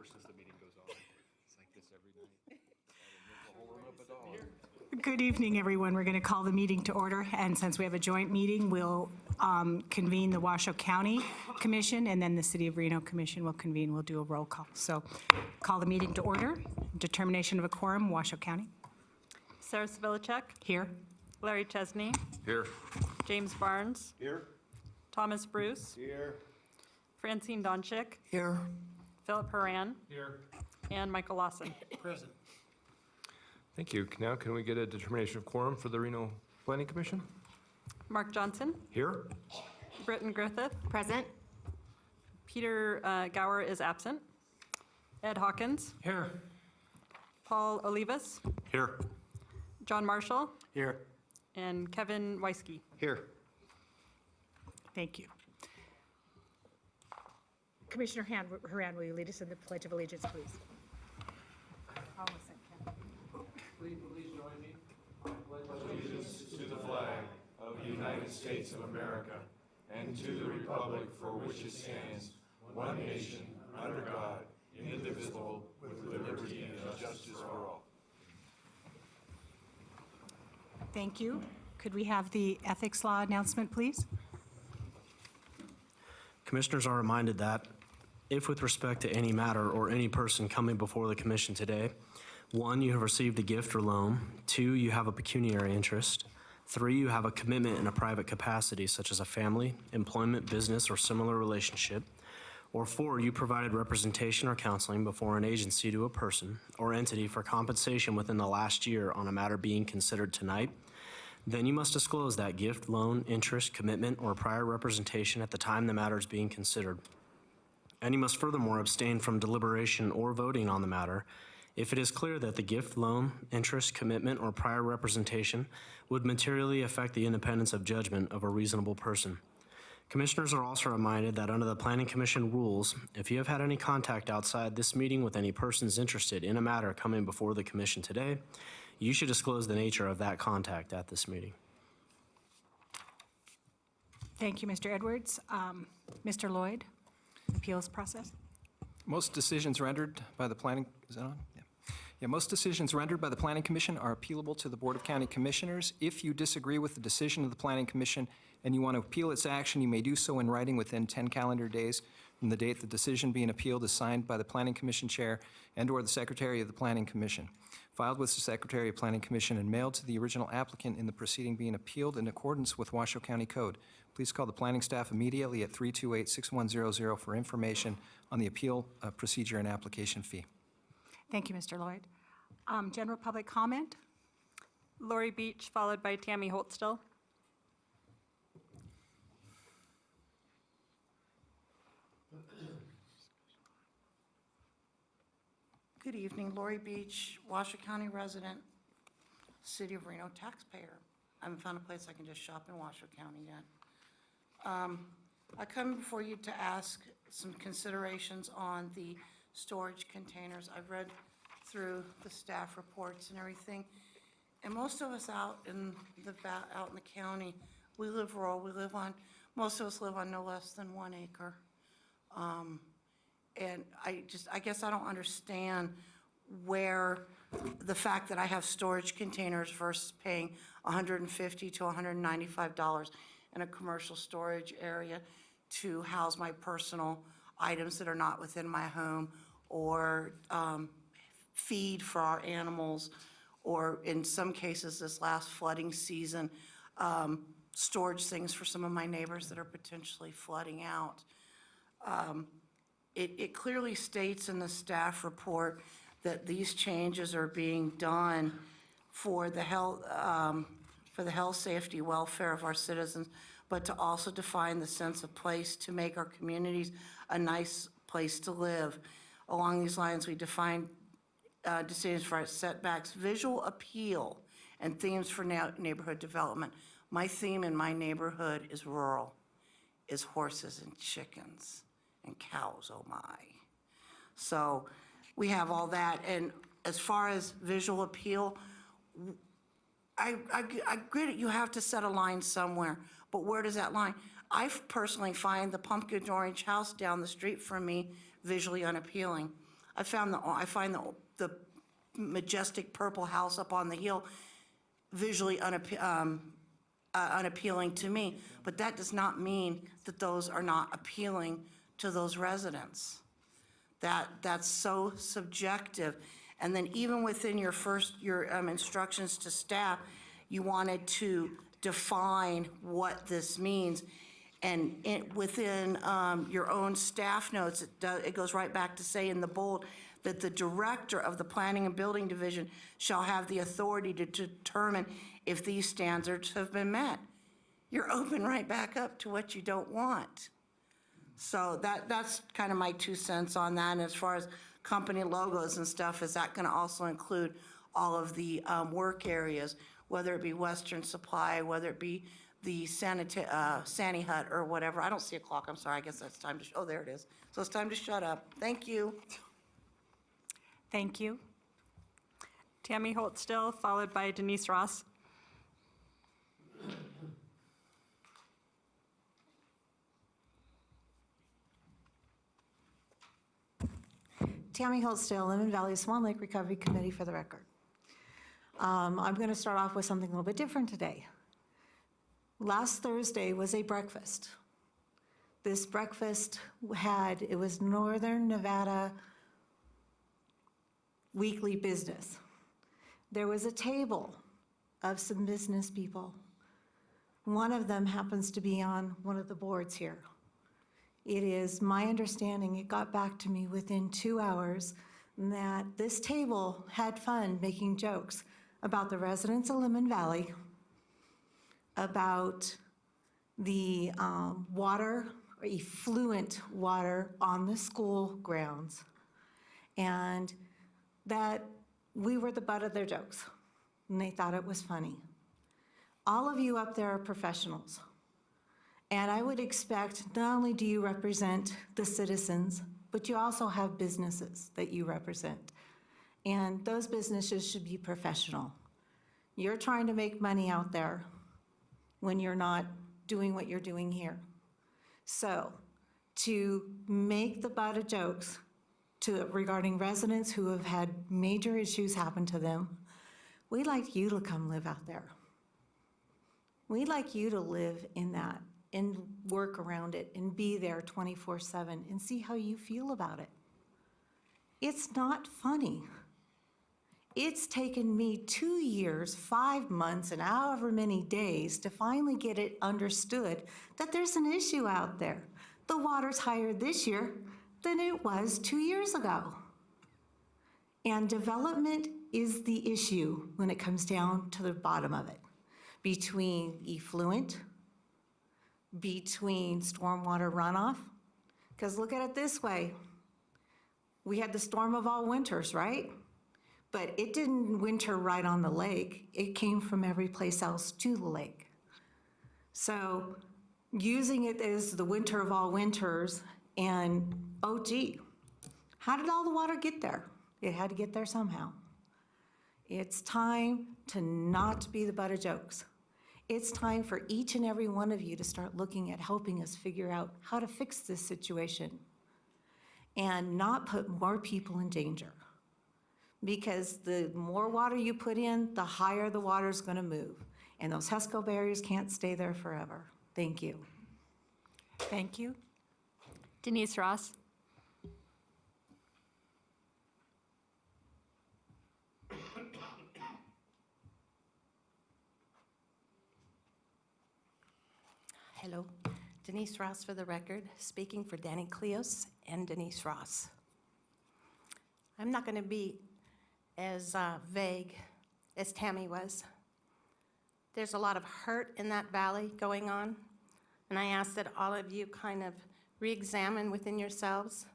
worse as the meeting goes on. It's like this every night. The whole room up a dog. Good evening, everyone. We're going to call the meeting to order, and since we have a joint meeting, we'll convene the Washoe County Commission, and then the City of Reno Commission will convene. We'll do a roll call. So call the meeting to order. Determination of a quorum, Washoe County. Sarah Savilicek. Here. Larry Chesney. Here. James Barnes. Here. Thomas Bruce. Here. Francine Donchik. Here. Philip Haran. Here. And Michael Lawson. Present. Thank you. Now, can we get a determination of quorum for the Reno Planning Commission? Mark Johnson. Here. Britton Griffith. Present. Peter Gower is absent. Ed Hawkins. Here. Paul Olivas. Here. John Marshall. Here. And Kevin Weisky. Here. Thank you. Commissioner Haran, will you lead us in the Pledge of Allegiance, please? Almost said Kevin. Please join me. Allegiance to the flag of the United States of America and to the republic for which it stands, one nation, under God, indivisible, with liberty and justice for all. Thank you. Could we have the ethics law announcement, please? Commissioners are reminded that if with respect to any matter or any person coming before the commission today, 1, you have received a gift or loan, 2, you have a pecuniary interest, 3, you have a commitment in a private capacity such as a family, employment, business, or similar relationship, or 4, you provided representation or counseling before an agency to a person or entity for compensation within the last year on a matter being considered tonight, then you must disclose that gift, loan, interest, commitment, or prior representation at the time the matter is being considered. And you must furthermore abstain from deliberation or voting on the matter if it is clear that the gift, loan, interest, commitment, or prior representation would materially affect the independence of judgment of a reasonable person. Commissioners are also reminded that under the Planning Commission rules, if you have had any contact outside this meeting with any persons interested in a matter coming before the Commission today, you should disclose the nature of that contact at this meeting. Thank you, Mr. Edwards. Mr. Lloyd, appeals process. Most decisions rendered by the planning, is that on? Yeah, most decisions rendered by the Planning Commission are appealable to the Board of County Commissioners. If you disagree with the decision of the Planning Commission and you want to appeal its action, you may do so in writing within 10 calendar days from the date the decision being appealed is signed by the Planning Commission Chair and/or the Secretary of the Planning Commission, filed with the Secretary of Planning Commission and mailed to the original applicant in the proceeding being appealed in accordance with Washoe County Code. Please call the planning staff immediately at 328-6100 for information on the appeal procedure and application fee. Thank you, Mr. Lloyd. General public comment? Lori Beach, followed by Tammy Holtstill. Good evening, Lori Beach, Washoe County resident, City of Reno taxpayer. I haven't found a place I can just shop in Washoe County yet. I come before you to ask some considerations on the storage containers. I've read through the staff reports and everything, and most of us out in the county, we live rural. Most of us live on no less than 1 acre. And I guess I don't understand where the fact that I have storage containers versus paying $150 to $195 in a commercial storage area to house my personal items that are not within my home, or feed for our animals, or in some cases this last flooding season, storage things for some of my neighbors that are potentially flooding out. It clearly states in the staff report that these changes are being done for the health, safety, welfare of our citizens, but to also define the sense of place to make our communities a nice place to live. Along these lines, we define decisions for our setbacks, visual appeal, and themes for neighborhood development. My theme in my neighborhood is rural, is horses and chickens and cows, oh my. So we have all that. And as far as visual appeal, I get it, you have to set a line somewhere, but where does that line? I personally find the pumpkin orange house down the street from me visually unappealing. I find the majestic purple house up on the hill visually unappealing to me, but that does not mean that those are not appealing to those residents. That's so subjective. And then even within your instructions to staff, you wanted to define what this means. And within your own staff notes, it goes right back to say in the bold that the director of the Planning and Building Division shall have the authority to determine if these standards have been met. You're open right back up to what you don't want. So that's kind of my 2 cents on that. And as far as company logos and stuff, is that going to also include all of the work areas, whether it be Western Supply, whether it be the Sandy Hut or whatever? I don't see a clock, I'm sorry, I guess that's time to, oh, there it is. So it's time to shut up. Thank you. Thank you. Tammy Holtstill, followed by Denise Ross. Tammy Holtstill, Lemon Valley Swan Lake Recovery Committee for the record. I'm going to start off with something a little bit different today. Last Thursday was a breakfast. This breakfast it was Northern Nevada Weekly Business. There was a table of some business people. One of them happens to be on one of the boards here. It is my understanding, it got back to me within 2 hours, that this table had fun making jokes about the residents of Lemon Valley, about the water, or effluent water on the school grounds, and that we were the butt of their jokes, and they thought it was funny. All of you up there are professionals. And I would expect not only do you represent the citizens, but you also have businesses that you represent. And those businesses should be professional. You're trying to make money out there when you're not doing what you're doing here. So to make the butt of jokes regarding residents who have had major issues happen to them, we'd like you to come live out there. We'd like you to live in that and work around it and be there 24/7 and see how you feel about it. It's not funny. It's taken me 2 years, 5 months, and however many days to finally get it understood that there's an issue out there. The water's higher this year than it was 2 years ago. And development is the issue when it comes down to the bottom of it, between effluent, between stormwater runoff. Because look at it this way. We had the storm of all winters, right? But it didn't winter right on the lake. It came from every place else to the lake. So using it as the winter of all winters and, oh gee, how did all the water get there? It had to get there somehow. It's time to not be the butt of jokes. It's time for each and every one of you to start looking at helping us figure out how to fix this situation and not put more people in danger. Because the more water you put in, the higher the water's gonna move. And those HESCO barriers can't stay there forever. Thank you. Thank you. Denise Ross. Hello, Denise Ross for the record, speaking for Danny Cleos and Denise Ross. I'm not going to be as vague as Tammy was. There's a lot of hurt in that valley going on, and I ask that all of you kind of re-examine within yourselves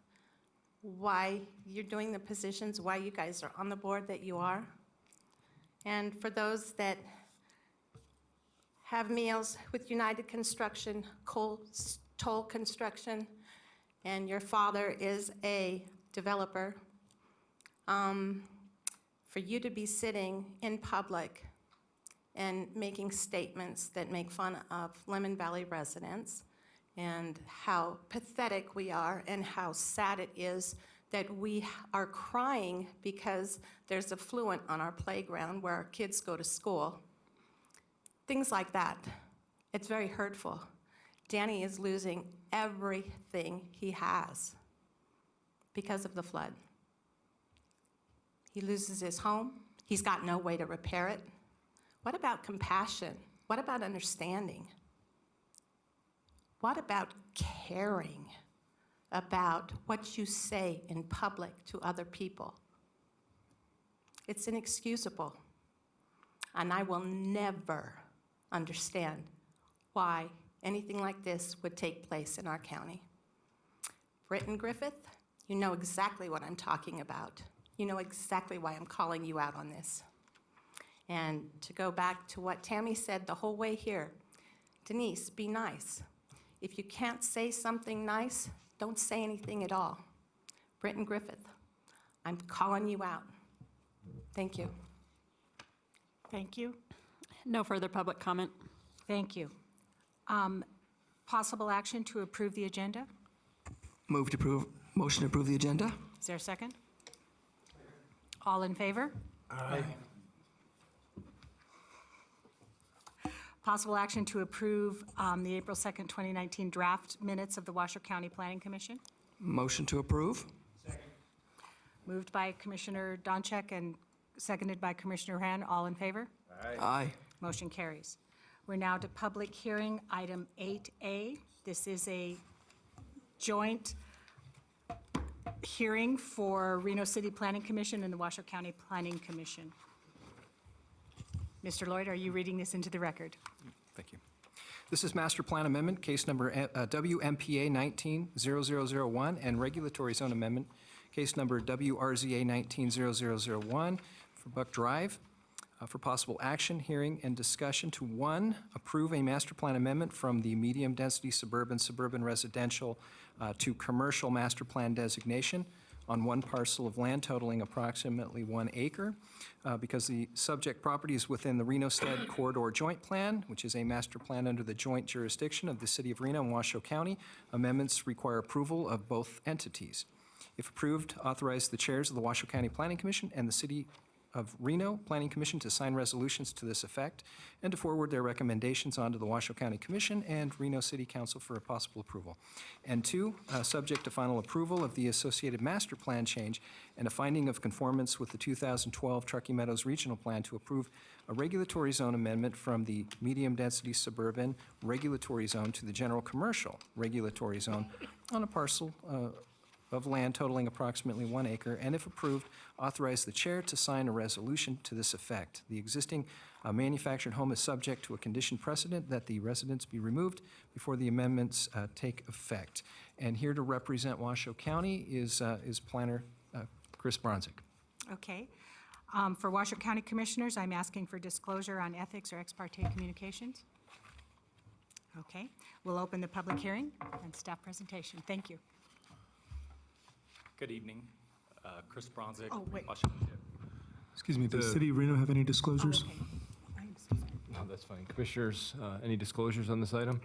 why you're doing the positions, why you guys are on the board that you are. And for those that have meals with United Construction, Toll Construction, and your father is a developer, for you to be sitting in public and making statements that make fun of Lemon Valley residents and how pathetic we are and how sad it is that we are crying because there's effluent on our playground where our kids go to school. Things like that. It's very hurtful. Danny is losing everything he has because of the flood. He loses his home. He's got no way to repair it. What about compassion? What about understanding? What about caring about what you say in public to other people? It's inexcusable. And I will never understand why anything like this would take place in our county. Britton Griffith, you know exactly what I'm talking about. You know exactly why I'm calling you out on this. And to go back to what Tammy said the whole way here, Denise, be nice. If you can't say something nice, don't say anything at all. Britton Griffith, I'm calling you out. Thank you. Thank you. No further public comment. Thank you. Possible action to approve the agenda? Move to approve, motion to approve the agenda? Is there a second? All in favor? Aye. Possible action to approve the April 2nd, 2019 draft minutes of the Washoe County Planning Commission? Motion to approve? Moved by Commissioner Doncheck and seconded by Commissioner Rand. All in favor? Aye. Motion carries. We're now to public hearing, item 8A. This is a joint hearing for Reno City Planning Commission and the Washoe County Planning Commission. Mr. Lloyd, are you reading this into the record? Thank you. This is Master Plan Amendment, case number WMPA 19-0001, and Regulatory Zone Amendment, case number WRZA 19-0001 for Buck Drive. For possible action, hearing, and discussion to, 1, approve a master plan amendment from the medium-density suburban residential to commercial master plan designation on one parcel of land totaling approximately 1 acre. Because the subject property is within the Reno-Stead Corridor Joint Plan, which is a master plan under the joint jurisdiction of the City of Reno and Washoe County, amendments require approval of both entities. If approved, authorize the chairs of the Washoe County Planning Commission and the City of Reno Planning Commission to sign resolutions to this effect and to forward their recommendations on to the Washoe County Commission and Reno City Council for a possible approval. And 2, subject to final approval of the associated master plan change and a finding of conformance with the 2012 Truckee Meadows Regional Plan to approve a regulatory zone amendment from the medium-density suburban regulatory zone to the general commercial regulatory zone on a parcel of land totaling approximately 1 acre, and if approved, authorize the chair to sign a resolution to this effect. The existing manufactured home is subject to a condition precedent that the residence be removed before the amendments take effect. And here to represent Washoe County is Planner Chris Bronzik. Okay. For Washoe County Commissioners, I'm asking for disclosure on ethics or ex parte communications. Okay. We'll open the public hearing and staff presentation. Thank you. Good evening. Chris Bronzik. Oh, wait. Washington. Excuse me, does City of Reno have any disclosures? Okay. I'm so sorry. No, that's fine. Commissioners, any disclosures on this item?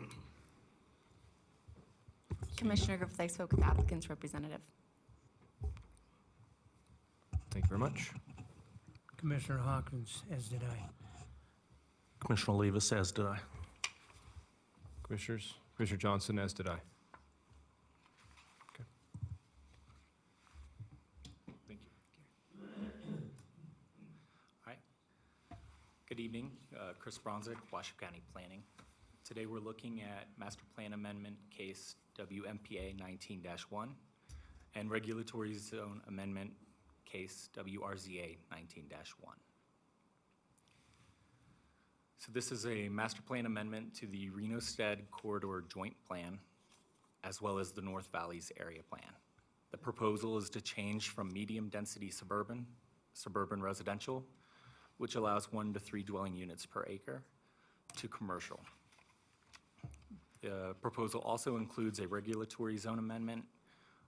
Commissioner Griffith, I spoke with the applicant's representative. Thank you very much. Commissioner Hawkins, as did I. Commissioner Olivas, as did I. Commissioners, Commissioner Johnson, as did I. Okay. Thank you. All right. Good evening. Chris Bronzik, Washoe County Planning. Today we're looking at Master Plan Amendment Case WMPA 19-1 and Regulatory Zone Amendment Case WRZA 19-1. So this is a master plan amendment to the Reno-Stead Corridor Joint Plan, as well as the North Valleys Area Plan. The proposal is to change from medium-density suburban residential, which allows 1 to 3 dwelling units per acre, to commercial. The proposal also includes a regulatory zone amendment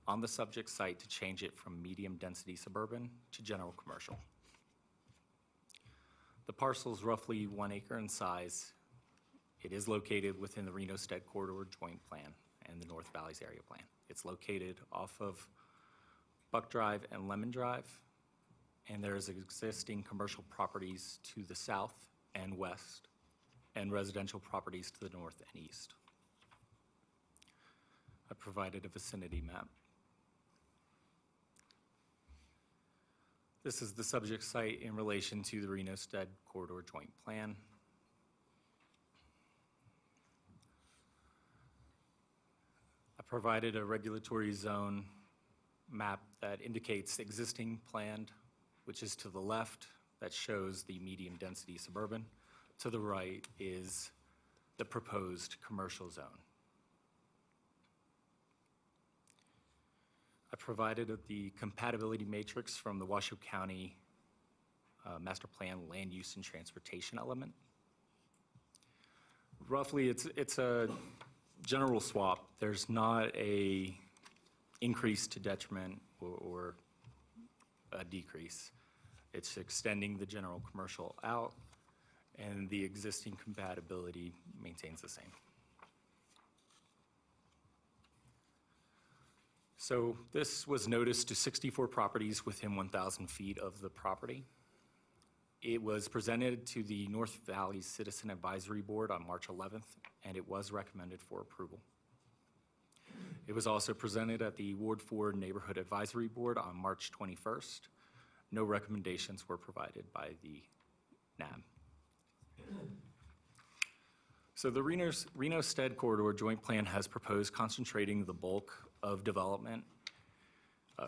on the subject site to change it from medium-density suburban to general commercial. The parcel is roughly 1 acre in size. It is located within the Reno-Stead Corridor Joint Plan and the North Valleys Area Plan. It's located off of Buck Drive and Lemon Drive, and there's existing commercial properties to the south and west, and residential properties to the north and east. I provided a vicinity map. This is the subject site in relation to the Reno-Stead Corridor Joint Plan. I provided a regulatory zone map that indicates existing planned, which is to the left, that shows the medium-density suburban. To the right is the proposed commercial zone. I provided the compatibility matrix from the Washoe County Master Plan Land Use and Transportation element. Roughly, it's a general swap. There's not a increase to detriment or a decrease. It's extending the general commercial out, and the existing compatibility maintains the same. So this was noticed to 64 properties within 1,000 feet of the property. It was presented to the North Valley Citizen Advisory Board on March 11th, and it was recommended for approval. It was also presented at the Ward 4 Neighborhood Advisory Board on March 21st. No recommendations were provided by the NAB. So the Reno-Stead Corridor Joint Plan has proposed concentrating the bulk of development,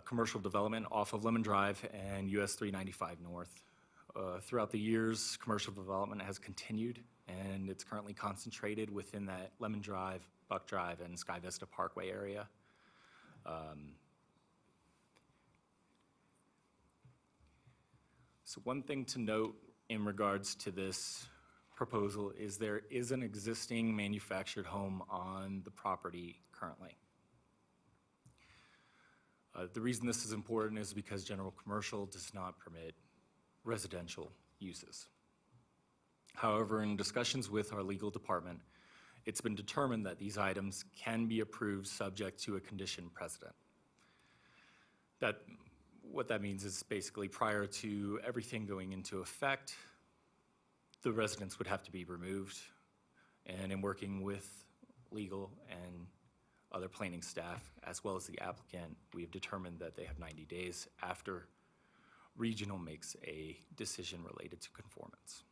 commercial development off of Lemon Drive and US 395 North. Throughout the years, commercial development has continued, and it's currently concentrated within that Lemon Drive, Buck Drive, and Sky Vista Parkway area. So one thing to note in regards to this proposal is there is an existing manufactured home on the property currently. The reason this is important is because general commercial does not permit residential uses. However, in discussions with our legal department, it's been determined that these items can be approved subject to a condition precedent. What that means is basically prior to everything going into effect, the residence would have to be removed. And in working with legal and other planning staff, as well as the applicant, we have determined that they have 90 days after regional makes a decision related to conformance.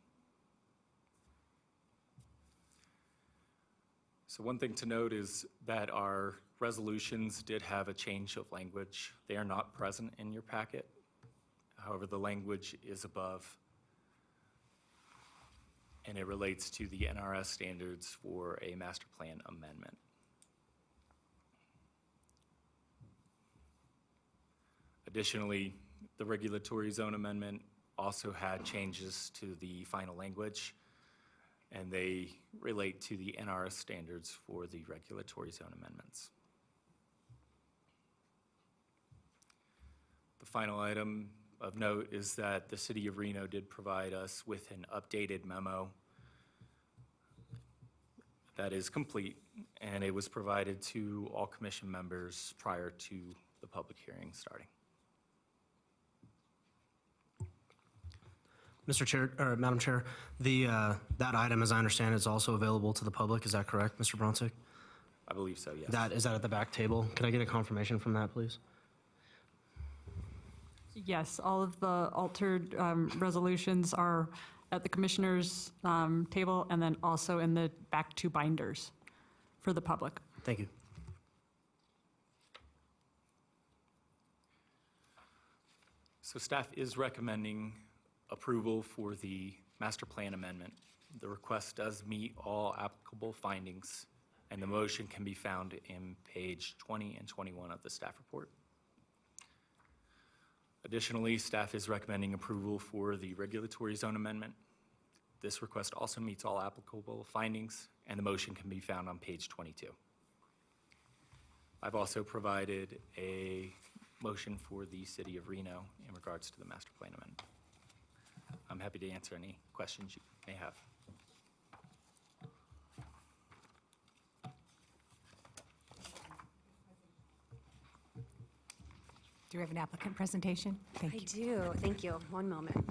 So one thing to note is that our resolutions did have a change of language. They are not present in your packet. However, the language is above, and it relates to the NRS standards for a master plan amendment. Additionally, the regulatory zone amendment also had changes to the final language, and they relate to the NRS standards for the regulatory zone amendments. The final item of note is that the City of Reno did provide us with an updated memo that is complete, and it was provided to all commission members prior to the public hearing starting. Mr. Chair, or Madam Chair, that item, as I understand, is also available to the public. Is that correct, Mr. Bronczyk? I believe so, yes. Is that at the back table? Can I get a confirmation from that, please? Yes, all of the altered resolutions are at the commissioner's table and then also in the back two binders for the public. Thank you. So staff is recommending approval for the master plan amendment. The request does meet all applicable findings, and the motion can be found in page 20 and 21 of the staff report. Additionally, staff is recommending approval for the regulatory zone amendment. This request also meets all applicable findings, and the motion can be found on page 22. I've also provided a motion for the City of Reno in regards to the master plan amendment. I'm happy to answer any questions you may have. Do we have an applicant presentation? Thank you. I do. Thank you. One moment.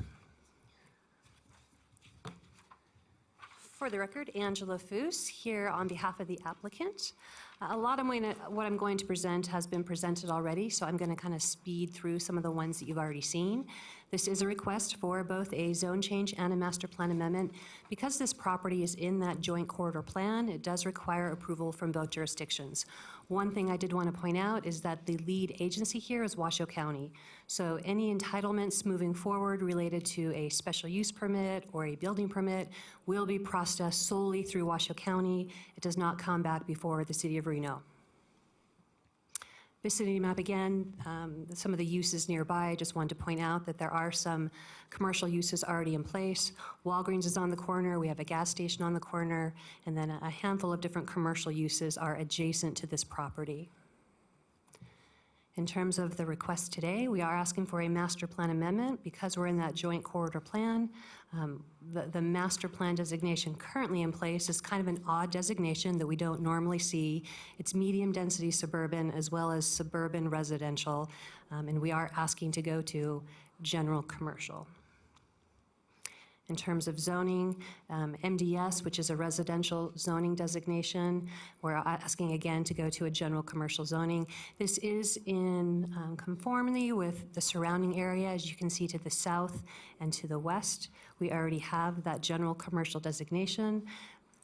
For the record, Angela Foos, here on behalf of the applicant. A lot of what I'm going to present has been presented already, so I'm going to kind of speed through some of the ones that you've already seen. This is a request for both a zone change and a master plan amendment. Because this property is in that joint corridor plan, it does require approval from both jurisdictions. One thing I did want to point out is that the lead agency here is Washoe County. So any entitlements moving forward related to a special use permit or a building permit will be processed solely through Washoe County. It does not come back before the City of Reno. Vicinity map again, some of the uses nearby. I just wanted to point out that there are some commercial uses already in place. Walgreens is on the corner, we have a gas station on the corner, and then a handful of different commercial uses are adjacent to this property. In terms of the request today, we are asking for a master plan amendment because we're in that joint corridor plan. The master plan designation currently in place is kind of an odd designation that we don't normally see. It's medium density suburban as well as suburban residential, and we are asking to go to general commercial. In terms of zoning, MDS, which is a residential zoning designation, we're asking again to go to a general commercial zoning. This is in conformity with the surrounding area, as you can see to the south and to the west. We already have that general commercial designation.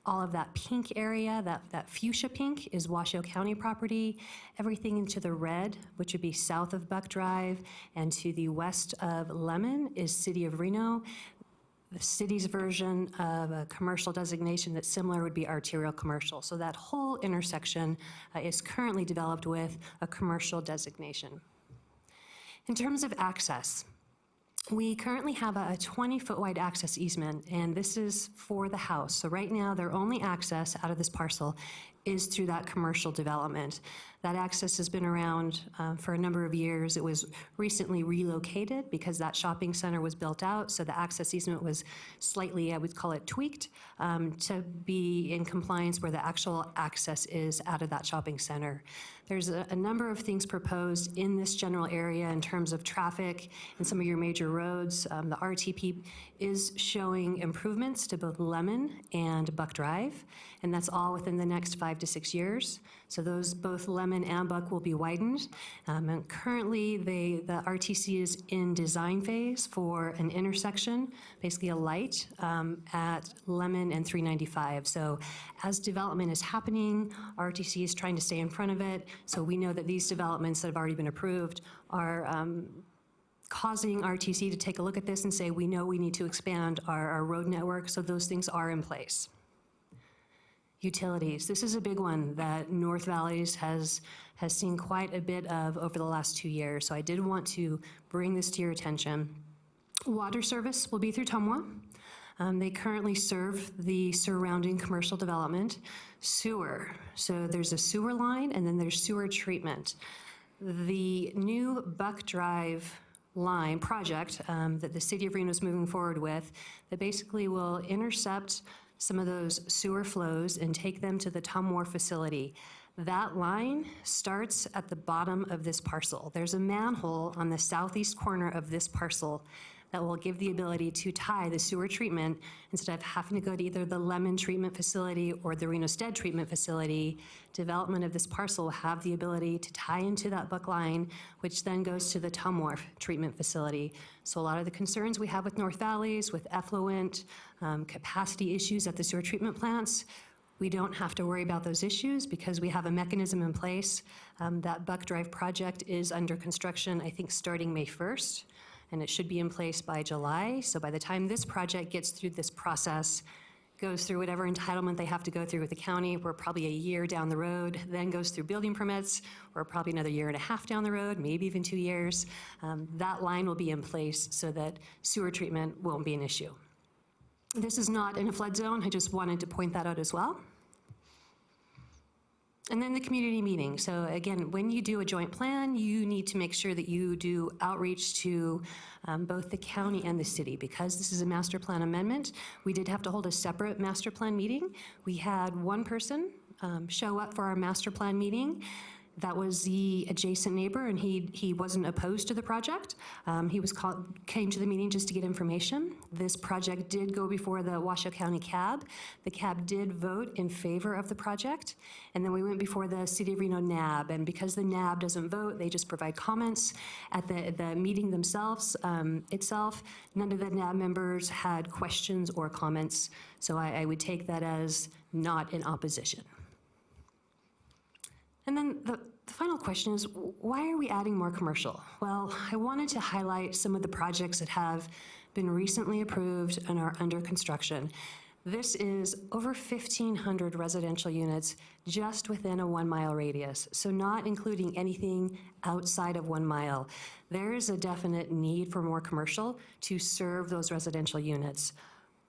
All of that pink area, that fuchsia pink, is Washoe County property. Everything into the red, which would be south of Buck Drive, and to the west of Lemon is City of Reno. The city's version of a commercial designation that's similar would be arterial commercial. So that whole intersection is currently developed with a commercial designation. In terms of access, we currently have a 20-foot wide access easement, and this is for the house. So right now, their only access out of this parcel is through that commercial development. That access has been around for a number of years. It was recently relocated because that shopping center was built out, so the access easement was slightly, I would call it tweaked, to be in compliance where the actual access is out of that shopping center. There's a number of things proposed in this general area in terms of traffic and some of your major roads. The RTP is showing improvements to both Lemon and Buck Drive, and that's all within the next 5 to 6 years. So those, both Lemon and Buck, will be widened. And currently, the RTC is in design phase for an intersection, basically a light, at Lemon and 395. So as development is happening, RTC is trying to stay in front of it. So we know that these developments that have already been approved are causing RTC to take a look at this and say, we know we need to expand our road network, so those things are in place. Utilities. This is a big one that North Valleys has seen quite a bit of over the last 2 years, so I did want to bring this to your attention. Water service will be through Tumwa. They currently serve the surrounding commercial development. Sewer. So there's a sewer line, and then there's sewer treatment. The new Buck Drive line project that the City of Reno is moving forward with, that basically will intercept some of those sewer flows and take them to the Tom Moore facility. That line starts at the bottom of this parcel. There's a manhole on the southeast corner of this parcel that will give the ability to tie the sewer treatment instead of having to go to either the Lemon treatment facility or the Reno Stead treatment facility. Development of this parcel will have the ability to tie into that Buck line, which then goes to the Tom Moore treatment facility. So a lot of the concerns we have with North Valleys, with effluent, capacity issues at the sewer treatment plants, we don't have to worry about those issues because we have a mechanism in place. That Buck Drive project is under construction, I think, starting May 1st. And it should be in place by July. So by the time this project gets through this process, goes through whatever entitlement they have to go through with the county, we're probably a year down the road, then goes through building permits, we're probably another 1.5 years down the road, maybe even 2 years. That line will be in place so that sewer treatment won't be an issue. This is not in a flood zone. I just wanted to point that out as well. And then the community meeting. So again, when you do a joint plan, you need to make sure that you do outreach to both the county and the city. Because this is a master plan amendment, we did have to hold a separate master plan meeting. We had one person show up for our master plan meeting. That was the adjacent neighbor, and he wasn't opposed to the project. He came to the meeting just to get information. This project did go before the Washoe County CAB. The CAB did vote in favor of the project, and then we went before the City of Reno NAB, and because the NAB doesn't vote, they just provide comments. At the meeting themselves, itself, none of the NAB members had questions or comments, so I would take that as not in opposition. And then the final question is, why are we adding more commercial? Well, I wanted to highlight some of the projects that have been recently approved and are under construction. This is over 1,500 residential units just within a 1-mile radius, so not including anything outside of 1 mile. There is a definite need for more commercial to serve those residential units.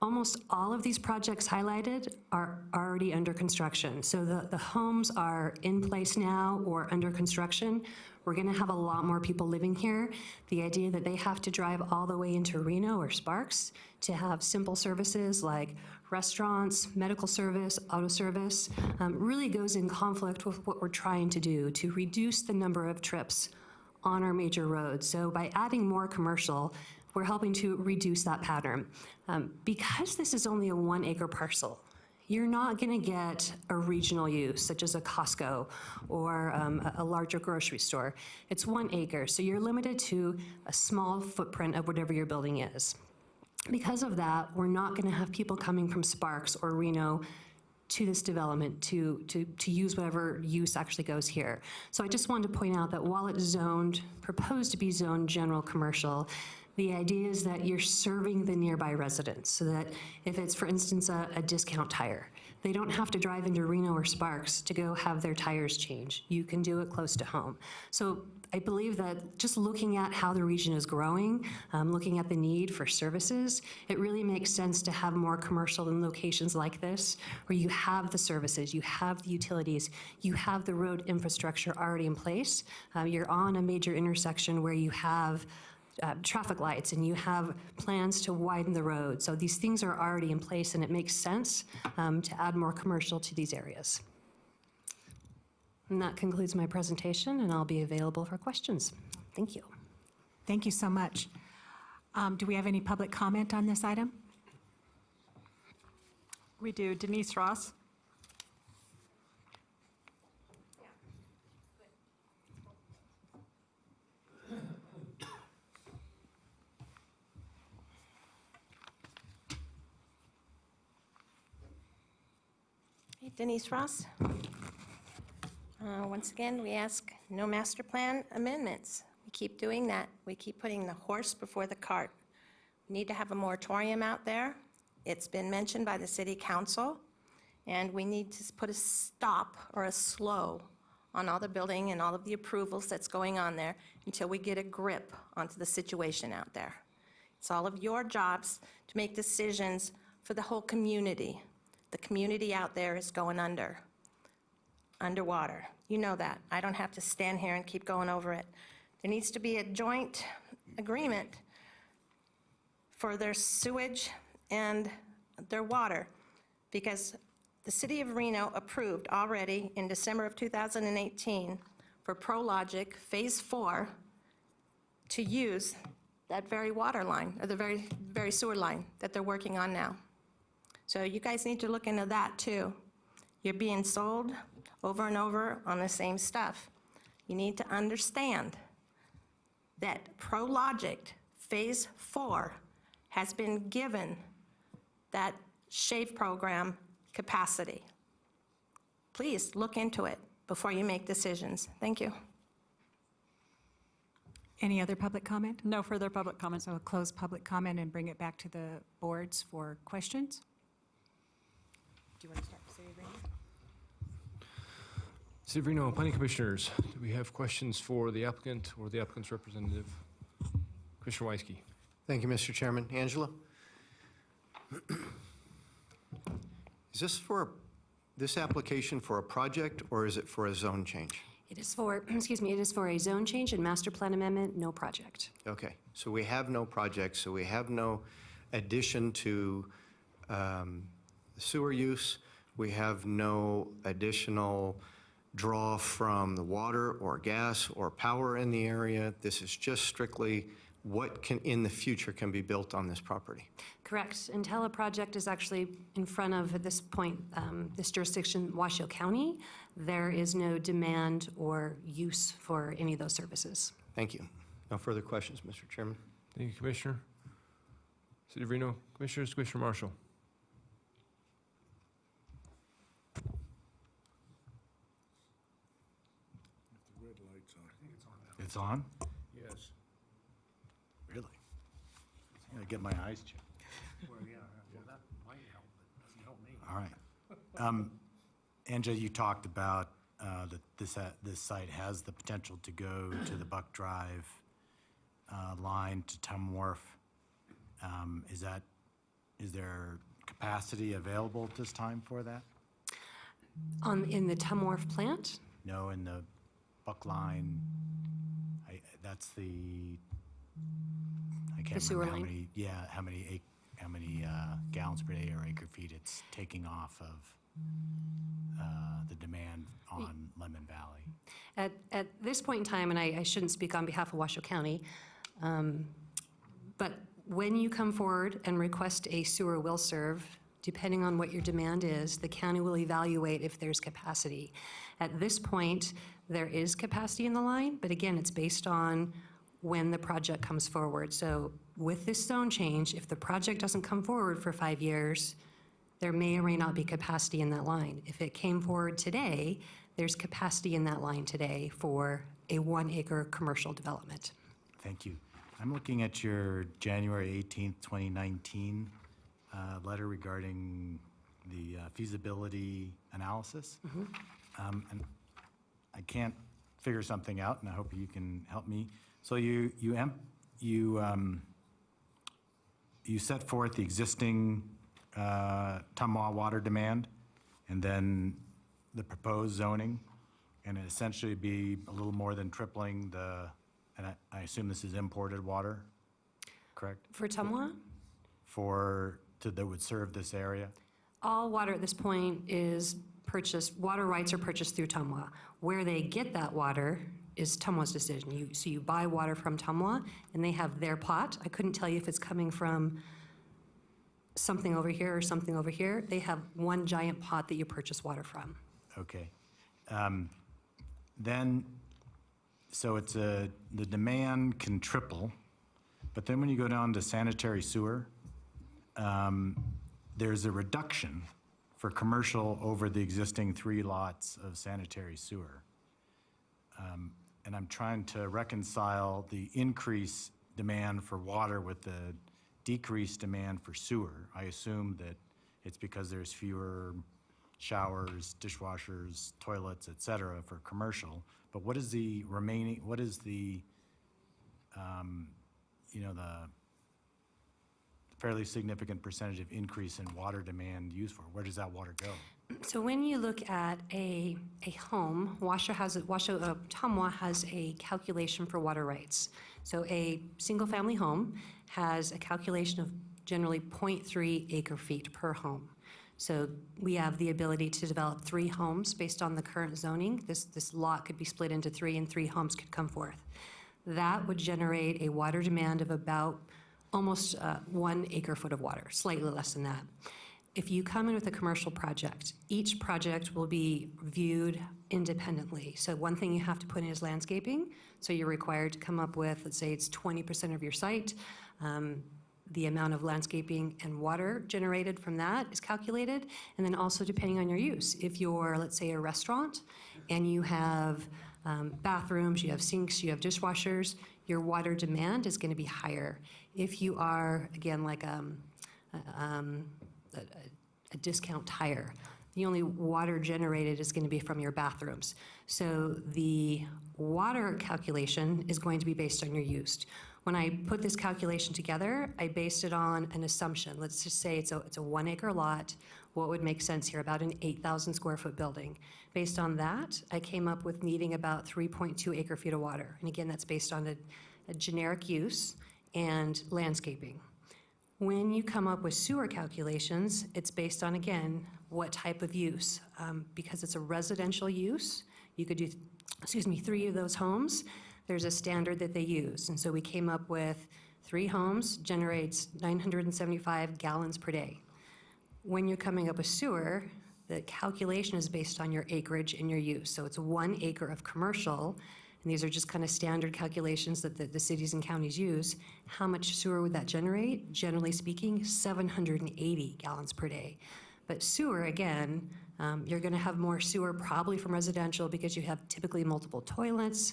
Almost all of these projects highlighted are already under construction. So the homes are in place now or under construction. We're gonna have a lot more people living here. The idea that they have to drive all the way into Reno or Sparks to have simple services like restaurants, medical service, auto service, really goes in conflict with what we're trying to do to reduce the number of trips on our major roads. So by adding more commercial, we're helping to reduce that pattern. Because this is only a 1-acre parcel, you're not gonna get a regional use, such as a Costco or a larger grocery store. It's 1 acre, so you're limited to a small footprint of whatever your building is. Because of that, we're not gonna have people coming from Sparks or Reno to this development to use whatever use actually goes here. So I just wanted to point out that while it's proposed to be zoned general commercial, the idea is that you're serving the nearby residents, so that if it's, for instance, a discount tire, they don't have to drive into Reno or Sparks to go have their tires changed. You can do it close to home. So I believe that just looking at how the region is growing, looking at the need for services, it really makes sense to have more commercial in locations like this, where you have the services, you have the utilities, you have the road infrastructure already in place. You're on a major intersection where you have traffic lights and you have plans to widen the road. So these things are already in place, and it makes sense to add more commercial to these areas. And that concludes my presentation, and I'll be available for questions. Thank you. Thank you so much. Do we have any public comment on this item? We do. Denise Ross? Hey, Denise Ross. Once again, we ask no master plan amendments. We keep doing that. We keep putting the horse before the cart. We need to have a moratorium out there. It's been mentioned by the city council, and we need to put a stop or a slow on all the building and all of the approvals that's going on there until we get a grip onto the situation out there. It's all of your jobs to make decisions for the whole community. The community out there is going underwater. You know that. I don't have to stand here and keep going over it. There needs to be a joint agreement for their sewage and their water, because the city of Reno approved already in December of 2018 for ProLogic Phase 4 to use that very water line, or the very sewer line that they're working on now. So you guys need to look into that too. You're being sold over and over on the same stuff. You need to understand that ProLogic Phase 4 has been given that SHAVE program capacity. Please look into it before you make decisions. Thank you. Any other public comment? No further public comments. So we'll close public comment and bring it back to the boards for questions. Do you want to start, City of Reno? City of Reno Planning Commissioners, do we have questions for the applicant or the applicant's representative? Commissioner Weisky. Thank you, Mr. Chairman. Angela? Is this application for a project, or is it for a zone change? It is for, excuse me, it is for a zone change and master plan amendment, no project. Okay, so we have no project, so we have no addition to sewer use. We have no additional draw from the water or gas or power in the area. This is just strictly what can, in the future, can be built on this property. Correct. Until a project is actually in front of, at this point, this jurisdiction, Washoe County, there is no demand or use for any of those services. Thank you. No further questions, Mr. Chairman. Thank you, Commissioner. City of Reno Commissioners, Commissioner Marshall. It's on? Yes. Really? I gotta get my eyes checked. Well, yeah, well, that might help, but doesn't help me. All right. Angela, you talked about that this site has the potential to go to the Buck Drive line to Tum Wharf. Is there capacity available at this time for that? In the Tum Wharf plant? No, in the Buck line, that's the, I The can't sewer remember how line? many, yeah, how many gallons per day or acre feet it's taking off of the demand on Lemon Valley. At this point in time, and I shouldn't speak on behalf of Washoe County, but when you come forward and request a sewer will serve, depending on what your demand is, the county will evaluate if there's capacity. At this point, there is capacity in the line, but again, it's based on when the project comes forward. So with this zone change, if the project doesn't come forward for 5 years, there may or may not be capacity in that line. If it came forward today, there's capacity in that line today for a 1-acre commercial development. Thank you. I'm looking at your January 18th, 2019 letter regarding the feasibility analysis. And I can't figure something out, and I hope you can help me. So you set forth the existing Tumwa water demand, and then the proposed zoning, and it essentially be a little more than tripling the, and I assume this is imported water, correct? For Tumwa, That would serve this area? all water at this point is purchased, water rights are purchased through Tumwa. Where they get that water is Tumwa's decision. So you buy water from Tumwa, and they have their pot. I couldn't tell you if it's coming from something over here or something over here. They have one giant pot that you purchase water from. Okay. Then, so it's the demand can triple, but then when you go down to sanitary sewer, there's a reduction for commercial over the existing 3 lots of sanitary sewer. And I'm trying to reconcile the increased demand for water with the decreased demand for sewer. I assume that it's because there's fewer showers, dishwashers, toilets, et cetera, for commercial. But what is the remaining, what is the, the fairly significant percentage of increase in water demand used for? Where does that water go? So when you look at a home, Tumwa has a calculation for water rights. So a single-family home has a calculation of generally 0.3 acre feet per home. So we have the ability to develop 3 homes based on the current zoning. This lot could be split into 3, and 3 homes could come forth. That would generate a water demand of about almost 1 acre foot of water, slightly less than that. If you come in with a commercial project, each project will be viewed independently. So one thing you have to put in is landscaping. So you're required to come up with, let's say it's 20% of your site. The amount of landscaping and water generated from that is calculated. And then also depending on your use. If you're, let's say, a restaurant and you have bathrooms, you have sinks, you have dishwashers, your water demand is going to be higher. If you are, again, like a discount tire, the only water generated is going to be from your bathrooms. So the water calculation is going to be based on your use. When I put this calculation together, I based it on an assumption. Let's just say it's a 1 acre lot. What would make sense here? About an 8,000 square foot building. Based on that, I came up with needing about 3.2 acre feet of water. And again, that's based on a generic use and landscaping. When you come up with sewer calculations, it's based on, again, what type of use. Because it's a residential use, You could do, 3 of those homes. There's a standard that they use. And so we came up with 3 homes generates 975 gallons per day. When you're coming up with sewer, the calculation is based on your acreage and your use. So it's 1 acre of commercial, and these are just kind of standard calculations that the cities and counties use. How much sewer would that generate? Generally speaking, 780 gallons per day. But sewer, again, you're going to have more sewer probably from residential because you have typically multiple toilets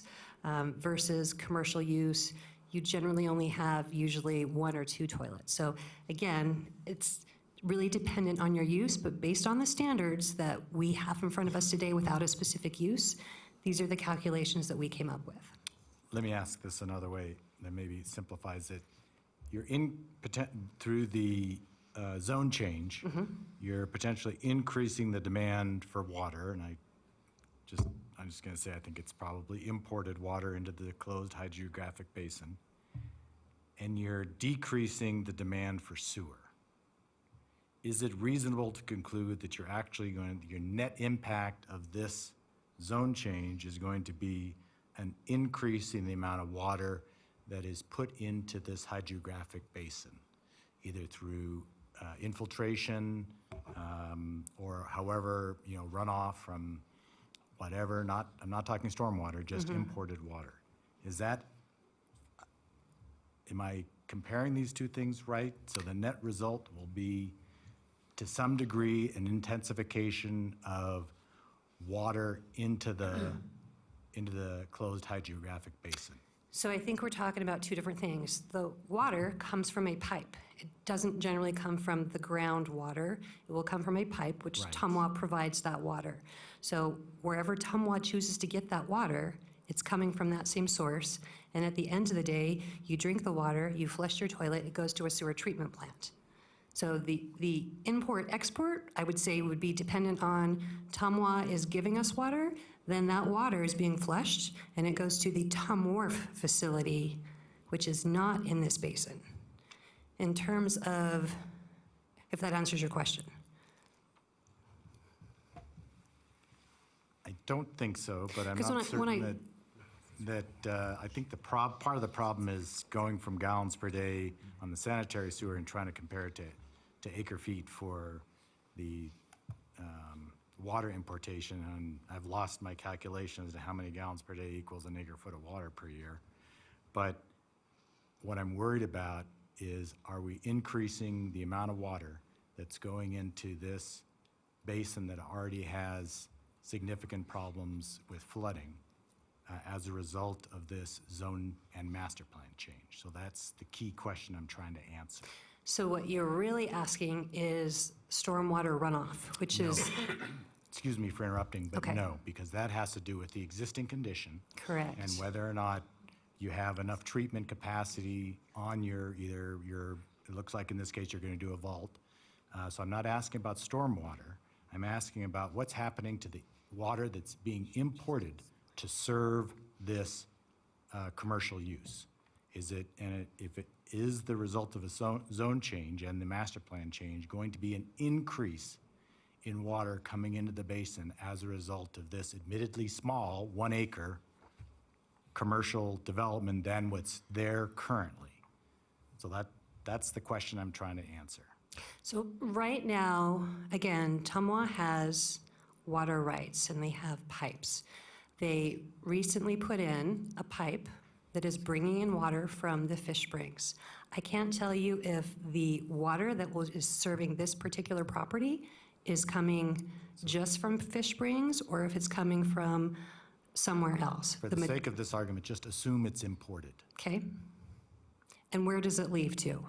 versus commercial use. You generally only have usually 1 or 2 toilets. So again, it's really dependent on your use, but based on the standards that we have in front of us today without a specific use, these are the calculations that we came up with. Let me ask this another way that maybe simplifies it. You're through the zone change, you're potentially increasing the demand for water, and I'm just going to say I think it's probably imported water into the closed hydrographic basin, and you're decreasing the demand for sewer. Is it reasonable to conclude that your net impact of this zone change is going to be an increase in the amount of water that is put into this hydrographic basin, either through infiltration or however, runoff from whatever, I'm not talking stormwater, just imported water. Am I comparing these two things right? So the net result will be, to some degree, an intensification of water into the closed hydrographic basin. So I think we're talking about 2 different things. The water comes from a pipe. It doesn't generally come from the groundwater. It will come from a pipe, which Tumwa provides that water. So wherever Tumwa chooses to get that water, it's coming from that same source. And at the end of the day, you drink the water, you flush your toilet, it goes to a sewer treatment plant. So the import-export, I would say, would be dependent on Tumwa is giving us water, then that water is being flushed, and it goes to the Tumwharf facility, which is not in this basin. In terms of, if that answers your question. I don't think so, but I'm 'Cause not when certain that I think part of the problem is going from gallons per day on the sanitary sewer and trying to compare it to acre feet for the water importation. And I've lost my calculations to how many gallons per day equals an acre foot of water per year. But what I'm worried about is, are we increasing the amount of water that's going into this basin that already has significant problems with flooding as a result of this zone and master plan change? So that's the key question I'm trying to answer. So what you're really asking is stormwater runoff, which is... Excuse me for interrupting, but Okay. no, because that has to do with the existing condition. Correct. And whether or not you have enough treatment capacity on it looks like in this case you're going to do a vault. So I'm not asking about stormwater. I'm asking about what's happening to the water that's being imported to serve this commercial use. If it is the result of a zone change and the master plan change, going to be an increase in water coming into the basin as a result of this admittedly small 1 acre commercial development than what's there currently? So that's the question I'm trying to answer. So right now, again, Tumwa has water rights and they have pipes. They recently put in a pipe that is bringing in water from the fish springs. I can't tell you if the water that is serving this particular property is coming just from fish springs or if it's coming from somewhere else. For the sake of this argument, just assume it's imported. Okay. And where does it leave to?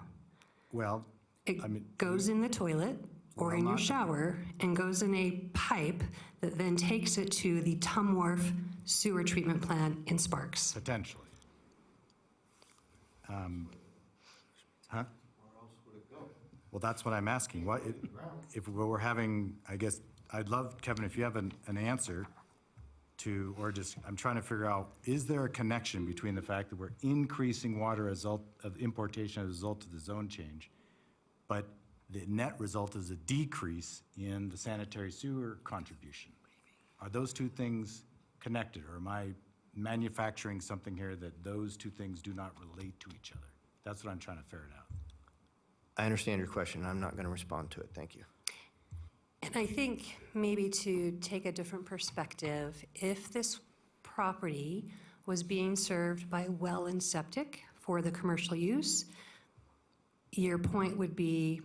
Well, It goes in the toilet or Well, in your not- shower and goes in a pipe that then takes it to the Tumwharf sewer treatment plant in Sparks. potentially. Huh? Well, that's what I'm asking. If we're having, I guess, I'd love, Kevin, if you have an answer to, or just, I'm trying to figure out, is there a connection between the fact that we're increasing water as a result of importation as a result of the zone change, but the net result is a decrease in the sanitary sewer contribution? Are those two things connected, or am I manufacturing something here that those two things do not relate to each other? That's what I'm trying to ferret out. I understand your question. I'm not going to respond to it. Thank you. And I think maybe to take a different perspective, if this property was being served by well and septic for the commercial use, your point would be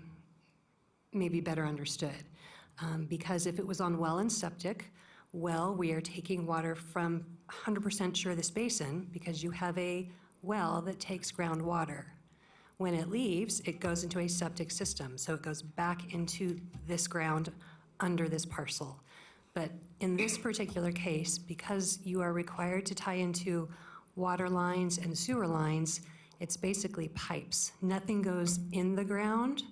maybe better understood. Because if it was on well and septic, well, we are taking water from 100% sure this basin because you have a well that takes groundwater. When it leaves, it goes into a septic system, so it goes back into this ground under this parcel. But in this particular case, because you are required to tie into water lines and sewer lines, it's basically pipes. Nothing goes in the ground.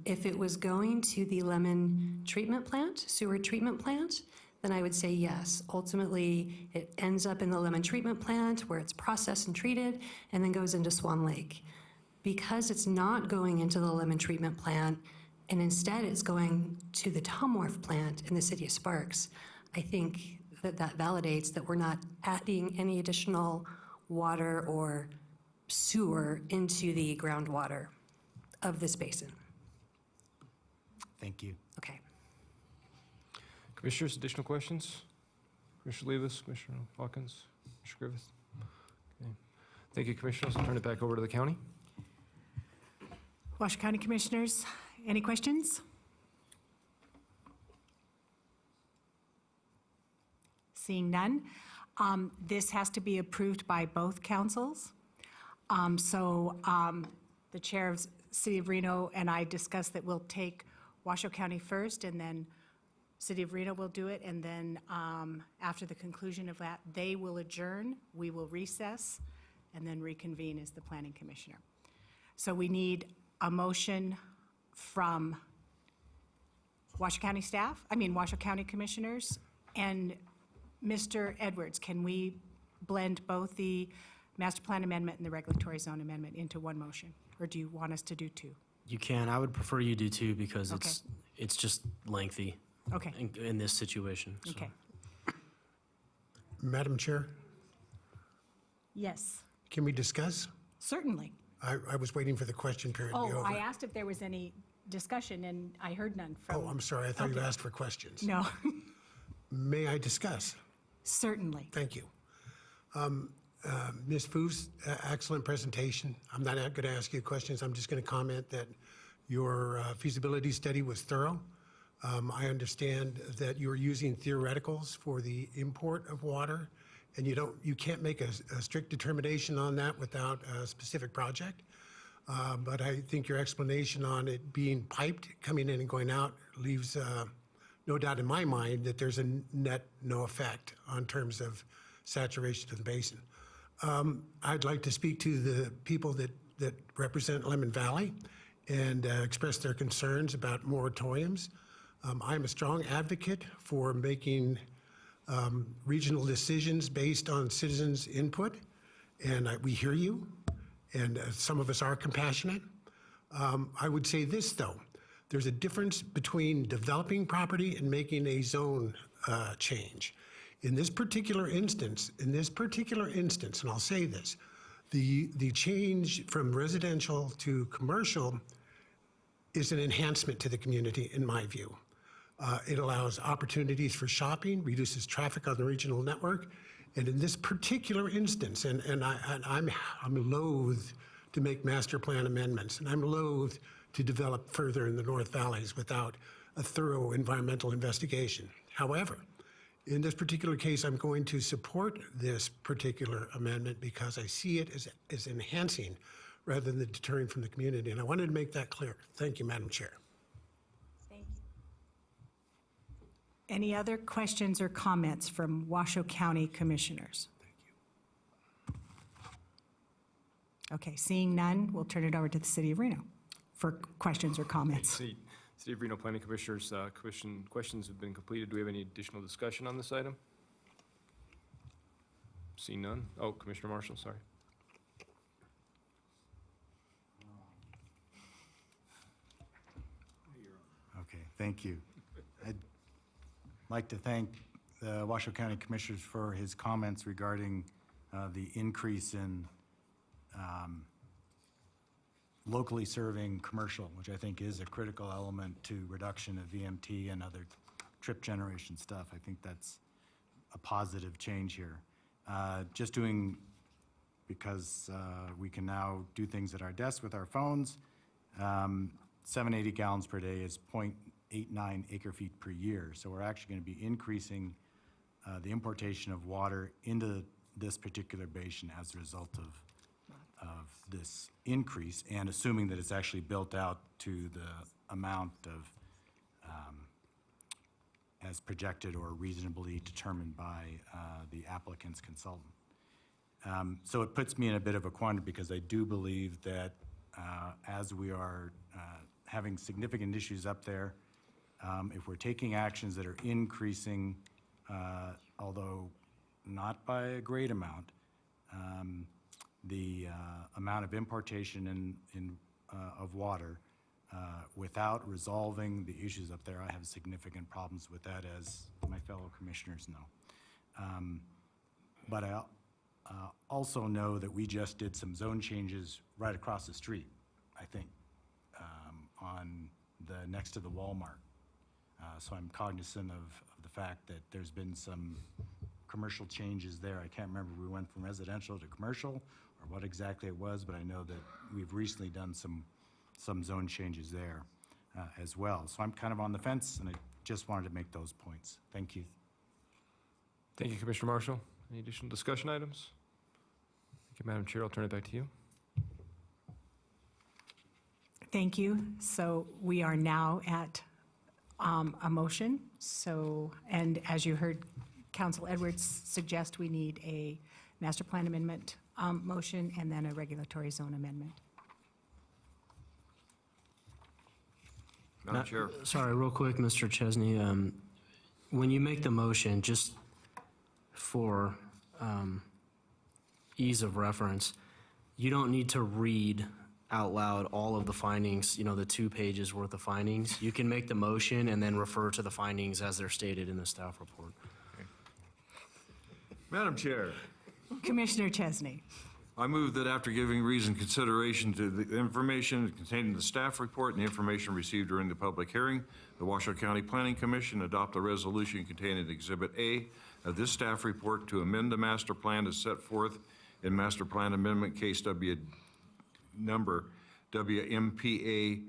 If it was going to the Lemon treatment plant, sewer treatment plant, then I would say yes. Ultimately, it ends up in the Lemon treatment plant where it's processed and treated and then goes into Swan Lake. Because it's not going into the Lemon treatment plant and instead it's going to the Tom Wharf plant in the city of Sparks, I think that that validates that we're not adding any additional water or sewer into the groundwater of this basin. Thank you. Okay. Commissioners, additional questions? Commissioner Levis, Commissioner Hawkins, Commissioner Griffith? Okay. Thank you, Commissioners. I'll turn it back over to the county. Washoe County Commissioners, any questions? Seeing none, this has to be approved by both councils. The chair of City of Reno and I discussed that we'll take Washoe County first, and then City of Reno will do it, and then after the conclusion of that, they will adjourn, we will recess, and then reconvene as the planning commissioner. So we need a motion from Washoe County Washoe County Commissioners, and Mr. Edwards, can we blend both the master plan amendment and the regulatory zone amendment into one motion? Or do you want us to do two? You can. I would prefer you do too because Okay. it's just lengthy Okay, in this situation. so. okay. Madam Chair, Yes, can we discuss? certainly. I was waiting for the question period to be Oh, over. I asked if there was any discussion, and I heard none from. Oh, I'm sorry. I thought you Okay. asked for questions. No, May I discuss? certainly. Thank you. Ms. Foos, excellent presentation. I'm not going to ask you questions. I'm just going to comment that your feasibility study was thorough. I understand that you're using theoreticals for the import of water, and you can't make a strict determination on that without a specific project. But I think your explanation on it being piped, coming in and going out, leaves no doubt in my mind that there's a net no effect on terms of saturation of the basin. I'd like to speak to the people that represent Lemon Valley and express their concerns about moratoriums. I'm a strong advocate for making regional decisions based on citizens' input, and we hear you, and some of us are compassionate. I would say this, though. There's a difference between developing property and making a zone change. In this particular instance, and I'll say this, the change from residential to commercial is an enhancement to the community, in my view. It allows opportunities for shopping, reduces traffic on the regional network, and in this particular instance, I'm loath to make master plan amendments, and I'm loath to develop further in the North Valleys without a thorough environmental investigation. However, in this particular case, I'm going to support this particular amendment because I see it as enhancing rather than deterring from the community, and I wanted to make that clear. Thank you, Madam Chair. Thank you. Any other questions or comments from Washoe County Commissioners? Okay, seeing none, we'll turn it over to the City of Reno for questions or comments. City of Reno Planning Commissioners, questions have been completed. Do we have any additional discussion on this item? Seeing none. Oh, Commissioner Marshall, sorry. Okay, thank you. I'd like to thank the Washoe County Commissioners for his comments regarding the increase in locally serving commercial, which I think is a critical element to reduction of VMT and other trip generation stuff. I think that's a positive change here. Just doing, because we can now do things at our desk with our phones, 780 gallons per day is 0.89 acre feet per year. So we're actually going to be increasing the importation of water into this particular basin as a result of this increase, and assuming that it's actually built out to the amount of as projected or reasonably determined by the applicant's consultant. So it puts me in a bit of a quandary, because I do believe that as we are having significant issues up there, if we're taking actions that are increasing, although not by a great amount, the amount of importation of water without resolving the issues up there, I have significant problems with that, as my fellow commissioners know. But I also know that we just did some zone changes right across the street, I think, on the next to the Walmart. So I'm cognizant of the fact that there's been some commercial changes there. I can't remember if we went from residential to commercial or what exactly it was, but I know that we've recently done some zone changes there as well. So I'm kind of on the fence, and I just wanted to make those points. Thank you. Thank you, Commissioner Marshall. Any additional discussion items? Thank you, Madam Chair. I'll turn it back to you. Thank you. So we are now at a motion. So, and as you heard Council Edwards suggest, we need a master plan amendment motion and then a regulatory zone amendment. Madam Chair. Sorry, real quick, Mr. Chesney. When you make the motion, just for ease of reference, you don't need to read out loud all of the findings, the 2 pages worth of findings. You can make the motion and then refer to the findings as they're stated in the staff report. Madam Chair, Commissioner Chesney. I move that after giving reasoned consideration to the information contained in the staff report and the information received during the public hearing, the Washoe County Planning Commission adopt a resolution contained in Exhibit A of this staff report to amend the master plan as set forth in Master Plan Amendment Case number WMPA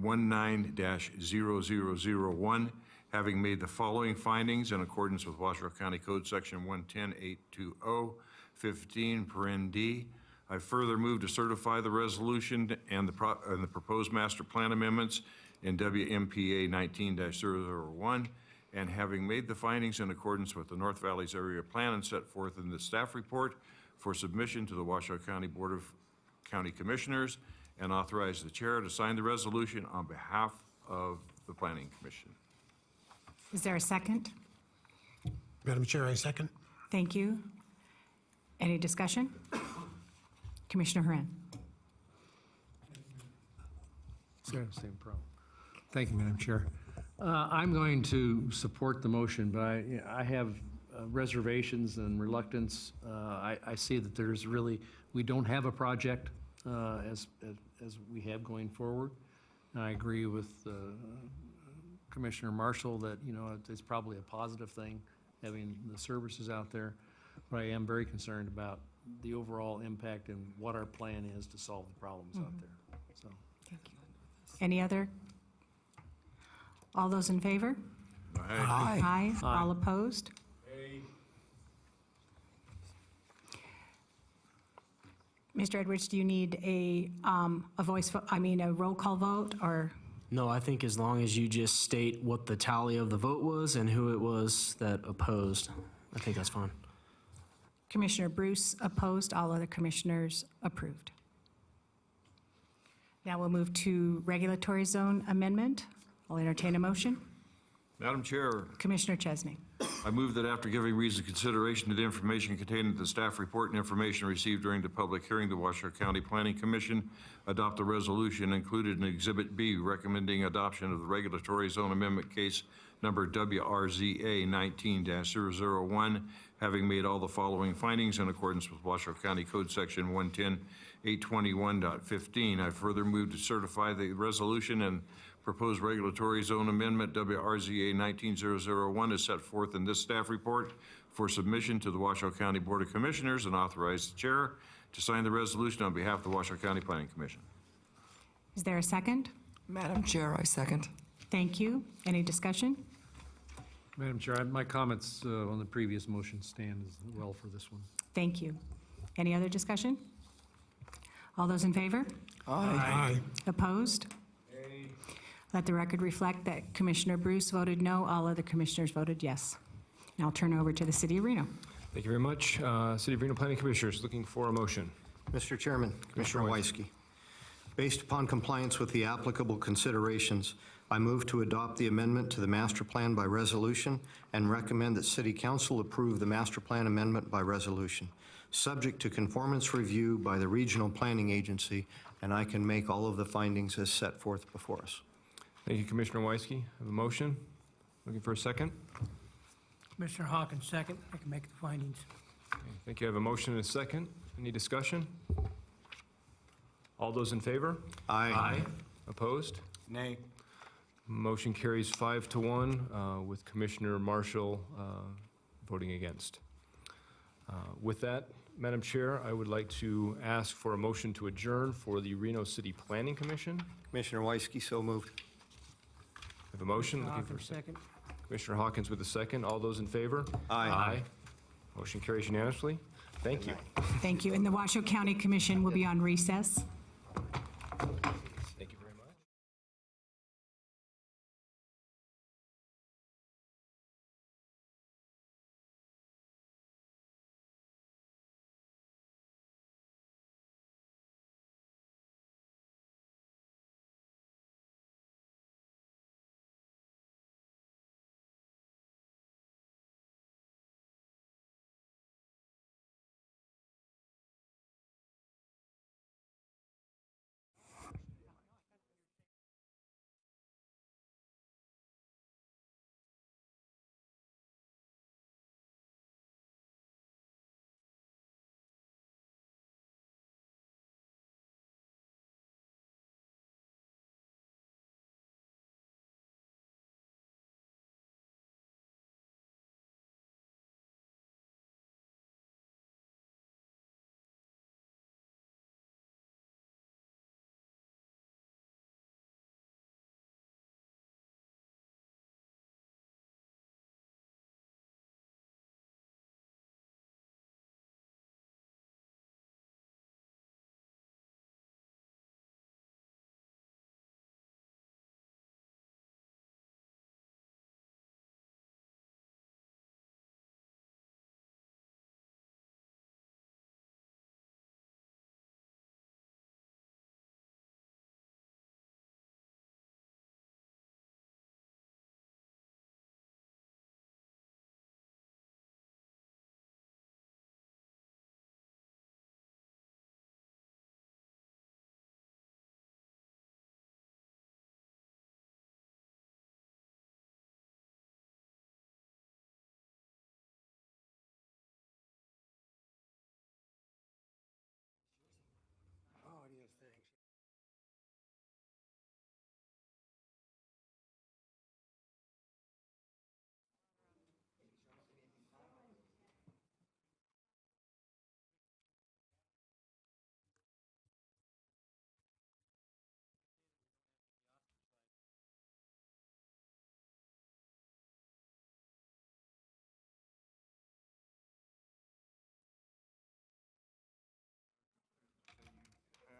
19-0001, having made the following findings in accordance with Washoe County Code Section 110.820.15(d). I further move to certify the resolution and the proposed master plan amendments in WMPA 19-001, and having made the findings in accordance with the North Valleys Area Plan and set forth in the staff report for submission to the Washoe County Board of County Commissioners, and authorize the chair to sign the resolution on behalf of the Planning Commission. Is there a second? Madam Chair, I second. Thank you. Any discussion? Commissioner Herron. Same problem. Thank you, Madam Chair. I'm going to support the motion, but I have reservations and reluctance. I see that there's really, we don't have a project as we have going forward. And I agree with Commissioner Marshall that, it's probably a positive thing having the services out there, but I am very concerned about the overall impact and what our plan is to solve the problems out there. So, Thank you. Any other? All those in favor? Aye. Aye. All opposed? Mr. Edwards, do you need a voice, a roll call vote, or? No, I think as long as you just state what the tally of the vote was and who it was that opposed, I think that's fine. Commissioner Bruce opposed, all other commissioners approved. Now we'll move to regulatory zone amendment. I'll entertain a motion. Madam Chair, Commissioner Chesney. I move that after giving reasoned consideration to the information contained in the staff report and information received during the public hearing, the Washoe County Planning Commission adopt a resolution included in Exhibit B recommending adoption of the regulatory zone amendment case number WRZA 19-001, having made all the following findings in accordance with Washoe County Code Section 110-821.15. I further move to certify the resolution and proposed regulatory zone amendment WRZA 19-001 is set forth in this staff report for submission to the Washoe County Board of Commissioners, and authorize the chair to sign the resolution on behalf of the Washoe County Planning Commission. Is there a second? Madam Chair, I second. Thank you. Any discussion? Madam Chair, my comments on the previous motion stand as well for this one. Thank you. Any other discussion? All those in favor? Aye. Opposed? Let the record reflect that Commissioner Bruce voted no, all other commissioners voted yes. Now I'll turn over to the City of Reno. Thank you very much. City of Reno Planning Commissioners, looking for a motion. Mr. Chairman, Commissioner Weisky, based upon compliance with the applicable considerations, I move to adopt the amendment to the master plan by resolution and recommend that City Council approve the master plan amendment by resolution, subject to conformance review by the Regional Planning Agency, and I can make all of the findings as set forth before us. Thank you, Commissioner Weisky. Have a motion. Looking for a second. Commissioner Hawkins, second. I can make the findings. Okay, thank you. I have a motion and a second. Any discussion? All those in favor? Aye. Opposed? Nay. Motion carries 5-1 with Commissioner Marshall voting against. With that, Madam Chair, I would like to ask for a motion to adjourn for the Reno City Planning Commission. Commissioner Weisky, so moved. I have a motion. Looking for a Hawkins, second. Commissioner Hawkins with a second. All those in favor? Aye. Motion carries unanimously. Thank you. Thank you. And the Washoe County Commission will be on recess. Thank you very much.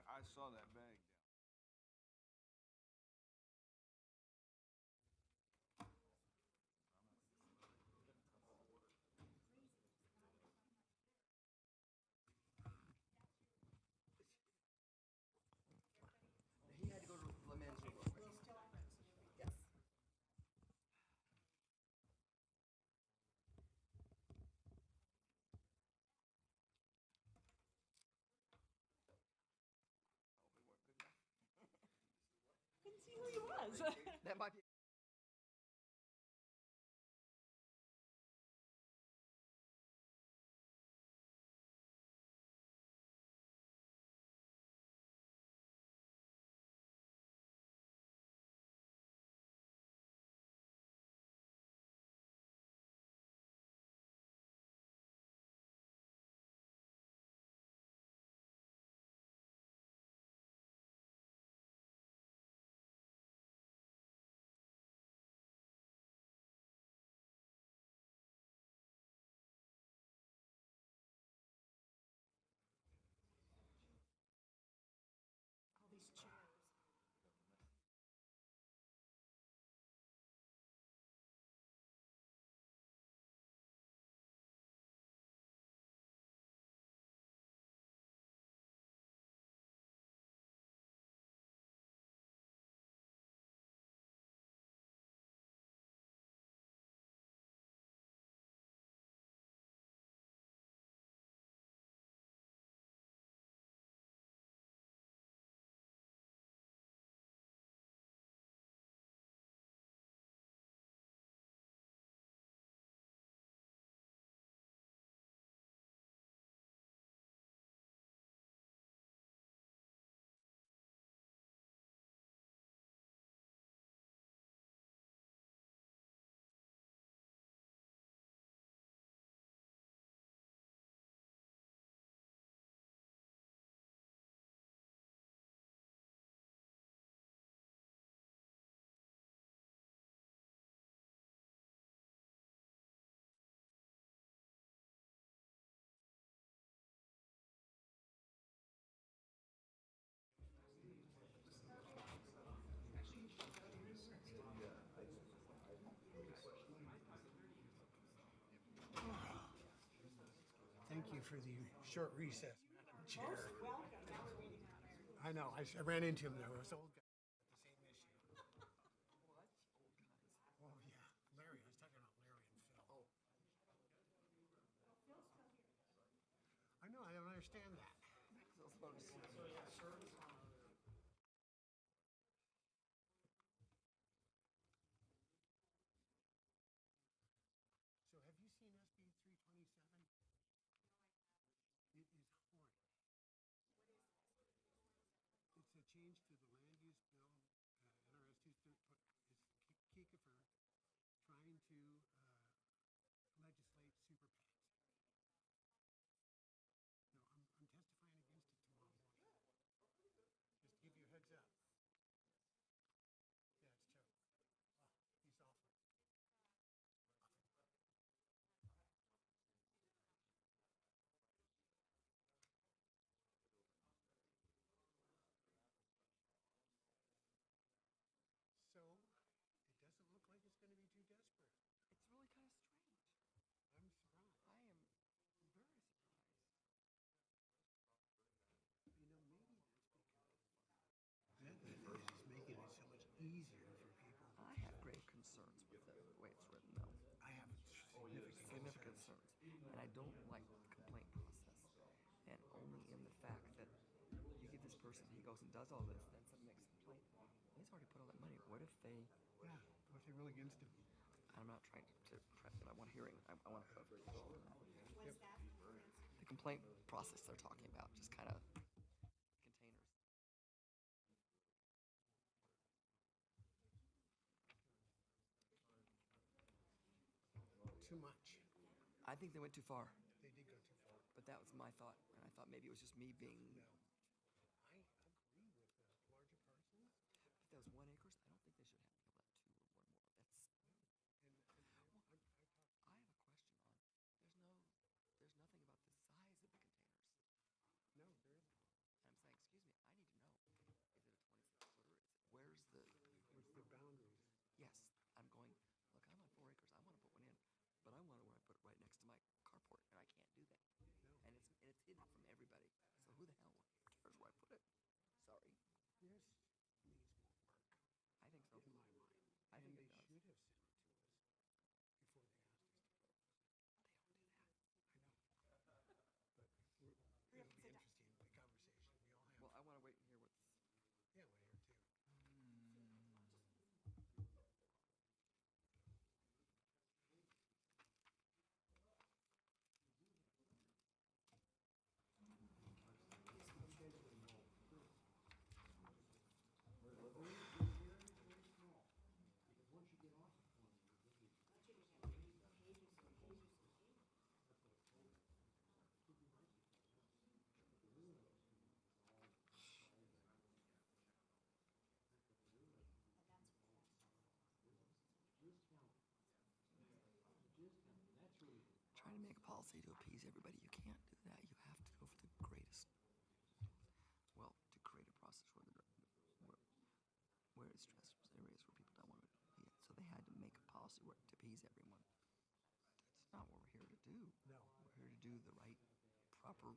I saw that bag. Couldn't see who he was. That might be. Thank you for the short recess, Madam Chair. I know, I ran into him there, it was old guy with the same issue. Oh, yeah, Larry, I was talking about Larry and Phil. I know, I don't understand that. So have you seen SB 327? It is horrid. It's a change to the land use bill, NRS 230, is Kiefer trying to legislate super PACs. No, I'm testifying against it tomorrow morning. Just to give you a heads up. Yeah, it's Joe. Oh, he's awful. So, it doesn't look like it's going to be too desperate. It's really kind of strange. I'm surprised. I am very surprised. You know, maybe that's because that is making it so much easier for people. I have grave concerns with the way it's written, though. I have Significant concerns. And I don't like the complaint process. And only in the fact that you give this person, he goes and does all this, then someone makes a complaint. He's already put all that money. What if they... Yeah, what if they rule against him? I'm not trying to press it. I want hearing. I want to... Yep. The complaint process they're talking about, just kind of containers. Too much. I think they went too far, They did go too far. but that was my thought. And I thought maybe it was just me being... No. I agree with the larger parcels. If that was 1 acre, I don't think they should have to have 2 or 1 more. That's... And I have a question on, there's nothing about the size of the containers. no, there isn't. And I'm saying, excuse me, I need to know, is it a 26-footer? Where's the... What's the boundaries? Yes, I'm going, look, I'm on 4 acres, I want to put one in, but I want it where I put it right next to my carport, and I can't do that. No. And it's hidden from everybody, so who the hell cares where I put it? Sorry. This needs more work, I think so. in my mind. I think it And does. they should have sent it to us before they asked us to propose it. They don't do that. I know. But it'll be interesting, the conversation. We all have. Well, I want to wait and hear what's... Yeah, we're here too. Trying to make a policy to appease everybody, you can't do that. You have to go for the greatest, well, to create a process where it's stressed areas where people don't want to be. So they had to make a policy where to appease everyone. That's not what we're here to do. No. We're here to do the right, proper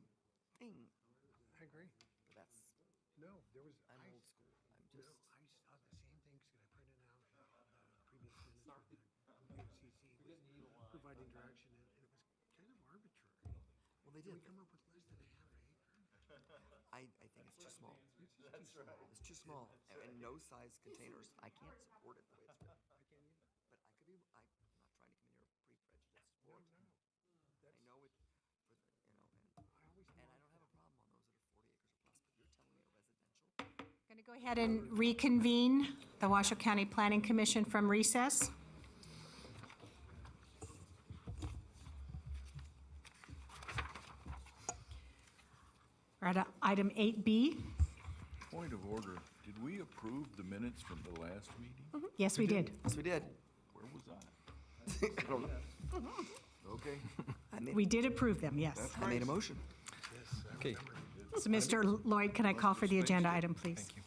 thing. I agree. But that's, No, there was. I'm old school. I'm No, just, I saw the same thing because I printed out the previous minutes from the WCTV providing direction, and it was kind of arbitrary. well, they Did did. we come up with less than a half acre? I think it's too small. That's right. It's too small. And no size containers. I can't support it the way it's written. I can't either. But I could be, I'm not trying to come in here pre-prejudiced No, for it. no. I know it, for the, I always and I thought don't have a problem on those that are 40 acres or plus, but you're telling me a residential? Going to go ahead and reconvene the Washoe County Planning Commission from recess. We're at item 8B. Point of order, did we approve the minutes from the last meeting? Yes, we did. Yes, we did. Where was I? I don't know. Okay. We did approve them, yes. I made a motion. Okay. So, Mr. Lloyd, can I call for the agenda item, please? Thank you.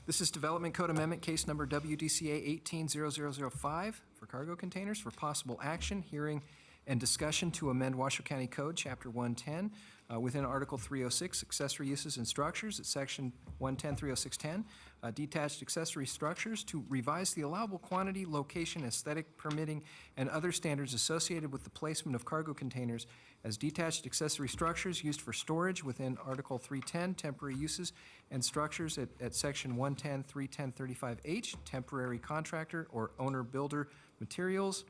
This is Development Code Amendment Case Number WDCA 18-0005 for cargo containers for possible action. Hearing and discussion to amend Washoe County Code, Chapter 110, within Article 306, accessory uses and structures at Section 110, 30610, detached accessory structures, to revise the allowable quantity, location, aesthetic, permitting, and other standards associated with the placement of cargo containers as detached accessory structures used for storage within Article 310, temporary uses and structures at Section 110, 310, 35H, temporary contractor or owner builder materials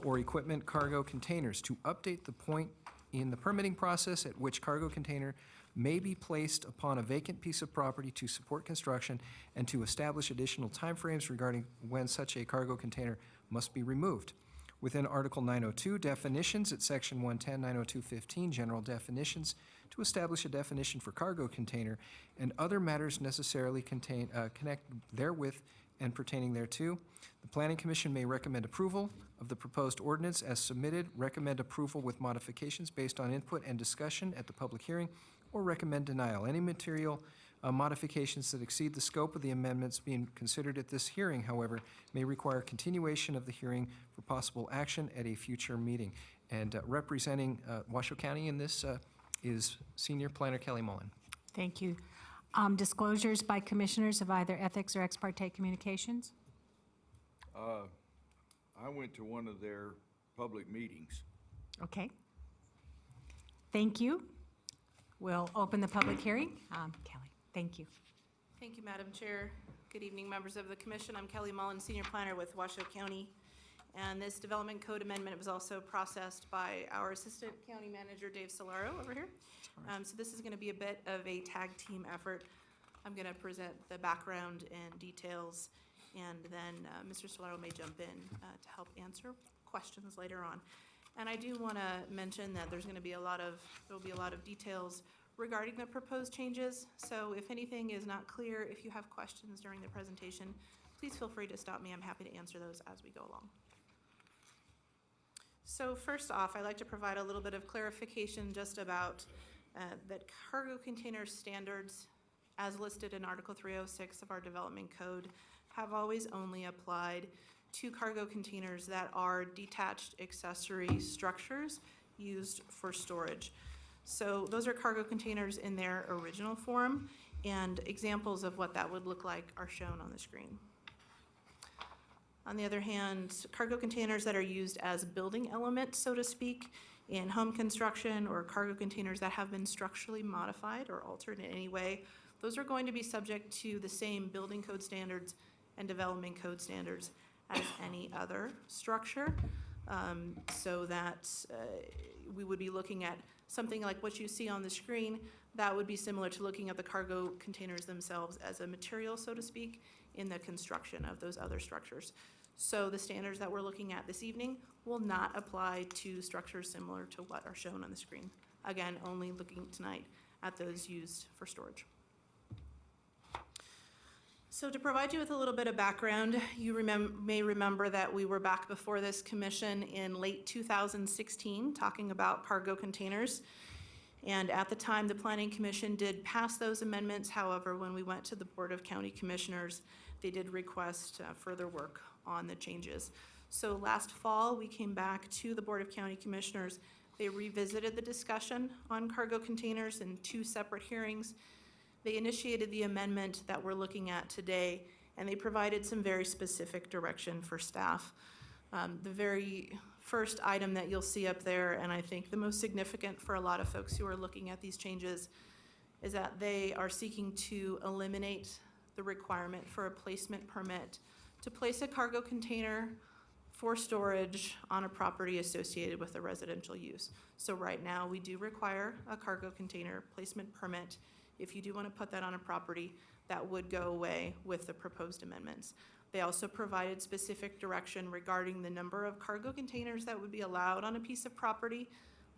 or equipment cargo containers, to update the point in the permitting process at which cargo container may be placed upon a vacant piece of property to support construction, and to establish additional timeframes regarding when such a cargo container must be removed. Within Article 902, definitions at Section 110, 902.15, general definitions, to establish a definition for cargo container and other matters necessarily connect therewith and pertaining thereto. The Planning Commission may recommend approval of the proposed ordinance as submitted, recommend approval with modifications based on input and discussion at the public hearing, or recommend denial. Any material modifications that exceed the scope of the amendments being considered at this hearing, however, may require continuation of the hearing for possible action at a future meeting. And representing Washoe County in this is Senior Planner Kelly Mullen. Thank you. Disclosures by commissioners of either ethics or ex parte communications? I went to one of their public meetings. Okay. Thank you. We'll open the public hearing. Kelly, thank you. Thank you, Madam Chair. Good evening, members of the commission. I'm Kelly Mullen, Senior Planner with Washoe County. And this Development Code Amendment was also processed by our Assistant County Manager, Dave Solaro, over here. So this is going to be a bit of a tag team effort. I'm going to present the background and details, and then Mr. Solaro may jump in to help answer questions later on. And I do want to mention that there'll be a lot of details regarding the proposed changes. So if anything is not clear, if you have questions during the presentation, please feel free to stop me. I'm happy to answer those as we go along. So first off, I'd like to provide a little bit of clarification just about that cargo container standards, as listed in Article 306 of our Development Code, have always only applied to cargo containers that are detached accessory structures used for storage. So those are cargo containers in their original form, and examples of what that would look like are shown on the screen. On the other hand, cargo containers that are used as building elements, so to speak, in home construction, or cargo containers that have been structurally modified or altered in any way, those are going to be subject to the same building code standards and development code standards as any other structure, so that we would be looking at something like what you see on the screen. That would be similar to looking at the cargo containers themselves as a material, so to speak, in the construction of those other structures. So the standards that we're looking at this evening will not apply to structures similar to what are shown on the screen. Again, only looking tonight at those used for storage. So to provide you with a little bit of background, you may remember that we were back before this commission in late 2016 talking about cargo containers. And at the time, the Planning Commission did pass those amendments. However, when we went to the Board of County Commissioners, they did request further work on the changes. So last fall, we came back to the Board of County Commissioners. They revisited the discussion on cargo containers in 2 separate hearings. They initiated the amendment that we're looking at today, and they provided some very specific direction for staff. The very first item that you'll see up there, and I think the most significant for a lot of folks who are looking at these changes, is that they are seeking to eliminate the requirement for a placement permit to place a cargo container for storage on a property associated with a residential use. So right now, we do require a cargo container placement permit. If you do want to put that on a property, that would go away with the proposed amendments. They also provided specific direction regarding the number of cargo containers that would be allowed on a piece of property.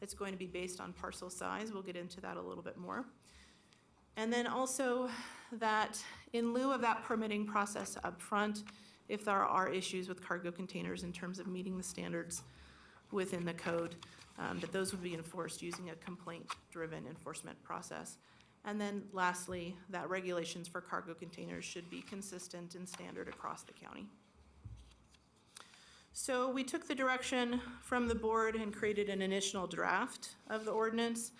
It's going to be based on parcel size. We'll get into that a little bit more. And then also that in lieu of that permitting process up front, if there are issues with cargo containers in terms of meeting the standards within the code, that those would be enforced using a complaint-driven enforcement process. And then lastly, that regulations for cargo containers should be consistent and standard across the county. So we took the direction from the board and created an initial draft of the ordinance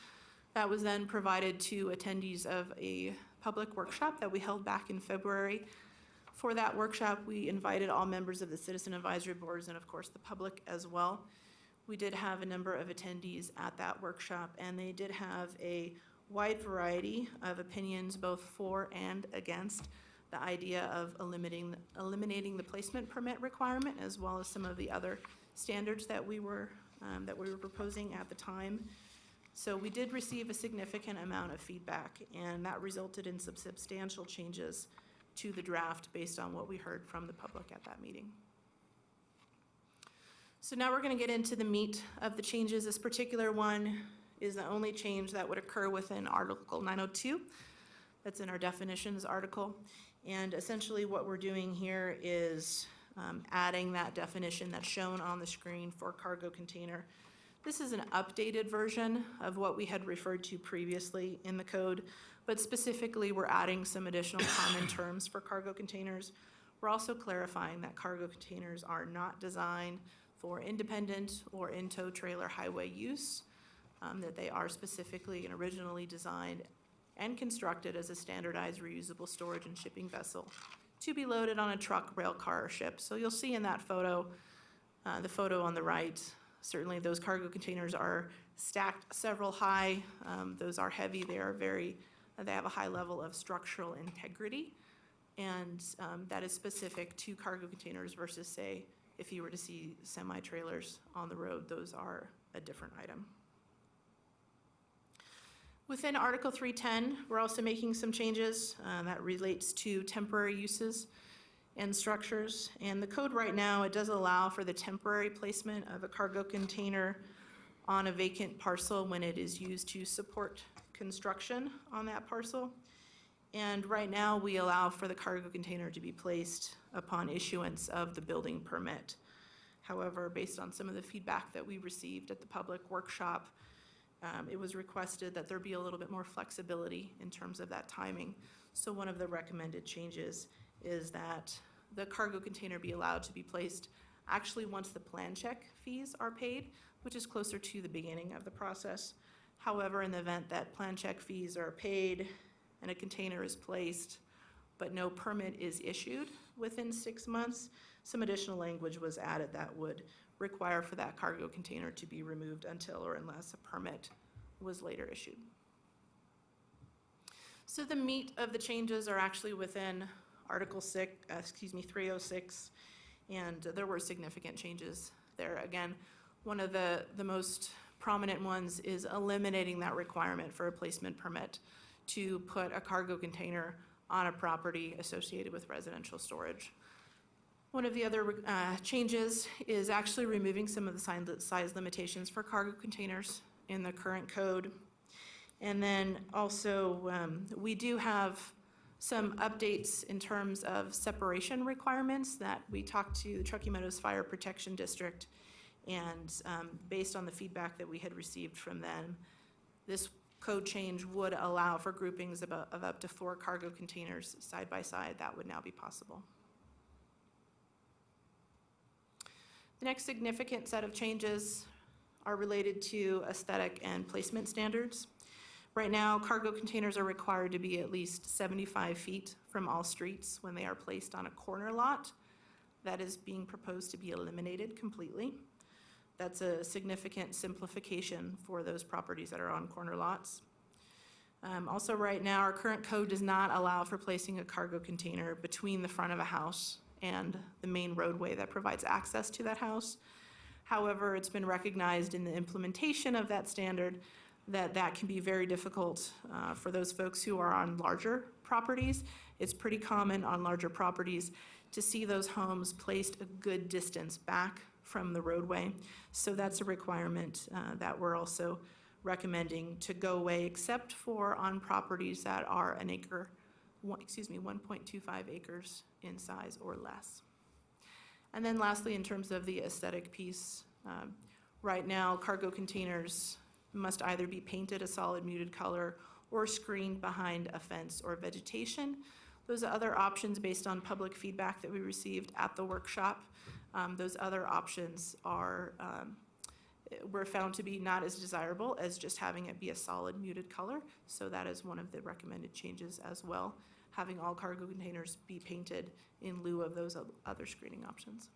that was then provided to attendees of a public workshop that we held back in February. For that workshop, we invited all members of the citizen advisory boards and of course the public as well. We did have a number of attendees at that workshop, and they did have a wide variety of opinions, both for and against the idea of eliminating the placement permit requirement, as well as some of the other standards that we were proposing at the time. So we did receive a significant amount of feedback, and that resulted in some substantial changes to the draft based on what we heard from the public at that meeting. So now we're going to get into the meat of the changes. This particular one is the only change that would occur within Article 902. That's in our definitions article. And essentially what we're doing here is adding that definition that's shown on the screen for cargo container. This is an updated version of what we had referred to previously in the code, but specifically we're adding some additional common terms for cargo containers. We're also clarifying that cargo containers are not designed for independent or in-tow trailer highway use, that they are specifically and originally designed and constructed as a standardized reusable storage and shipping vessel to be loaded on a truck, rail car, or ship. So you'll see in that photo, the photo on the right, certainly those cargo containers are stacked several high. Those are heavy. They have a high level of structural integrity, and that is specific to cargo containers versus, say, if you were to see semi-trailers on the road, those are a different item. Within Article 310, we're also making some changes that relates to temporary uses and structures. And the code right now, it does allow for the temporary placement of a cargo container on a vacant parcel when it is used to support construction on that parcel. And right now, we allow for the cargo container to be placed upon issuance of the building permit. However, based on some of the feedback that we received at the public workshop, it was requested that there be a little bit more flexibility in terms of that timing. So one of the recommended changes is that the cargo container be allowed to be placed actually once the plan check fees are paid, which is closer to the beginning of the process. However, in the event that plan check fees are paid and a container is placed, but no permit is issued within 6 months, some additional language was added that would require for that cargo container to be removed until or unless a permit was later issued. So the meat of the changes are actually within Article 306, and there were significant changes there. Again, one of the most prominent ones is eliminating that requirement for a placement permit to put a cargo container on a property associated with residential storage. One of the other changes is actually removing some of the size limitations for cargo containers in the current code. And then also, we do have some updates in terms of separation requirements that we talked to the Truckee Meadows Fire Protection District, and based on the feedback that we had received from them, this code change would allow for groupings of up to 4 cargo containers side by side. That would now be possible. The next significant set of changes are related to aesthetic and placement standards. Right now, cargo containers are required to be at least 75 feet from all streets when they are placed on a corner lot. That is being proposed to be eliminated completely. That's a significant simplification for those properties that are on corner lots. Also, right now, our current code does not allow for placing a cargo container between the front of a house and the main roadway that provides access to that house. However, it's been recognized in the implementation of that standard that that can be very difficult for those folks who are on larger properties. It's pretty common on larger properties to see those homes placed a good distance back from the roadway. So that's a requirement that we're also recommending to go away, except for on properties that are 1.25 acres in size or less. And then lastly, in terms of the aesthetic piece, right now cargo containers must either be painted a solid muted color or screened behind a fence or vegetation. Those are other options based on public feedback that we received at the workshop. Those other options were found to be not as desirable as just having it be a solid muted color. So that is one of the recommended changes as well, having all cargo containers be painted in lieu of those other screening options.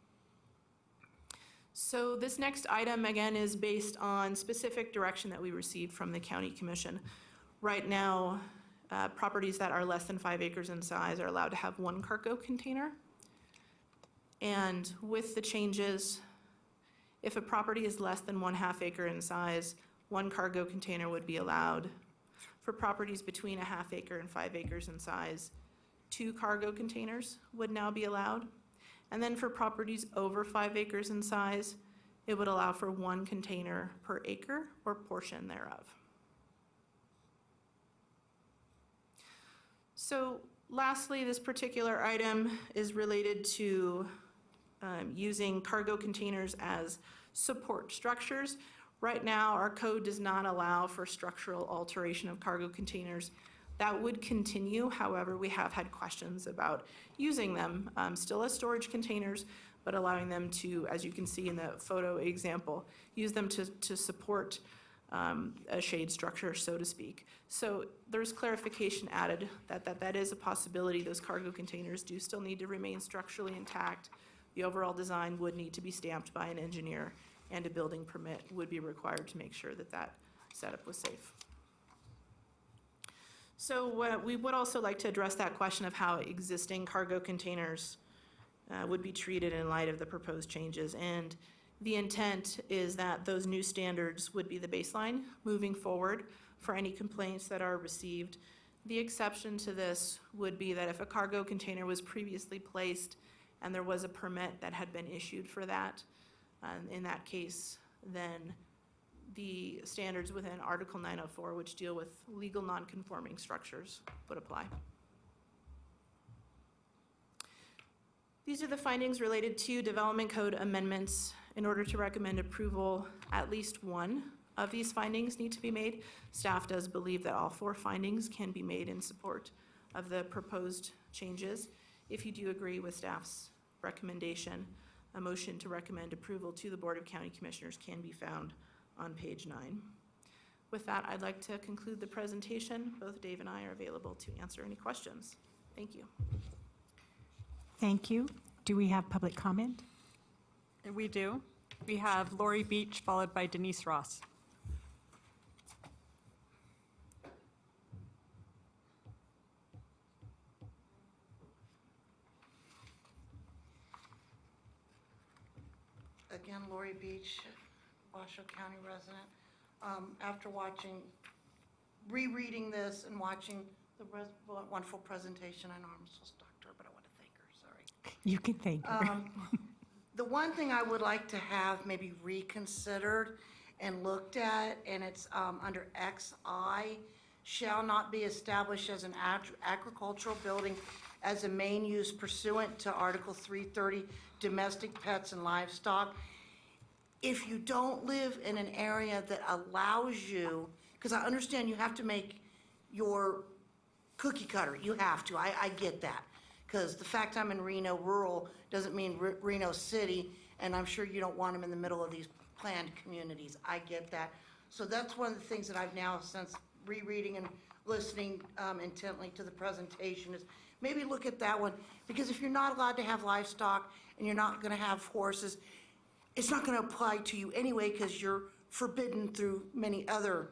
So this next item, again, is based on specific direction that we received from the County Commission. Right now, properties that are less than 5 acres in size are allowed to have 1 cargo container. And with the changes, if a property is less than 1/2 acre in size, 1 cargo container would be allowed. For properties between 1/2 acre and 5 acres in size, 2 cargo containers would now be allowed. And then for properties over 5 acres in size, it would allow for 1 container per acre or portion thereof. So lastly, this particular item is related to using cargo containers as support structures. Right now, our code does not allow for structural alteration of cargo containers. That would continue, however, we have had questions about using them still as storage containers, but allowing them to, as you can see in the photo example, use them to support a shade structure, so to speak. So there's clarification added that is a possibility. Those cargo containers do still need to remain structurally intact. The overall design would need to be stamped by an engineer, and a building permit would be required to make sure that that setup was safe. So we would also like to address that question of how existing cargo containers would be treated in light of the proposed changes. And the intent is that those new standards would be the baseline moving forward for any complaints that are received. The exception to this would be that if a cargo container was previously placed and there was a permit that had been issued for that, in that case, then the standards within Article 904, which deal with legal non-conforming structures, would apply. These are the findings related to development code amendments. In order to recommend approval, at least one of these findings need to be made. Staff does believe that all 4 findings can be made in support of the proposed changes. If you do agree with staff's recommendation, a motion to recommend approval to the Board of County Commissioners can be found on page 9. With that, I'd like to conclude the presentation. Both Dave and I are available to answer any questions. Thank you. Thank you. Do we have public comment? We do. We have Lori Beach, followed by Denise Ross. Again, Lori Beach, Washoe County resident. After rereading this and watching the wonderful presentation, I know I'm supposed to talk to her, but I want to thank her, sorry. You can thank her. The one thing I would like to have maybe reconsidered and looked at, and it's under XI, shall not be established as an agricultural building as a main use pursuant to Article 330, domestic pets and livestock. If you don't live in an area that allows you, because I understand you have to make your cookie cutter, you have to, I get that. Because the fact I'm in Reno rural doesn't mean Reno city, and I'm sure you don't want them in the middle of these planned communities. I get that. So that's one of the things that I've now, since rereading and listening intently to the presentation, is maybe look at that one. Because if you're not allowed to have livestock and you're not going to have horses, it's not going to apply to you anyway because you're forbidden through many other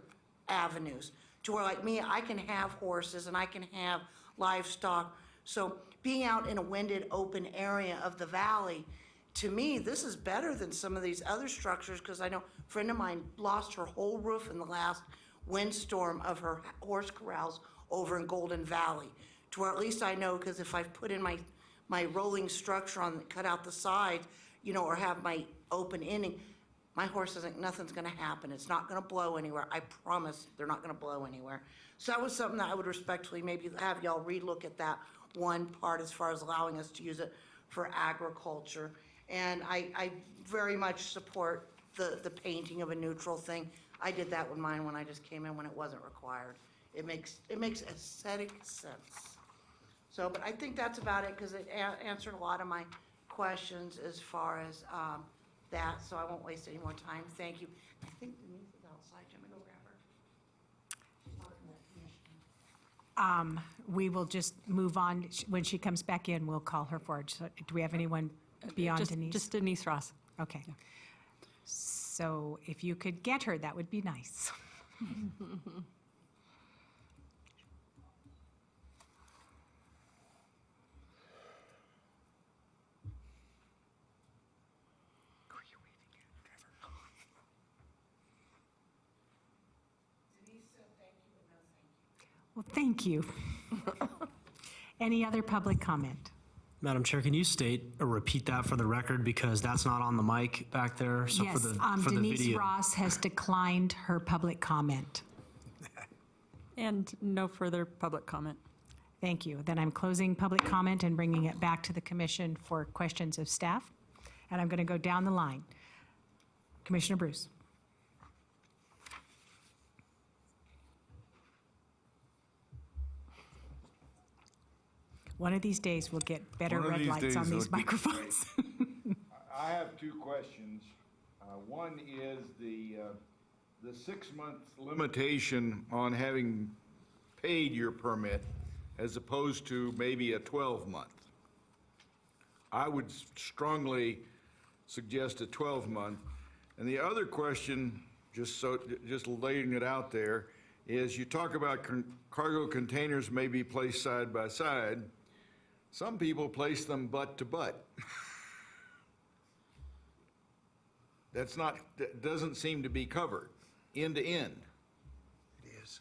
avenues. To where, like me, I can have horses and I can have livestock. So being out in a winded, open area of the valley, to me, this is better than some of these other structures, because I know a friend of mine lost her whole roof in the last windstorm of her horse corrals over in Golden Valley. To where at least I know, because if I've put in my rolling structure on, cut out the sides, you know, or have my open ending, my horse isn't, nothing's gonna happen. It's not gonna blow anywhere. I promise they're not gonna blow anywhere. So that was something that I would respectfully maybe have y'all relook at that one part as far as allowing us to use it for agriculture. And I very much support the painting of a neutral thing. I did that with mine when I just came in when it wasn't required. It makes aesthetic sense. So, but I think that's about it, because it answered a lot of my questions as far as that, so I won't waste any more time. Thank you. I think Denise is outside. I'm going to go grab her. We will just move on. When she comes back in, we'll call her forward. So do we have anyone beyond Denise? Just Denise Ross. Okay. So if you could get her, that would be nice. Well, thank you. Any other public comment? Madam Chair, can you state or repeat that for the record, because that's not on the mic back there? So Yes, for the Denise video. Ross has declined her public comment. And no further public comment. Thank you. Then I'm closing public comment and bringing it back to the commission for questions of staff. And I'm going to go down the line. Commissioner Bruce. One of these days, we'll get better red lights on these microphones. I have two questions. One is the 6-month limitation on having paid your permit as opposed to maybe a 12-month. I would strongly suggest a 12-month. And the other question, just laying it out there, is you talk about cargo containers may be placed side by side. Some people place them butt to butt. That doesn't seem to be covered, end to end. It is.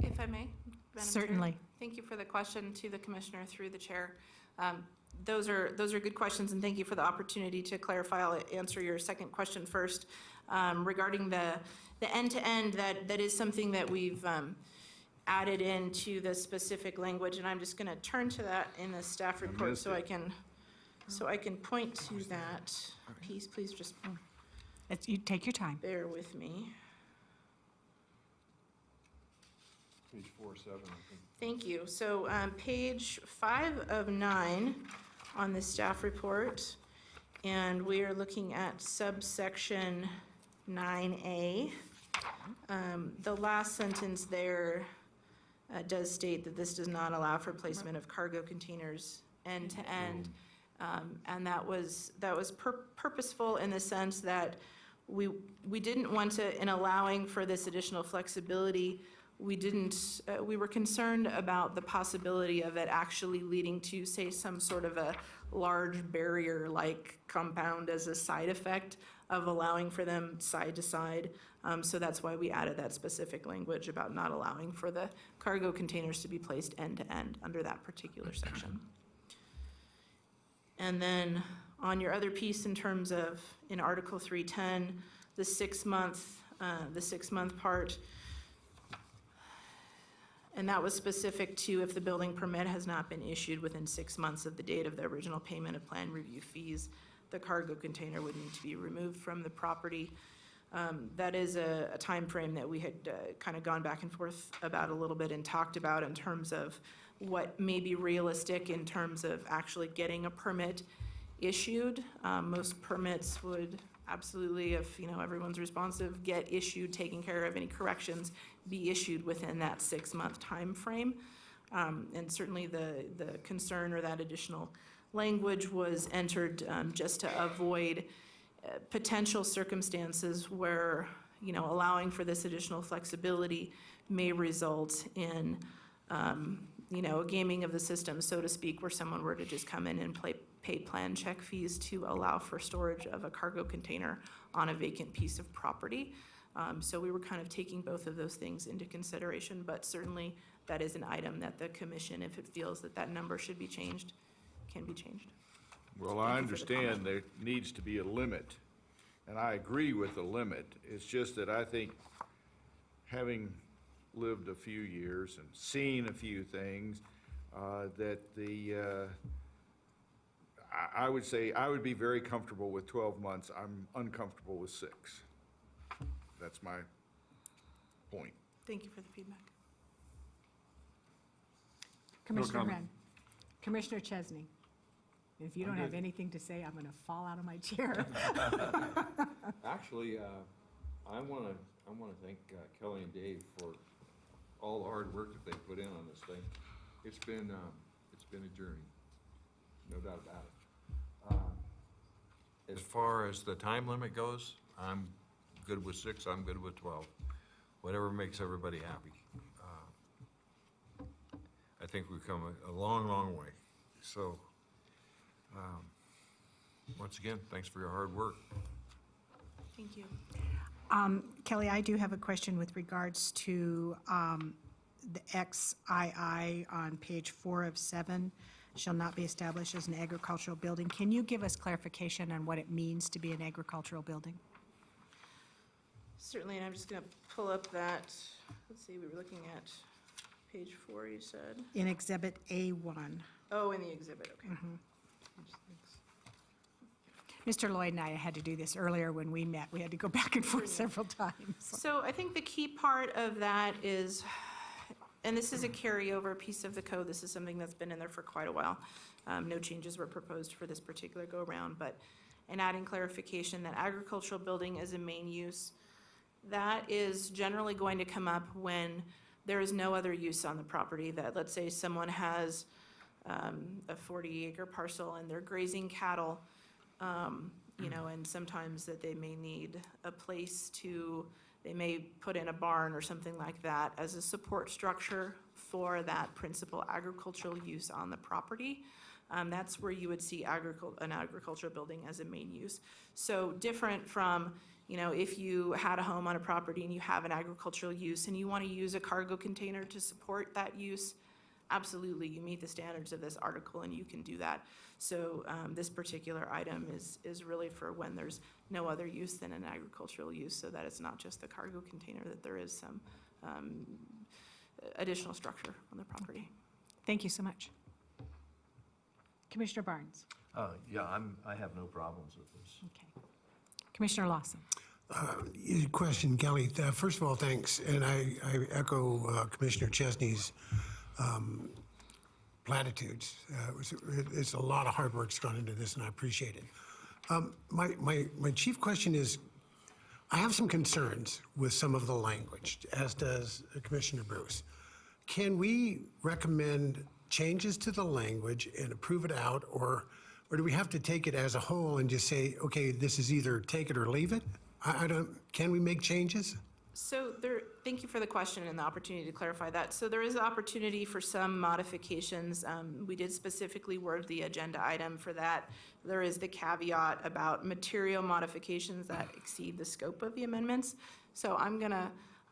If I may? Madam Chair? Certainly. Thank you for the question to the commissioner through the chair. Those are good questions, and thank you for the opportunity to clarify. I'll answer your second question first. Regarding the end-to-end, that is something that we've added into the specific language, and I'm just going to turn to that in the staff report so I can point to that piece. Please just You take your time. bear with me. Page 4-7, I think. Thank you. So page 5 of 9 on the staff report, and we are looking at subsection 9A. The last sentence there does state that this does not allow for placement of cargo containers end to end. And that was purposeful in the sense that we didn't want to, in allowing for this additional flexibility, we were concerned about the possibility of it actually leading to, say, some sort of a large barrier-like compound as a side effect of allowing for them side to side. So that's why we added that specific language about not allowing for the cargo containers to be placed end to end under that particular section. And then on your other piece in terms of, in Article 310, the 6-month part, and that was specific to if the building permit has not been issued within 6 months of the date of the original payment of plan review fees, the cargo container would need to be removed from the property. That is a time frame that we had kind of gone back and forth about a little bit and talked about in terms of what may be realistic in terms of actually getting a permit issued. Most permits would absolutely, if everyone's responsive, get issued, taking care of any corrections, be issued within that 6-month time frame. And certainly the concern or that additional language was entered just to avoid potential circumstances where, allowing for this additional flexibility may result in, a gaming of the system, so to speak, where someone were to just come in and pay plan check fees to allow for storage of a cargo container on a vacant piece of property. So we were kind of taking both of those things into consideration, but certainly that is an item that the commission, if it feels that that number should be changed, can be changed. Well, I understand there needs to be a limit, and I agree with the limit. It's just that I think, having lived a few years and seen a few things, that I would say I would be very comfortable with 12 months. I'm uncomfortable with 6. That's my point. Thank you for the feedback. Commissioner comment. Wren. Commissioner Chesney. If you don't have anything to say, I'm going to fall out of my chair. Actually, I want to thank Kelly and Dave for all the hard work that they put in on this thing. It's been a journey, no doubt about it. As far as the time limit goes, I'm good with 6, I'm good with 12. Whatever makes everybody happy. I think we've come a long, long way. So, once again, thanks for your hard work. Thank you. Kelly, I do have a question with regards to the XII on page 4 of 7, shall not be established as an agricultural building. Can you give us clarification on what it means to be an agricultural building? Certainly, and I'm just going to pull up that, let's see, we were looking at page 4, you said? In Exhibit A1. Oh, in the exhibit, okay. Mr. Lloyd and I had to do this earlier when we met. We had to go back and forth several times. So I think the key part of that is, and this is a carryover piece of the code, this is something that's been in there for quite a while. No changes were proposed for this particular go-around, but in adding clarification that agricultural building is a main use, that is generally going to come up when there is no other use on the property. That, let's say someone has a 40-acre parcel and they're grazing cattle, you know, and sometimes that they may need a place to, they may put in a barn or something like that as a support structure for that principal agricultural use on the property. That's where you would see an agricultural building as a main use. So different from, you know, if you had a home on a property and you have an agricultural use and you want to use a cargo container to support that use, absolutely, you meet the standards of this article and you can do that. So this particular item is really for when there's no other use than an agricultural use, so that it's not just the cargo container, that there is some additional structure on the property. Thank you so much. Commissioner Barnes. Yeah, I have no problems with this. Okay. Commissioner Lawson. Question, Kelly. First of all, thanks, and I echo Commissioner Chesney's platitudes. It's a lot of hard work's gone into this, and I appreciate it. My chief question is, I have some concerns with some of the language, as does Commissioner Bruce. Can we recommend changes to the language and approve it out, or do we have to take it as a whole and just say, okay, this is either take it or leave it? Can we make changes? So thank you for the question and the opportunity to clarify that. So there is an opportunity for some modifications. We did specifically word the agenda item for that. There is the caveat about material modifications that exceed the scope of the amendments. So I'm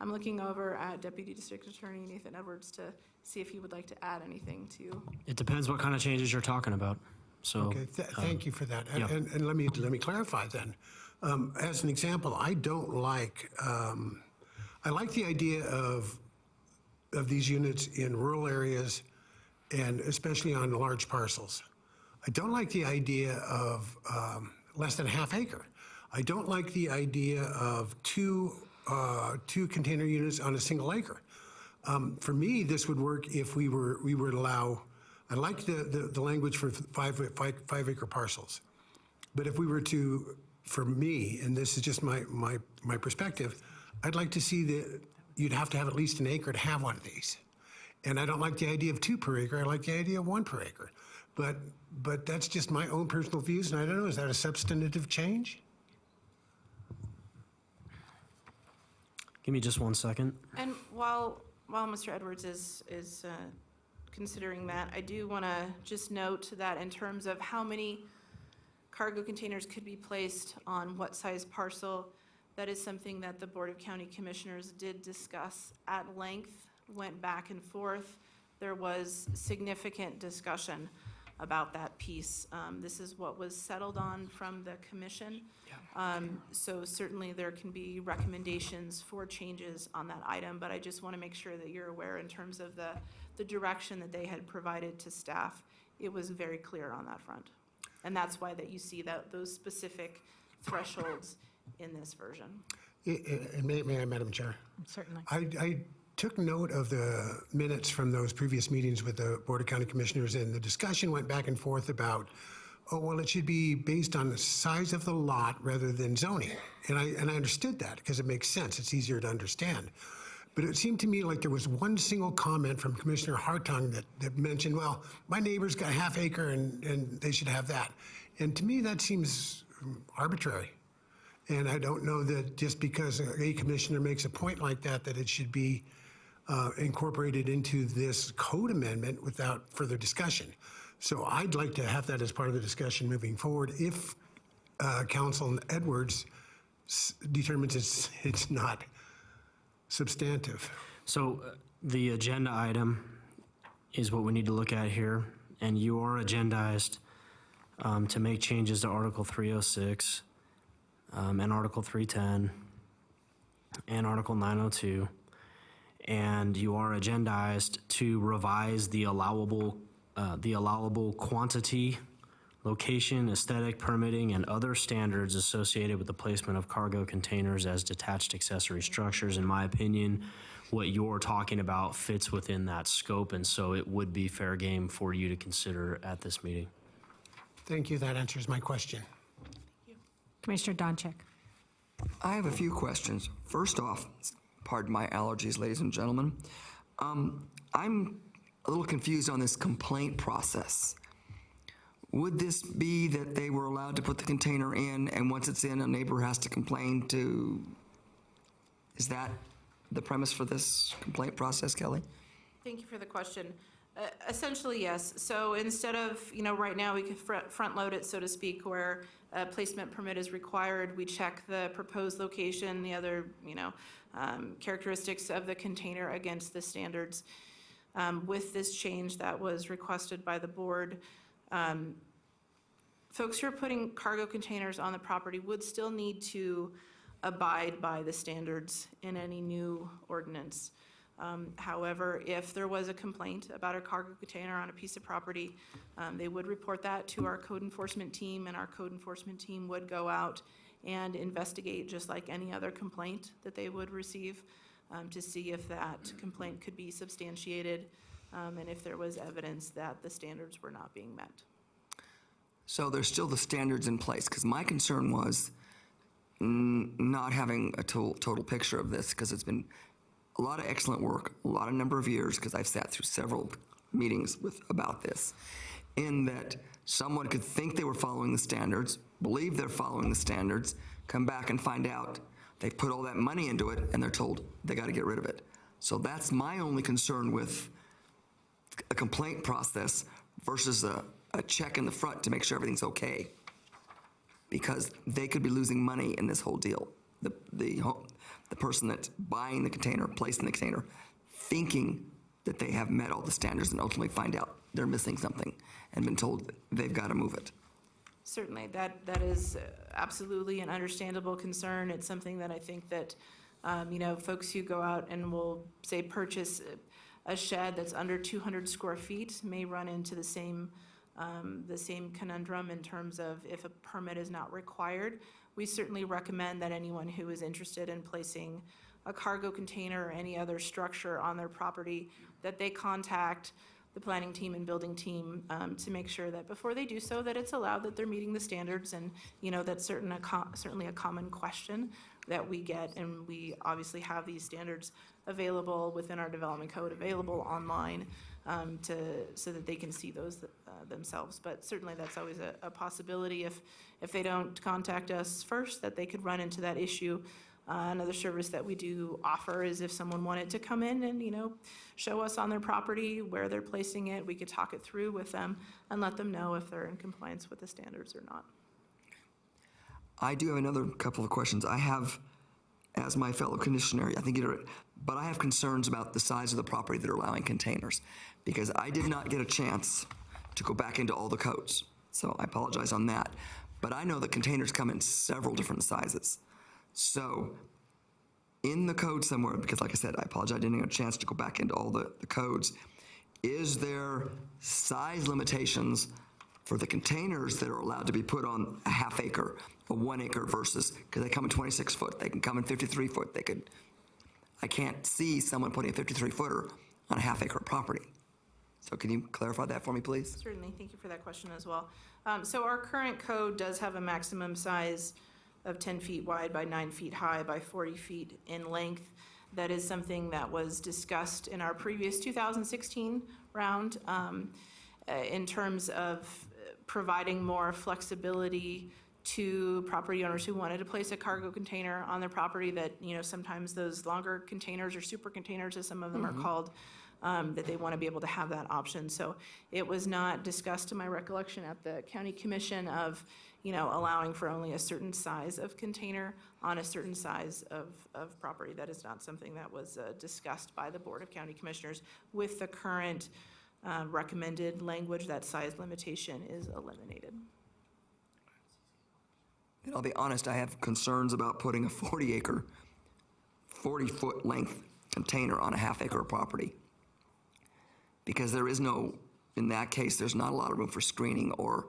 looking over at Deputy District Attorney Nathan Edwards to see if he would like to add anything to. It depends what kind of changes you're talking about. So, Okay, thank you for that. yeah. And let me clarify then. As an example, I don't like, I like the idea of these units in rural areas and especially on large parcels. I don't like the idea of less than a half acre. I don't like the idea of two container units on a single acre. For me, this would work if we were to allow, I like the language for five acre parcels. But if we were to, for me, and this is just my perspective, I'd like to see that you'd have to have at least an acre to have one of these. And I don't like the idea of 2 per acre, I like the idea of 1 per acre. But that's just my own personal views, and I don't know, is that a substantive change? Give me just 1 second. And while Mr. Edwards is considering that, I do want to just note that in terms of how many cargo containers could be placed on what size parcel, that is something that the Board of County Commissioners did discuss at length, went back and forth. There was significant discussion about that piece. This is what was settled on from the commission. So certainly there can be recommendations for changes on that item, but I just want to make sure that you're aware in terms of the direction that they had provided to staff. It was very clear on that front. And that's why that you see those specific thresholds in this version. And may I, Madam Chair? Certainly. I took note of the minutes from those previous meetings with the Board of County Commissioners, and the discussion went back and forth about oh, well, it should be based on the size of the lot rather than zoning. And I understood that because it makes sense. It's easier to understand. But it seemed to me like there was one single comment from Commissioner Hartung that mentioned, well, my neighbor's got a half acre and they should have that. And to me, that seems arbitrary. And I don't know that just because a commissioner makes a point like that, that it should be incorporated into this code amendment without further discussion. So I'd like to have that as part of the discussion moving forward if Council Edwards determines it's not substantive. So the agenda item is what we need to look at here, and you are agendized to make changes to Article 306 and Article 310 and Article 902, and you are agendized to revise the allowable quantity, location, aesthetic, permitting, and other standards associated with the placement of cargo containers as detached accessory structures. In my opinion, what you're talking about fits within that scope, and so it would be fair game for you to consider at this meeting. Thank you. That answers my question. Commissioner Donchik. I have a few questions. First off, pardon my allergies, ladies and gentlemen. I'm a little confused on this complaint process. Would this be that they were allowed to put the container in, and once it's in, a neighbor has to complain to? Is that the premise for this complaint process, Kelly? Thank you for the question. Essentially, yes. So instead of, right now we could front load it, so to speak, where a placement permit is required, we check the proposed location, the other, characteristics of the container against the standards. With this change that was requested by the board, folks who are putting cargo containers on the property would still need to abide by the standards in any new ordinance. However, if there was a complaint about a cargo container on a piece of property, they would report that to our code enforcement team, and our code enforcement team would go out and investigate just like any other complaint that they would receive, to see if that complaint could be substantiated, and if there was evidence that the standards were not being met. So there's still the standards in place, because my concern was not having a total picture of this, because it's been a lot of excellent work, a lot of number of years, because I've sat through several meetings about this, in that someone could think they were following the standards, believe they're following the standards, come back and find out they've put all that money into it, and they're told they got to get rid of it. So that's my only concern with a complaint process versus a check in the front to make sure everything's okay, because they could be losing money in this whole deal. The person that's buying the container, placing the container, thinking that they have met all the standards, and ultimately find out they're missing something and been told they've got to move it. Certainly, that is absolutely an understandable concern. It's something that I think that, folks who go out and will, say, purchase a shed that's under 200 square feet may run into the same conundrum in terms of if a permit is not required. We certainly recommend that anyone who is interested in placing a cargo container or any other structure on their property, that they contact the planning team and building team to make sure that before they do so, that it's allowed, that they're meeting the standards. And that's certainly a common question that we get, and we obviously have these standards available within our development code, available online, so that they can see those themselves. But certainly that's always a possibility if they don't contact us first, that they could run into that issue. Another service that we do offer is if someone wanted to come in and, show us on their property where they're placing it, we could talk it through with them and let them know if they're in compliance with the standards or not. I do have another couple of questions. I have, as my fellow commissioner, I think but I have concerns about the size of the property that are allowing containers, because I did not get a chance to go back into all the codes. So I apologize on that. But I know that containers come in several different sizes. So in the code somewhere, because like I said, I apologize, I didn't get a chance to go back into all the codes, is there size limitations for the containers that are allowed to be put on a half acre, a 1 acre versus, because they come in 26 foot, they can come in 53 foot, I can't see someone putting a 53 footer on a half acre property. So can you clarify that for me, please? Certainly, thank you for that question as well. So our current code does have a maximum size of 10 feet wide by 9 feet high by 40 feet in length. That is something that was discussed in our previous 2016 round in terms of providing more flexibility to property owners who wanted to place a cargo container on their property, that, you know, sometimes those longer containers or super containers, as some of them are called, that they want to be able to have that option. So it was not discussed, to my recollection, at the county commission of, you know, allowing for only a certain size of container on a certain size of property. That is not something that was discussed by the Board of County Commissioners. With the current recommended language, that size limitation is eliminated. And I'll be honest, I have concerns about putting a 40-acre, 40-foot length container on a half-acre property. Because there is no, in that case, there's not a lot of room for screening or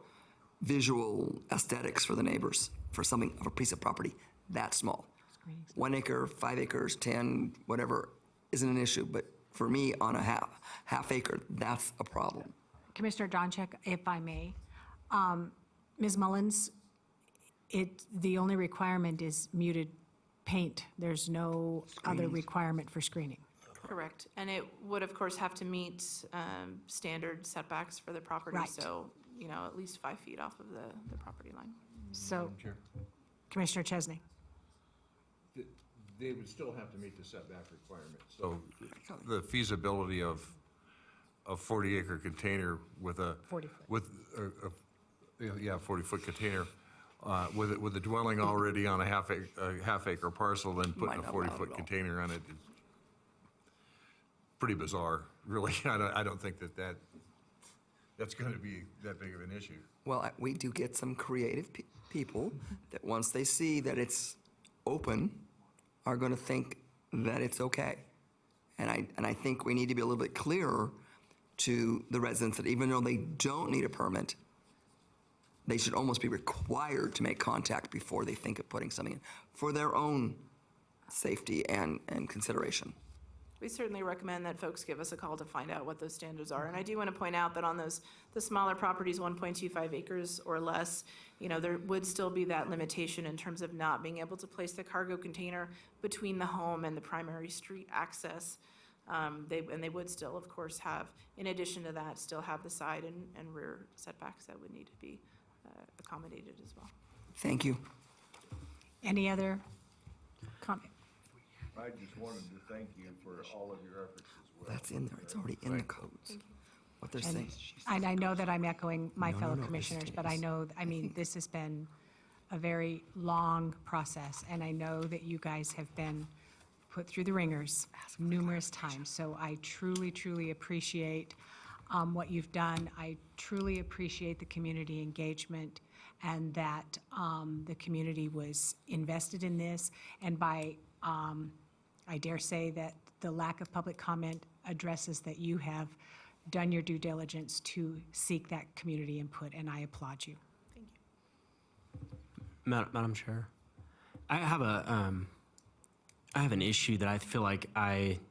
visual aesthetics for the neighbors for something of a piece of property that small. 1 acre, 5 acres, 10, whatever, isn't an issue. But for me, on a half acre, that's a problem. Commissioner Donchek, if I may, Ms. Mullins, the only requirement is muted paint. There's no other requirement for screening. Correct. And it would, of course, have to meet standard setbacks for the property. Right. So, you know, at least 5 feet off of the property line. So, Commissioner Chesney. They would still have to meet the setback requirement. So the feasibility of a 40-acre container with a 40-foot. with a 40-foot container with a dwelling already on a half-acre parcel, and putting a 40-foot container on it is pretty bizarre. Really, I don't think that's going to be that big of an issue. Well, we do get some creative people that once they see that it's open, are going to think that it's okay. And I think we need to be a little bit clearer to the residents that even though they don't need a permit, they should almost be required to make contact before they think of putting something in for their own safety and consideration. We certainly recommend that folks give us a call to find out what those standards are. And I do want to point out that on the smaller properties, 1.25 acres or less, you know, there would still be that limitation in terms of not being able to place the cargo container between the home and the primary street access. They would still, of course, have, in addition to that, still have the side and rear setbacks that would need to be accommodated as well. Thank you. Any other comment? I just wanted to thank you for all of your efforts as well. That's in there. It's already in the codes. What they're saying. And I know that I'm echoing my fellow commissioners, but I know, I mean, this has been a very long process, and I know that you guys have been put through the ringers numerous times. So I truly, truly appreciate what you've done. I truly appreciate the community engagement, and that the community was invested in this. And by, I dare say that the lack of public comment addresses that you have done your due diligence to seek that community input, and I applaud you. Thank you. Madam Chair, I have an issue that I feel like in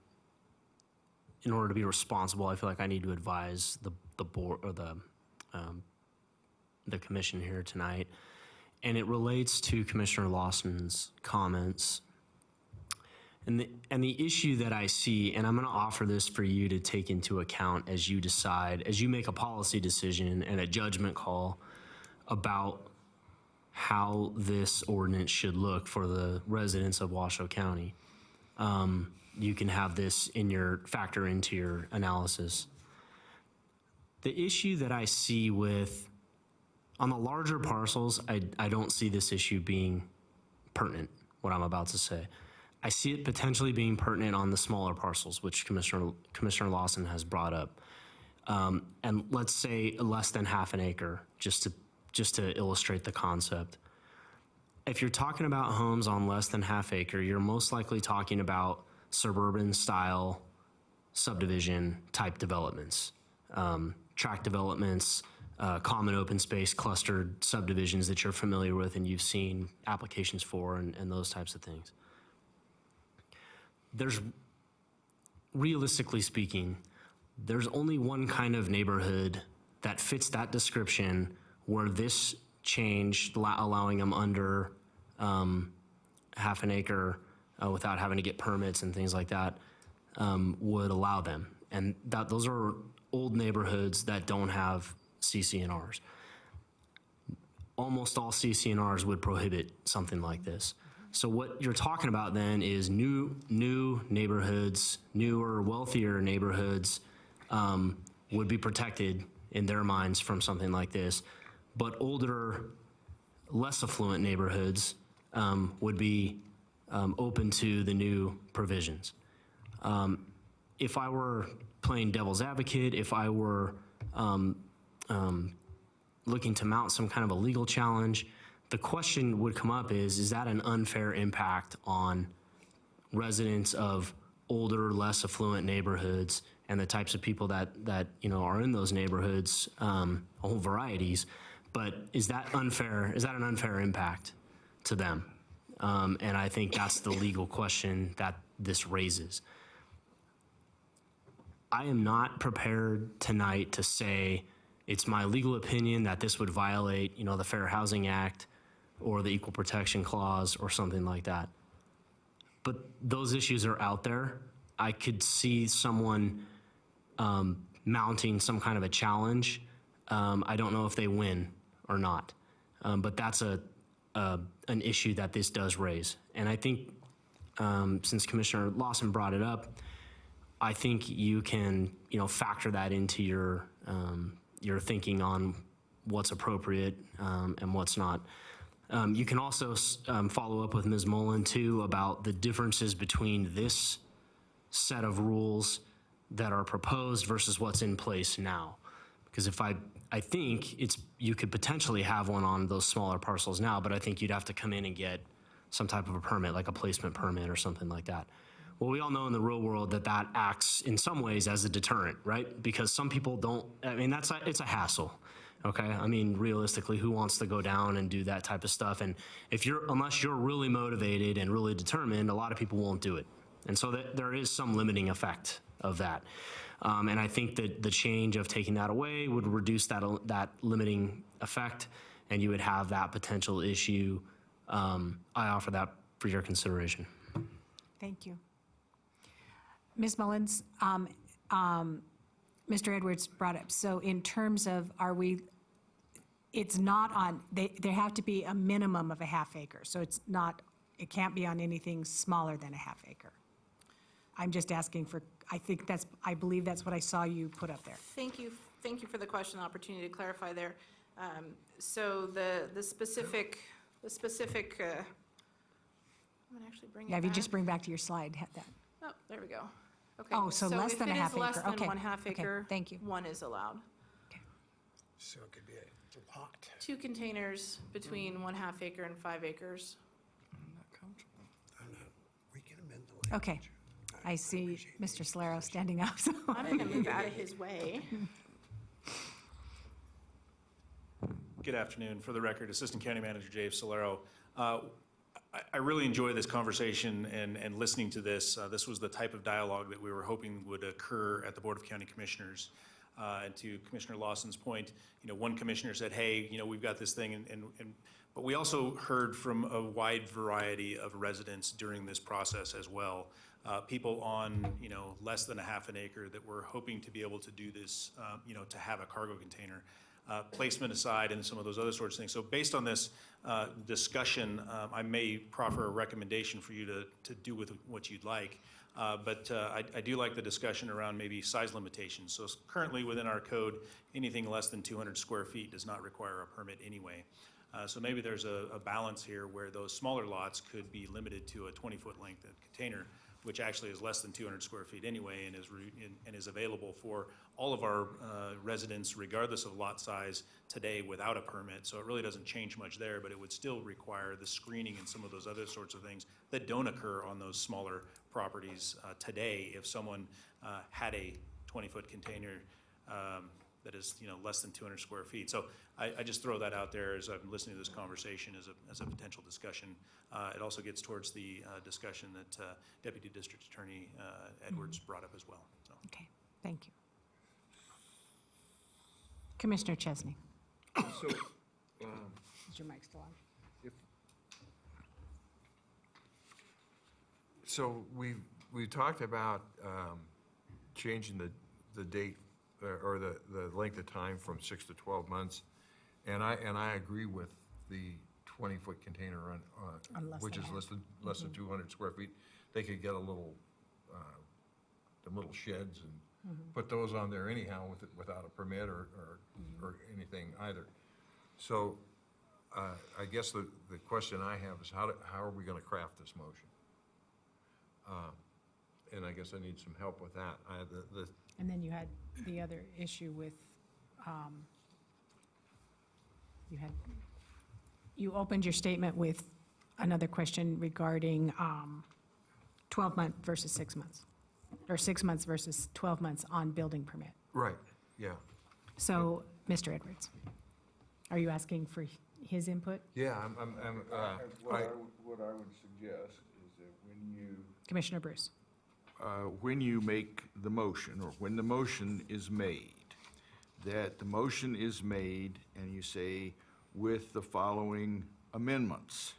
order to be responsible, I feel like I need to advise the board or the commission here tonight, and it relates to Commissioner Lawson's comments. And the issue that I see, and I'm going to offer this for you to take into account as you decide, as you make a policy decision and a judgment call about how this ordinance should look for the residents of Washoe County. You can have this factor into your analysis. The issue that I see on the larger parcels, I don't see this issue being pertinent, what I'm about to say. I see it potentially being pertinent on the smaller parcels, which Commissioner Lawson has brought up. And let's say less than half an acre, just to illustrate the concept. If you're talking about homes on less than half acre, you're most likely talking about suburban style subdivision type developments, tract developments, common open space clustered subdivisions that you're familiar with and you've seen applications for and those types of things. There's, realistically speaking, there's only one kind of neighborhood that fits that description where this change, allowing them under half an acre without having to get permits and things like that, would allow them. And those are old neighborhoods that don't have CC&Rs. Almost all CC&Rs would prohibit something like this. So what you're talking about then is new neighborhoods, newer, wealthier neighborhoods would be protected in their minds from something like this. But older, less affluent neighborhoods would be open to the new provisions. If I were playing devil's advocate, if I were looking to mount some kind of a legal challenge, the question would come up is that an unfair impact on residents of older, less affluent neighborhoods and the types of people that are in those neighborhoods, a whole varieties, but is that unfair? Is that an unfair impact to them? And I think that's the legal question that this raises. I am not prepared tonight to say it's my legal opinion that this would violate, the Fair Housing Act or the Equal Protection Clause or something like that. But those issues are out there. I could see someone mounting some kind of a challenge. I don't know if they win or not, but that's an issue that this does raise. And I think since Commissioner Lawson brought it up, I think you can, factor that into your thinking on what's appropriate and what's not. You can also follow up with Ms. Mullen too about the differences between this set of rules that are proposed versus what's in place now. Because if I think you could potentially have one on those smaller parcels now, but I think you'd have to come in and get some type of a permit, like a placement permit or something like that. Well, we all know in the real world that acts in some ways as a deterrent, right? Because some people don't, it's a hassle, okay? Realistically, who wants to go down and do that type of stuff? And unless you're really motivated and really determined, a lot of people won't do it. And so there is some limiting effect of that. And I think that the change of taking that away would reduce that limiting effect, and you would have that potential issue. I offer that for your consideration. Thank you. Ms. Mullins, Mr. Edwards brought up, so in terms of it's not on, there have to be a minimum of a half acre, so it can't be on anything smaller than a half acre. I'm just asking I believe that's what I saw you put up there. Thank you for the question, opportunity to clarify there. So the specific, I'm gonna actually bring it back. Yeah, if you just bring back to your slide, have that. Oh, there we go. Okay. Oh, so less than a half acre. If it is less Okay. than 1/2 Okay, acre, thank you. one is allowed. So it could be a lot. 2 containers between 1/2 acre and 5 acres. We can amend the language. Okay. I see Mr. Solero standing up, so. I'm gonna move out of his way. Good afternoon. For the record, Assistant County Manager Dave Solero. I really enjoy this conversation and listening to this. This was the type of dialogue that we were hoping would occur at the Board of County Commissioners. And to Commissioner Lawson's point, one commissioner said, hey, we've got this thing, but we also heard from a wide variety of residents during this process as well. People on, less than a half an acre that were hoping to be able to do this, to have a cargo container. Placement aside and some of those other sorts of things. So based on this discussion, I may proffer a recommendation for you to do with what you'd like. But I do like the discussion around maybe size limitations. So currently within our code, anything less than 200 square feet does not require a permit anyway. So maybe there's a balance here where those smaller lots could be limited to a 20-foot length container, which actually is less than 200 square feet anyway and is available for all of our residents regardless of lot size today without a permit. So it really doesn't change much there, but it would still require the screening and some of those other sorts of things that don't occur on those smaller properties today. If someone had a 20-foot container that is less than 200 square feet. So I just throw that out there as I'm listening to this conversation as a potential discussion. It also gets towards the discussion that Deputy District Attorney Edwards brought up as well. So. Okay, thank you. Commissioner Chesney. So, Is your mic still on? So we talked about changing the date or the length of time from 6 to 12 months. And I agree with the 20-foot container which is less than 200 square feet. They could get a little, the little sheds and put those on there anyhow without a permit or anything either. So I guess the question I have is how are we going to craft this motion? And I guess I need some help with that. And then you had the other issue with, you opened your statement with another question regarding 12 months versus 6 months, or 6 months versus 12 months on building permit. Right, yeah. So, Mr. Edwards, are you asking for his input? Yeah, What I would suggest is that when you Commissioner Bruce. when you make the motion, or when the motion is made, that the motion is made and you say with the following amendments.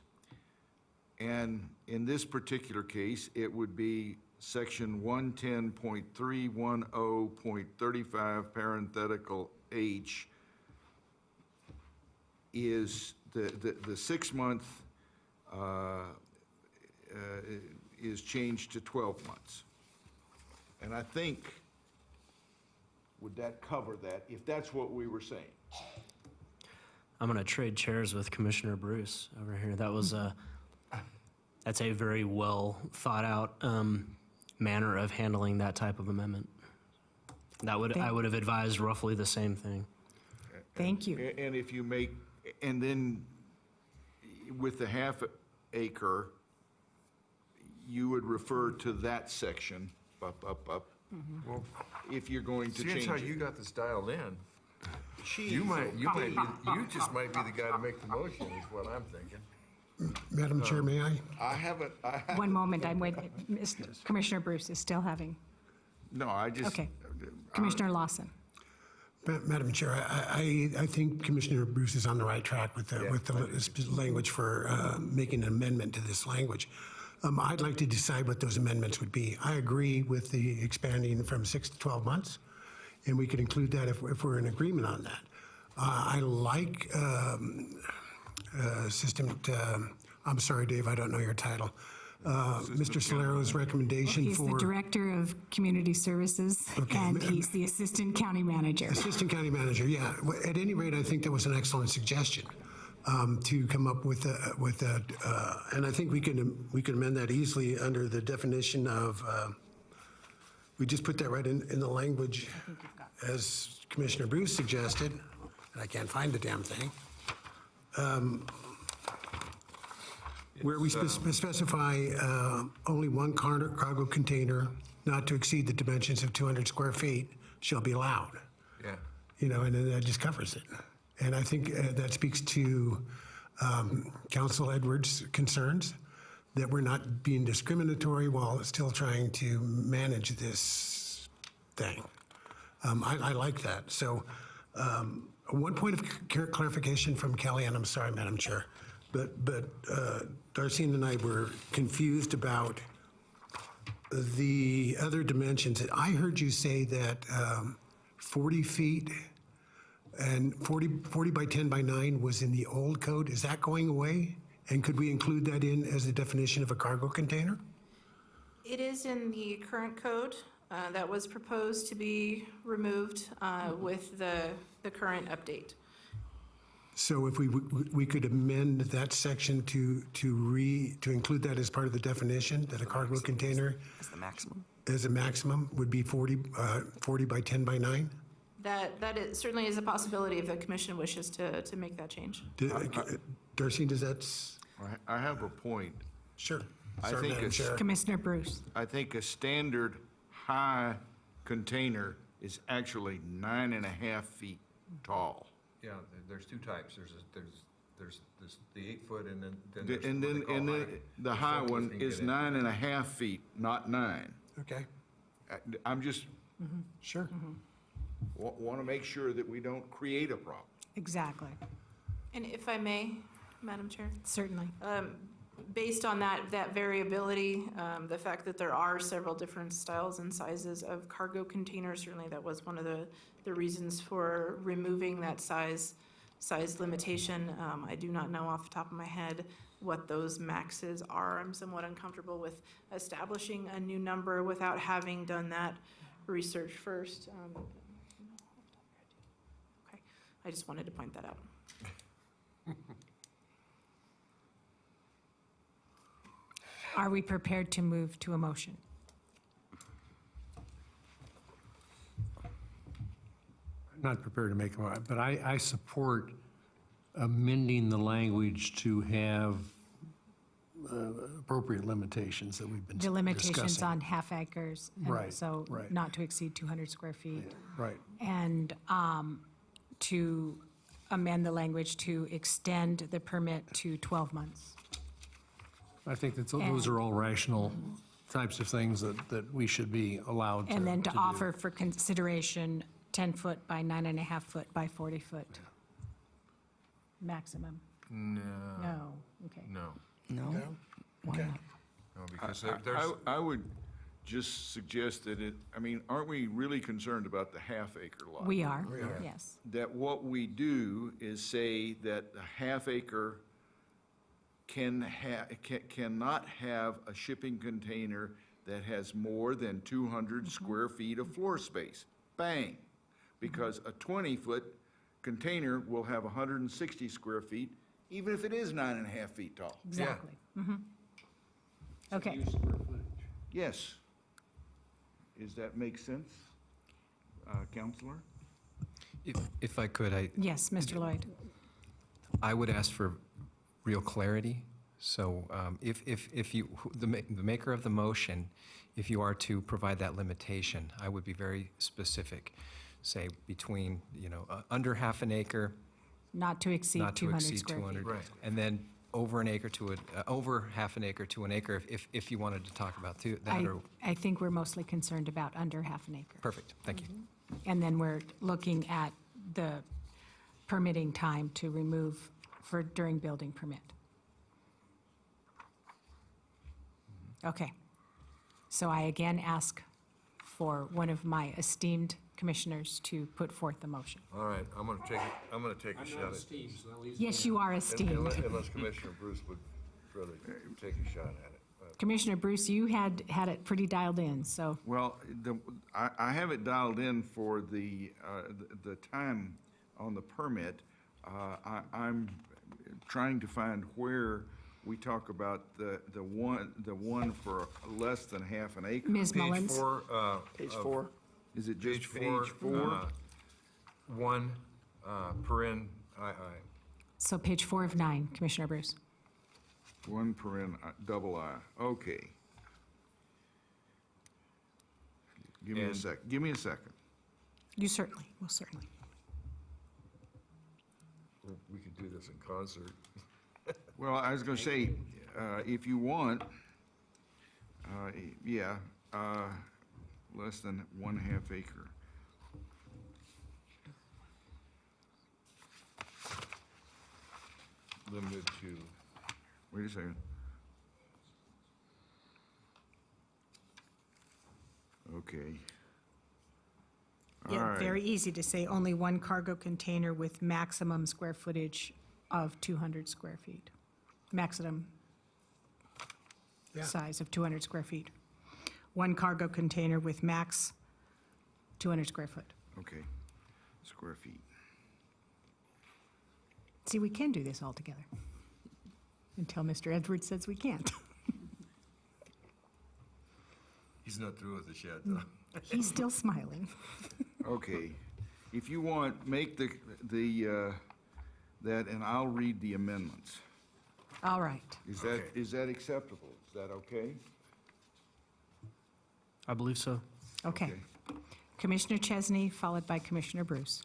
And in this particular case, it would be section 110.310.35 parenthetical H is the 6 month is changed to 12 months. And I think, would that cover that, if that's what we were saying? I'm going to trade chairs with Commissioner Bruce over here. That's a very well thought out manner of handling that type of amendment. I would have advised roughly the same thing. Thank you. And if you make, and then with the half acre, you would refer to that section, up. Well, if you're going to seeing change how it. you got this dialed in, you just might be the guy to make the motion, is what I'm thinking. Madam Chair, may I? I haven't. One moment, I'm waiting. Commissioner Bruce is still having, No, I just. okay. Commissioner Lawson. Madam Chair, I think Commissioner Bruce is on the right track with the language for making an amendment to this language. I'd like to decide what those amendments would be. I agree with the expanding from 6 to 12 months, and we could include that if we're in agreement on that. I like Assistant, I'm sorry, Dave, I don't know your title. Mr. Solero's recommendation He's the Director of Community Services, and he's the Assistant County Manager. Assistant County Manager, yeah. At any rate, I think that was an excellent suggestion to come up with and I think we can amend that easily under the definition of, we just put that right in the language as Commissioner Bruce suggested, and I can't find the damn thing. Where we specify only one cargo container not to exceed the dimensions of 200 square feet shall be allowed. Yeah. You know, and then that just covers it. And I think that speaks to Council Edwards' concerns that we're not being discriminatory while still trying to manage this thing. I like that. So one point of clarification from Kelly, and I'm sorry, Madam Chair, but Darcine and I were confused about the other dimensions. I heard you say that 40 feet and 40 by 10 by 9 was in the old code. Is that going away? And could we include that in as a definition of a cargo container? It is in the current code that was proposed to be removed with the current update. So if we could amend that section to include that as part of the definition, that a cargo container As the maximum. as a maximum would be 40 by 10 by 9? Certainly is a possibility if the commission wishes to make that change. Darcy, does that? I have a point. Sure. I Sorry, think Madam Chair. Commissioner Bruce. I think a standard high container is actually 9.5 feet tall. Yeah, there's two types. There's the 8 foot and then And there's then, what they call high. the high The one foot is can get in. 9.5 feet, not 9. Okay. I'm just, Sure. Want to make sure that we don't create a problem. Exactly. And if I may, Madam Chair? Certainly. Based on that variability, the fact that there are several different styles and sizes of cargo containers, certainly that was one of the reasons for removing that size limitation. I do not know off the top of my head what those maxes are. I'm somewhat uncomfortable with establishing a new number without having done that research first. Okay, I just wanted to point that out. Are we prepared to move to a motion? I'm not prepared to make a motion, but I support amending the language to have appropriate limitations that we've been The limitations discussing. on half acres. and Right, So right. not to exceed 200 square feet. Right. And to amend the language to extend the permit to 12 months. I think that those are all rational types of things that we should be allowed to And then to do. offer for consideration 10-foot by 9.5-foot by 40-foot maximum. No. No, okay. No. No? Why not? No, because there's, I would just suggest that aren't we really concerned about the half-acre lot? We are, yes. That what we do is say that the half-acre cannot have a shipping container that has more than 200 square feet of floor space. Bang. Because a 20-foot container will have 160 square feet, even if it is 9.5 feet tall. Exactly. Mhm. Okay. Yes. Does that make sense, Counselor? If I could, Yes, Mr. Lloyd. I would ask for real clarity. So if you, the maker of the motion, if you are to provide that limitation, I would be very specific. Say between, under half an acre, Not to exceed not to 200 exceed square feet. 200. Right. And then over an acre to, over half an acre to an acre, if you wanted to talk about that, or, I think we're mostly concerned about under half an acre. perfect, thank you. And then we're looking at the permitting time to remove during building permit. Okay. So I again ask for one of my esteemed commissioners to put forth the motion. all right, I'm gonna take a shot at it. Yes, you are esteemed. Unless Commissioner Bruce would rather take a shot at it. Commissioner Bruce, you had it pretty dialed in, so. Well, I have it dialed in for the time on the permit. I'm trying to find where we talk about the one for less than half an acre. Ms. Mullins? Page four. Is it just Page four, page four? 1, paren, II. So page 4 of 9, Commissioner Bruce. 1 paren, double I, okay. Give me a second. You certainly, most certainly. We could do this in concert. Well, I was gonna say, if you want, less than 1/2 acre. Limited to, Wait a second. Okay. All Yeah, right. very easy to say only one cargo container with maximum square footage of 200 square feet. Maximum size of 200 square feet. One cargo container with max 200 square foot. Okay, square feet. See, we can do this all together. Until Mr. Edwards says we can't. he's not through with the shed, though. He's still smiling. Okay, if you want, make that, and I'll read the amendments. All right. Is that acceptable? Is that okay? I believe so. Okay. Commissioner Chesney, followed by Commissioner Bruce.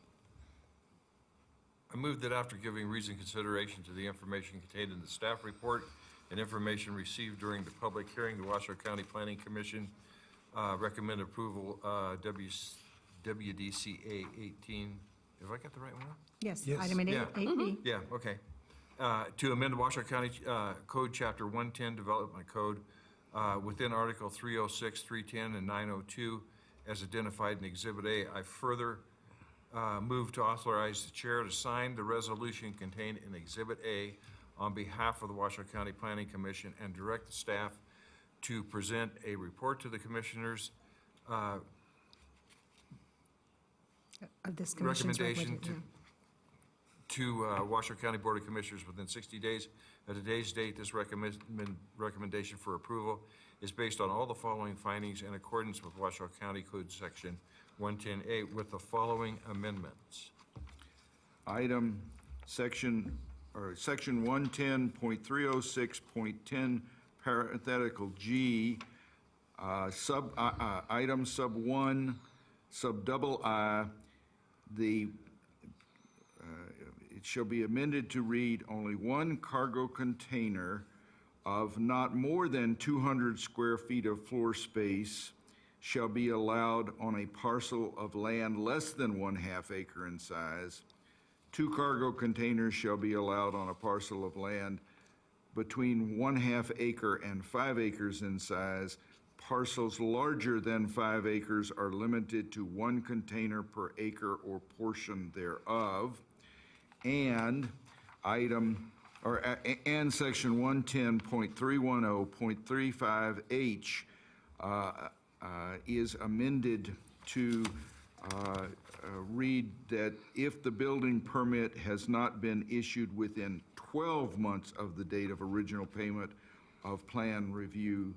I move that after giving reasoned consideration to the information contained in the staff report and information received during the public hearing, the Washoe County Planning Commission recommend approval, WDCA 18, have I got the right one? Yes, Yes. item Yeah. 8B. Yeah, okay. To amend the Washoe County Code, Chapter 110, Development Code, within Article 306, 310, and 902, as identified in Exhibit A. I further move to authorize the chair to sign the resolution contained in Exhibit A on behalf of the Washoe County Planning Commission and direct the staff to present a report to the commissioners, Of this commission's recommendation recommendation. to Washoe County Board of Commissioners within 60 days. At today's date, this recommendation for approval is based on all the following findings in accordance with Washoe County Code Section 110A with the following amendments. Section 110.306.10, parenthetical G, item sub 1, sub double I, it shall be amended to read, only one cargo container of not more than 200 square feet of floor space shall be allowed on a parcel of land less than 1/2 acre in size. 2 cargo containers shall be allowed on a parcel of land between 1/2 acre and 5 acres in size. Parcels larger than 5 acres are limited to 1 container per acre or portion thereof. And section 110.310.35H is amended to read that if the building permit has not been issued within 12 months of the date of original payment of plan review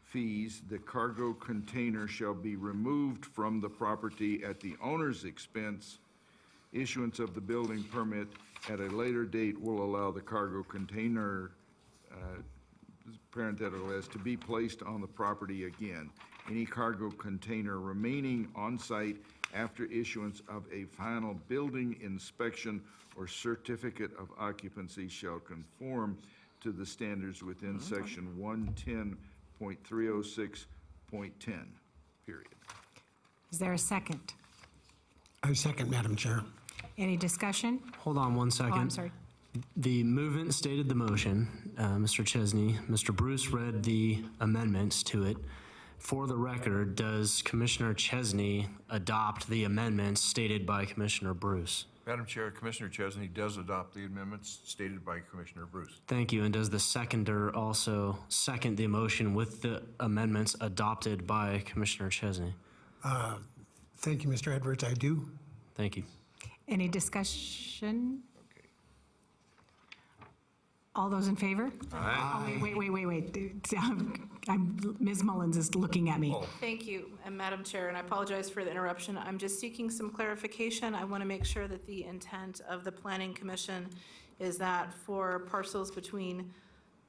fees, the cargo container shall be removed from the property at the owner's expense. Issuance of the building permit at a later date will allow the cargo container, parenthetical S, to be placed on the property again. Any cargo container remaining on site after issuance of a final building inspection or certificate of occupancy shall conform to the standards within section 110.306.10, period. Is there a second? I second, Madam Chair. Any discussion? Hold on one second. Oh, I'm sorry. The movement stated the motion, Mr. Chesney. Mr. Bruce read the amendments to it. For the record, does Commissioner Chesney adopt the amendments stated by Commissioner Bruce? Madam Chair, Commissioner Chesney does adopt the amendments stated by Commissioner Bruce. Thank you. And does the seconder also second the motion with the amendments adopted by Commissioner Chesney? Thank you, Mr. Edwards. I do. Thank you. Any discussion? All those in favor? Aye. Oh, wait. Ms. Mullins is looking at me. Thank you, and Madam Chair, and I apologize for the interruption. I'm just seeking some clarification. I want to make sure that the intent of the Planning Commission is that for parcels between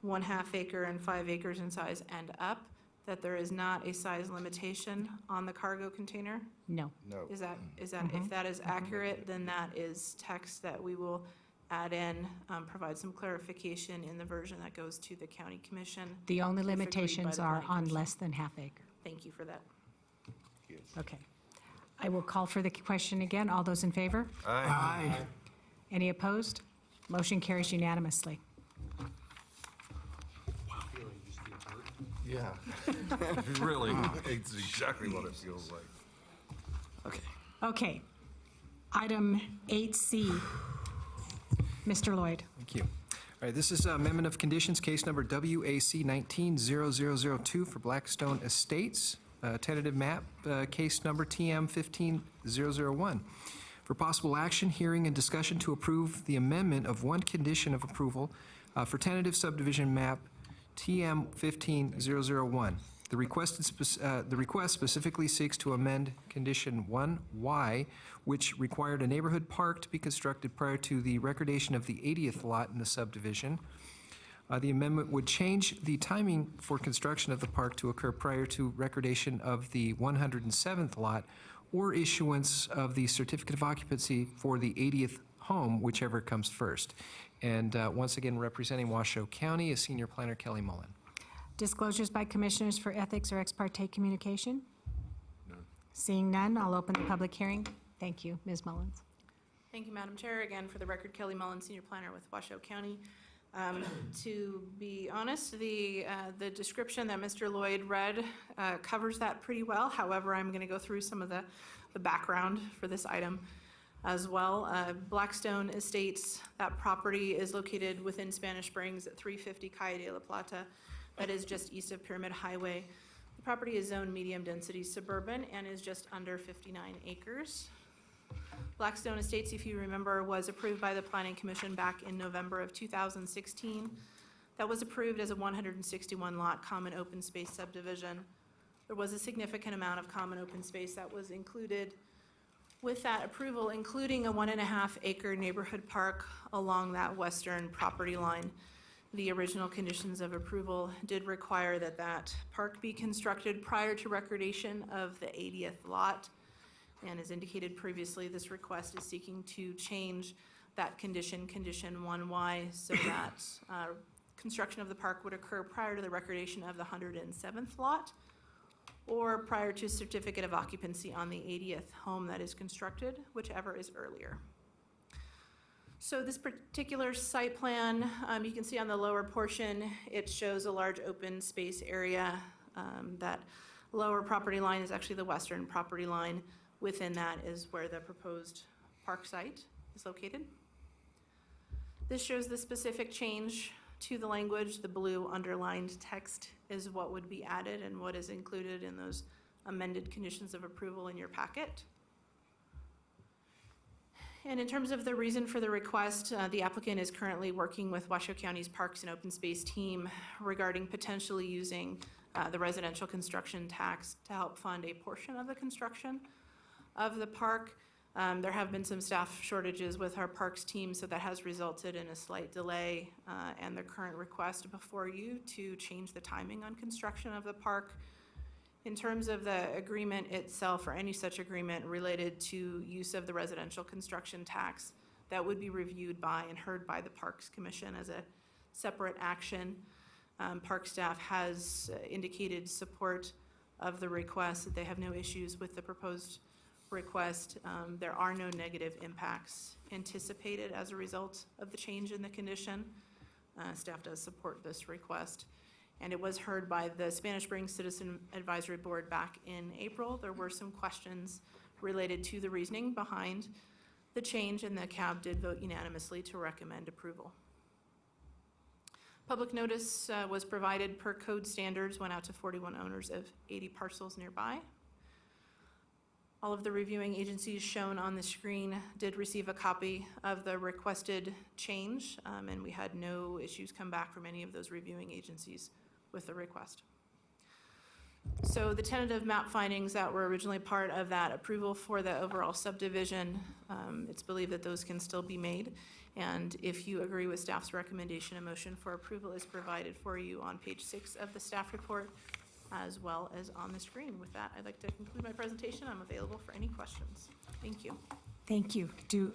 1/2 acre and 5 acres in size and up, that there is not a size limitation on the cargo container? No. No. Is that, if that is accurate, then that is text that we will add in, provide some clarification in the version that goes to the county commission. The only if agreed by limitations the are planning on commission. less than 1/2 acre. Thank you for that. Okay. I will call for the question again. All those in favor? Aye. Any opposed? Motion carries unanimously. Yeah. Really, it's exactly what it feels like. Okay. Item 8C. Mr. Lloyd. Thank you. All right, this is amendment of conditions, case number WAC 19-0002 for Blackstone Estates. Tentative map, case number TM 15-001. For possible action, hearing, and discussion to approve the amendment of one condition of approval for tentative subdivision map TM 15-001. The request specifically seeks to amend condition 1Y, which required a neighborhood park to be constructed prior to the recordation of the 80th lot in the subdivision. The amendment would change the timing for construction of the park to occur prior to recordation of the 107th lot or issuance of the certificate of occupancy for the 80th home, whichever comes first. And once again, representing Washoe County is Senior Planner Kelly Mullen. Disclosures by commissioners for ethics or ex parte communication? None. Seeing none, I'll open the public hearing. Thank you, Ms. Mullins. Thank you, Madam Chair. Again, for the record, Kelly Mullen, Senior Planner with Washoe County. To be honest, the description that Mr. Lloyd read covers that pretty well. However, I'm going to go through some of the background for this item as well. Blackstone Estates, that property is located within Spanish Springs at 350 Calle de la Plata. That is just east of Pyramid Highway. The property is zoned medium-density suburban and is just under 59 acres. Blackstone Estates, if you remember, was approved by the Planning Commission back in November of 2016. That was approved as a 161-lot common open space subdivision. There was a significant amount of common open space that was included with that approval, including a 1.5-acre neighborhood park along that western property line. The original conditions of approval did require that that park be constructed prior to recordation of the 80th lot. And as indicated previously, this request is seeking to change that condition, condition 1Y, so that construction of the park would occur prior to the recordation of the 107th lot or prior to certificate of occupancy on the 80th home that is constructed, whichever is earlier. So this particular site plan, you can see on the lower portion, it shows a large open space area. That lower property line is actually the western property line. Within that is where the proposed park site is located. This shows the specific change to the language. The blue underlined text is what would be added and what is included in those amended conditions of approval in your packet. And in terms of the reason for the request, the applicant is currently working with Washoe County's Parks and Open Space team regarding potentially using the residential construction tax to help fund a portion of the construction of the park. There have been some staff shortages with our parks team, so that has resulted in a slight delay and the current request before you to change the timing on construction of the park. In terms of the agreement itself, or any such agreement related to use of the residential construction tax, that would be reviewed by and heard by the Parks Commission as a separate action. Park staff has indicated support of the request, that they have no issues with the proposed request. There are no negative impacts anticipated as a result of the change in the condition. Staff does support this request. And it was heard by the Spanish Springs Citizen Advisory Board back in April. There were some questions related to the reasoning behind the change, and the CAB did vote unanimously to recommend approval. Public notice was provided per code standards, went out to 41 owners of 80 parcels nearby. All of the reviewing agencies shown on the screen did receive a copy of the requested change, and we had no issues come back from any of those reviewing agencies with the request. So the tentative map findings that were originally part of that approval for the overall subdivision, it's believed that those can still be made. And if you agree with staff's recommendation, a motion for approval is provided for you on page 6 of the staff report, as well as on the screen. With that, I'd like to conclude my presentation. I'm available for any questions. Thank you. Thank you. Do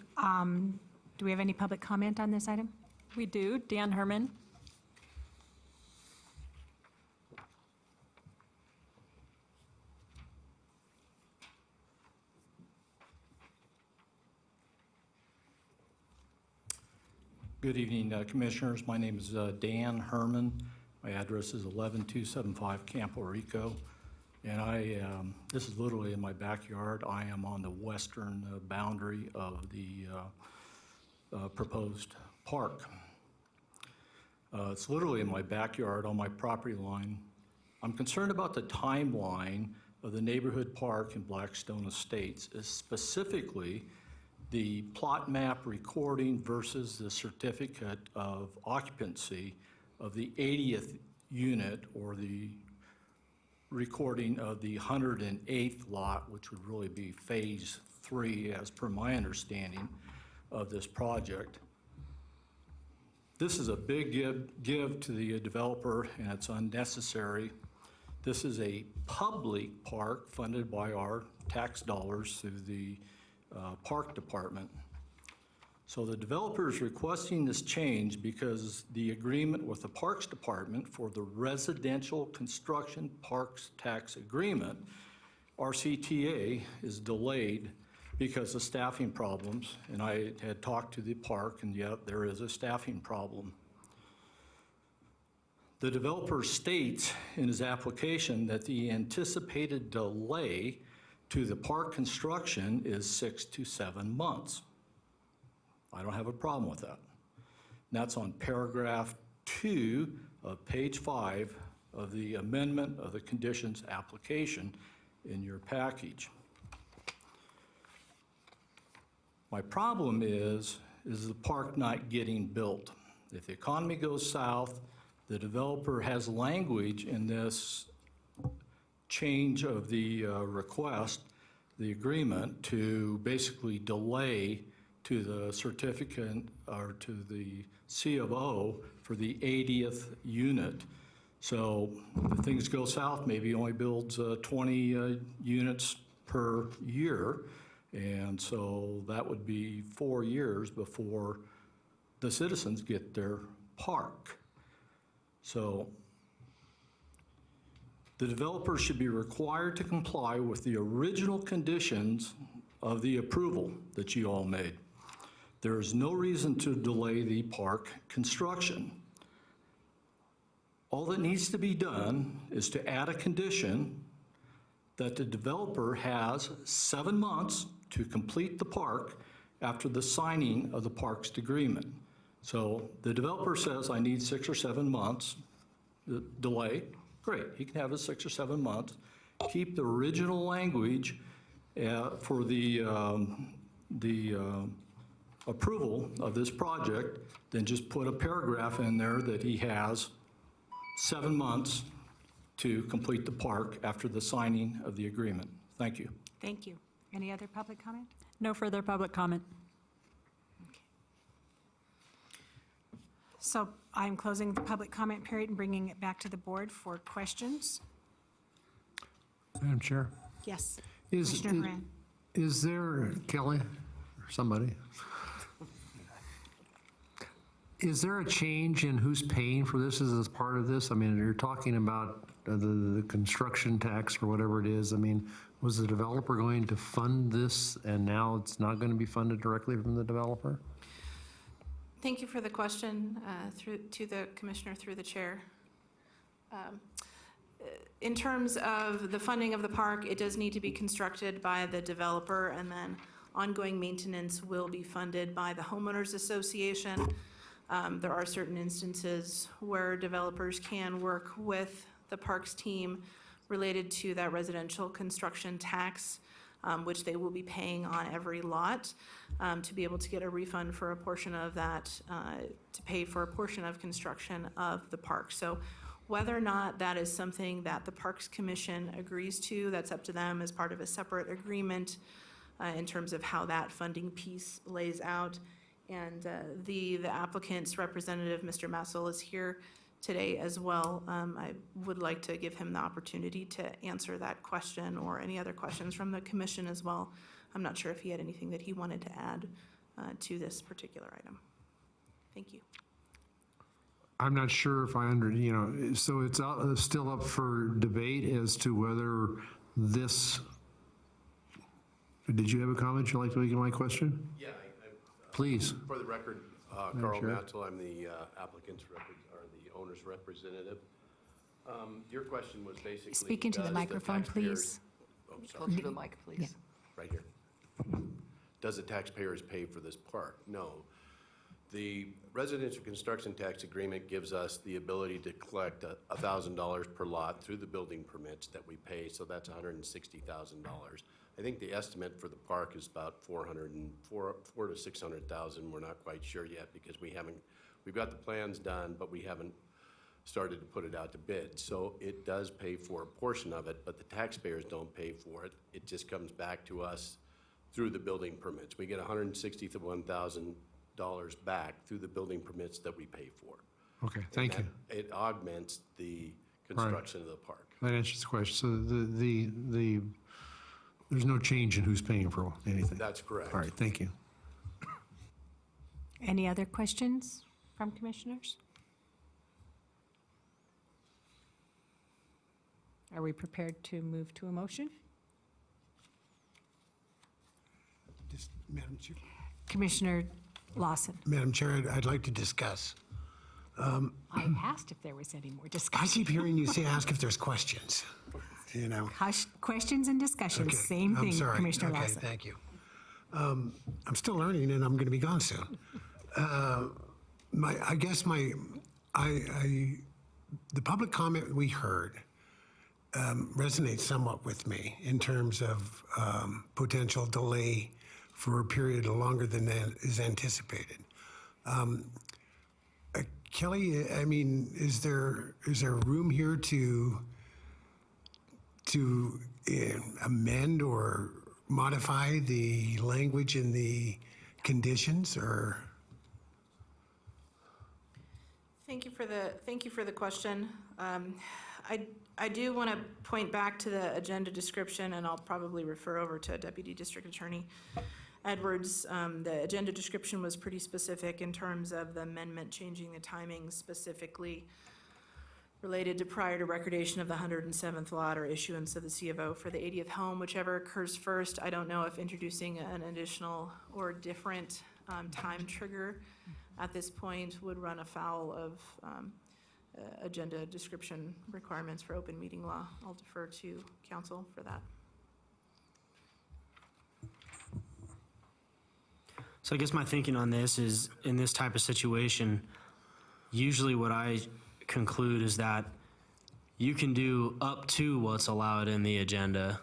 we have any public comment on this item? We do. Dan Herman. Good evening, Commissioners. My name is Dan Herman. My address is 11275 Campo Rico, and this is literally in my backyard. I am on the western boundary of the proposed park. It's literally in my backyard on my property line. I'm concerned about the timeline of the neighborhood park in Blackstone Estates, specifically the plot map recording versus the certificate of occupancy of the 80th unit, or the recording of the 108th lot, which would really be phase 3 as per my understanding of this project. This is a big give to the developer, and it's unnecessary. This is a public park funded by our tax dollars through the park department. So the developer is requesting this change because the agreement with the Parks Department for the residential construction parks tax agreement RCTA is delayed because of staffing problems, and I had talked to the park, and yet there is a staffing problem. The developer states in his application that the anticipated delay to the park construction is 6 to 7 months. I don't have a problem with that. And that's on paragraph 2 of page 5 of the amendment of the conditions application in your package. My problem is the park not getting built. If the economy goes south, the developer has language in this change of the request, the agreement, to basically delay to the certificate or to the C of O for the 80th unit. So if things go south, maybe he only builds 20 units per year. And so that would be 4 years before the citizens get their park. So the developer should be required to comply with the original conditions of the approval that you all made. There is no reason to delay the park construction. All that needs to be done is to add a condition that the developer has 7 months to complete the park after the signing of the park's agreement. So the developer says, I need 6 or 7 months delay. Great, he can have his 6 or 7 months. Keep the original language for the approval of this project, then just put a paragraph in there that he has 7 months to complete the park after the signing of the agreement. Thank you. Thank you. Any other public comment? No further public comment. So I'm closing the public comment period and bringing it back to the board for questions. Madam Chair, Yes, is, Commissioner Moran. is there, Kelly, or somebody, is there a change in who's paying for this as part of this? I mean, you're talking about the construction tax or whatever it is. I mean, was the developer going to fund this and now it's not going to be funded directly from the developer? Thank you for the question to the commissioner through the chair. In terms of the funding of the park, it does need to be constructed by the developer, and then ongoing maintenance will be funded by the homeowners association. There are certain instances where developers can work with the parks team related to that residential construction tax, which they will be paying on every lot, to be able to get a refund for a portion of that, to pay for a portion of construction of the park. So whether or not that is something that the Parks Commission agrees to, that's up to them as part of a separate agreement in terms of how that funding piece lays out. And the applicant's representative, Mr. Massel, is here today as well. I would like to give him the opportunity to answer that question or any other questions from the commission as well. I'm not sure if he had anything that he wanted to add to this particular item. Thank you. I'm not sure if so it's still up for debate as to whether this, did you have a comment you'd like to make on my question? Yeah. Please. For the record, Carl Matzel, I'm the applicant's or the owner's representative. Your question was basically. Speak into the microphone, please. Closer to the mic, please. Yeah. Right here. Does the taxpayers pay for this park? No. The residential construction tax agreement gives us the ability to collect $1,000 per lot through the building permits that we pay, so that's $160,000. I think the estimate for the park is about $400,000 to $600,000. We're not quite sure yet because we've got the plans done, but we haven't started to put it out to bid. So it does pay for a portion of it, but the taxpayers don't pay for it. It just comes back to us through the building permits. We get $160,000 to $1,000 back through the building permits that we pay for. Okay, thank you. It augments the construction of the park. That answers the question. So there's no change in who's paying for anything? That's correct. All right, thank you. Any other questions from commissioners? Are we prepared to move to a motion? Madam Chair. Commissioner Lawson. Madam Chair, I'd like to discuss. I asked if there was any more I discussion. keep hearing you say, ask if there's questions, you know. Questions and discussions, Okay, same I'm thing, sorry. Commissioner Okay, Lawson. thank you. I'm still learning, and I'm going to be gone soon. I guess the public comment we heard resonates somewhat with me in terms of potential delay for a period longer than that is anticipated. Kelly, I mean, is there room here to amend or modify the language in the conditions, or? Thank you for the question. I do want to point back to the agenda description, and I'll probably refer over to Deputy District Attorney Edwards. The agenda description was pretty specific in terms of the amendment changing the timing specifically related to prior to recordation of the 107th lot or issuance of the C of O for the 80th home, whichever occurs first. I don't know if introducing an additional or different time trigger at this point would run afoul of agenda description requirements for open meeting law. I'll defer to counsel for that. So I guess my thinking on this is, in this type of situation, usually what I conclude is that you can do up to what's allowed in the agenda,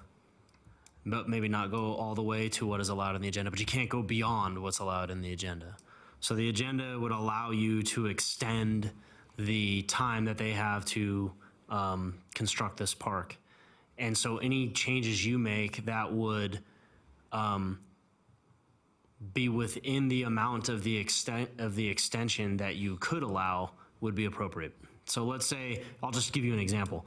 but maybe not go all the way to what is allowed in the agenda, but you can't go beyond what's allowed in the agenda. So the agenda would allow you to extend the time that they have to construct this park. And so any changes you make that would be within the amount of the extension that you could allow would be appropriate. So let's say, I'll just give you an example.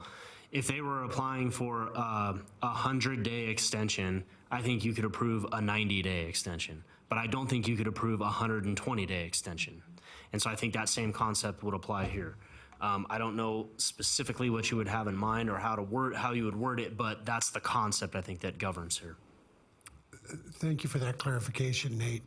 If they were applying for a 100-day extension, I think you could approve a 90-day extension. But I don't think you could approve a 120-day extension. And so I think that same concept would apply here. I don't know specifically what you would have in mind or how you would word it, but that's the concept I think that governs here. Thank you for that clarification, Nate.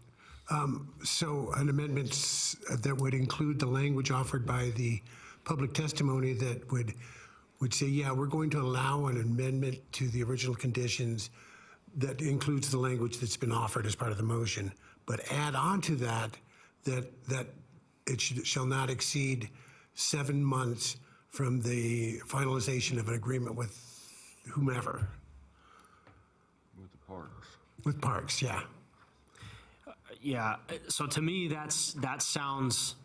So an amendment that would include the language offered by the public testimony that would say, yeah, we're going to allow an amendment to the original conditions that includes the language that's been offered as part of the motion, but add on to that it shall not exceed 7 months from the finalization of an agreement with whomever. With the parks. With parks, yeah. Yeah, so to me, that sounds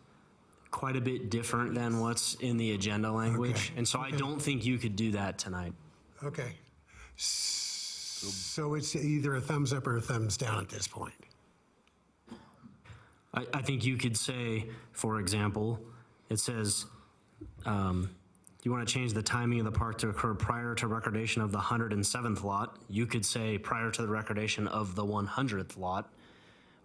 quite a bit different than what's in the agenda language. Okay. And so I don't think you could do that tonight. Okay. So it's either a thumbs up or a thumbs down at this point. I think you could say, for example, it says, you want to change the timing of the park to occur prior to recordation of the 107th lot. You could say prior to the recordation of the 100th lot,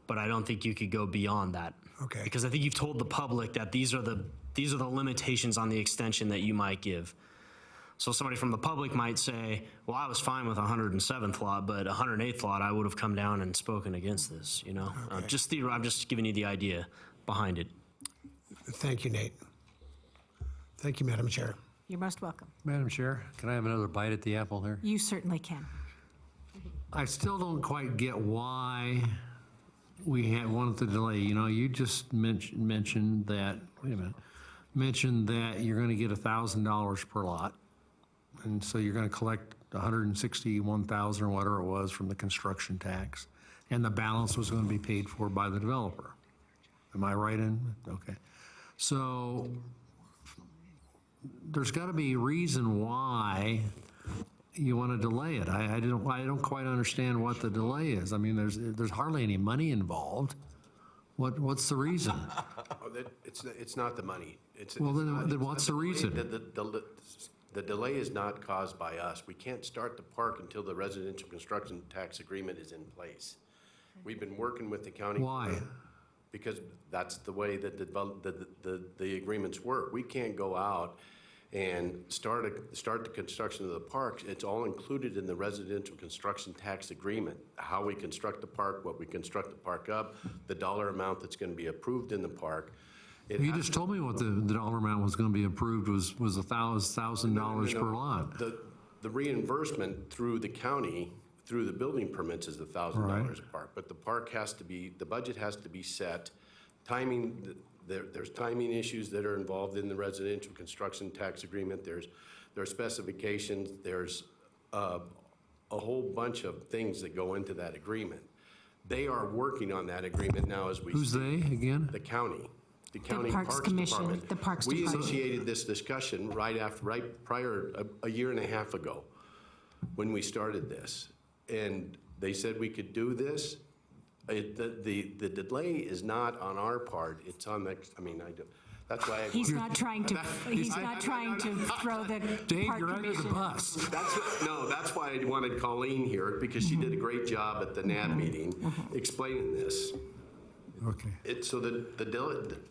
but I don't think you could go beyond that. Okay. Because I think you've told the public that these are the limitations on the extension that you might give. So somebody from the public might say, well, I was fine with 107th lot, but 108th lot, I would have come down and spoken against this, you know? Okay. I'm just giving you the idea behind it. Thank you, Nate. Thank you, Madam Chair. You're most welcome. Madam Chair, can I have another bite at the apple here? You certainly can. I still don't quite get why we wanted to delay. You know, you just mentioned that, mentioned that you're going to get $1,000 per lot. And so you're going to collect $161,000 or whatever it was from the construction tax. And the balance was going to be paid for by the developer. Am I right in? Okay. So there's got to be a reason why you want to delay it. I don't quite understand what the delay is. I mean, there's hardly any money involved. What's the reason? It's not the money. Then what's the reason? The delay is not caused by us. We can't start the park until the residential construction tax agreement is in place. We've been working with the county. Why? Because that's the way that the agreements work. We can't go out and start the construction of the park. It's all included in the residential construction tax agreement, how we construct the park, what we construct the park up, the dollar amount that's going to be approved in the park. You just told me what the dollar amount was going to be approved was $1,000 per lot. The reimbursement through the county, through the building permits is $1,000 a park, but the park has to be, the budget has to be set. Timing, there's timing issues that are involved in the residential construction tax agreement. There are specifications. There's a whole bunch of things that go into that agreement. They are working on that agreement now as we Who's they again? The county. The county Parks Commission, Department. the Parks We Department. initiated this discussion right prior, a year and a half ago, when we started this. And they said we could do this. The delay is not on our part, it's on the, I mean, that's why. He's not trying to throw the Dave, Park you're under the Commission. bus. That's why I wanted Colleen here, because she did a great job at the NAB meeting explaining this. Okay. So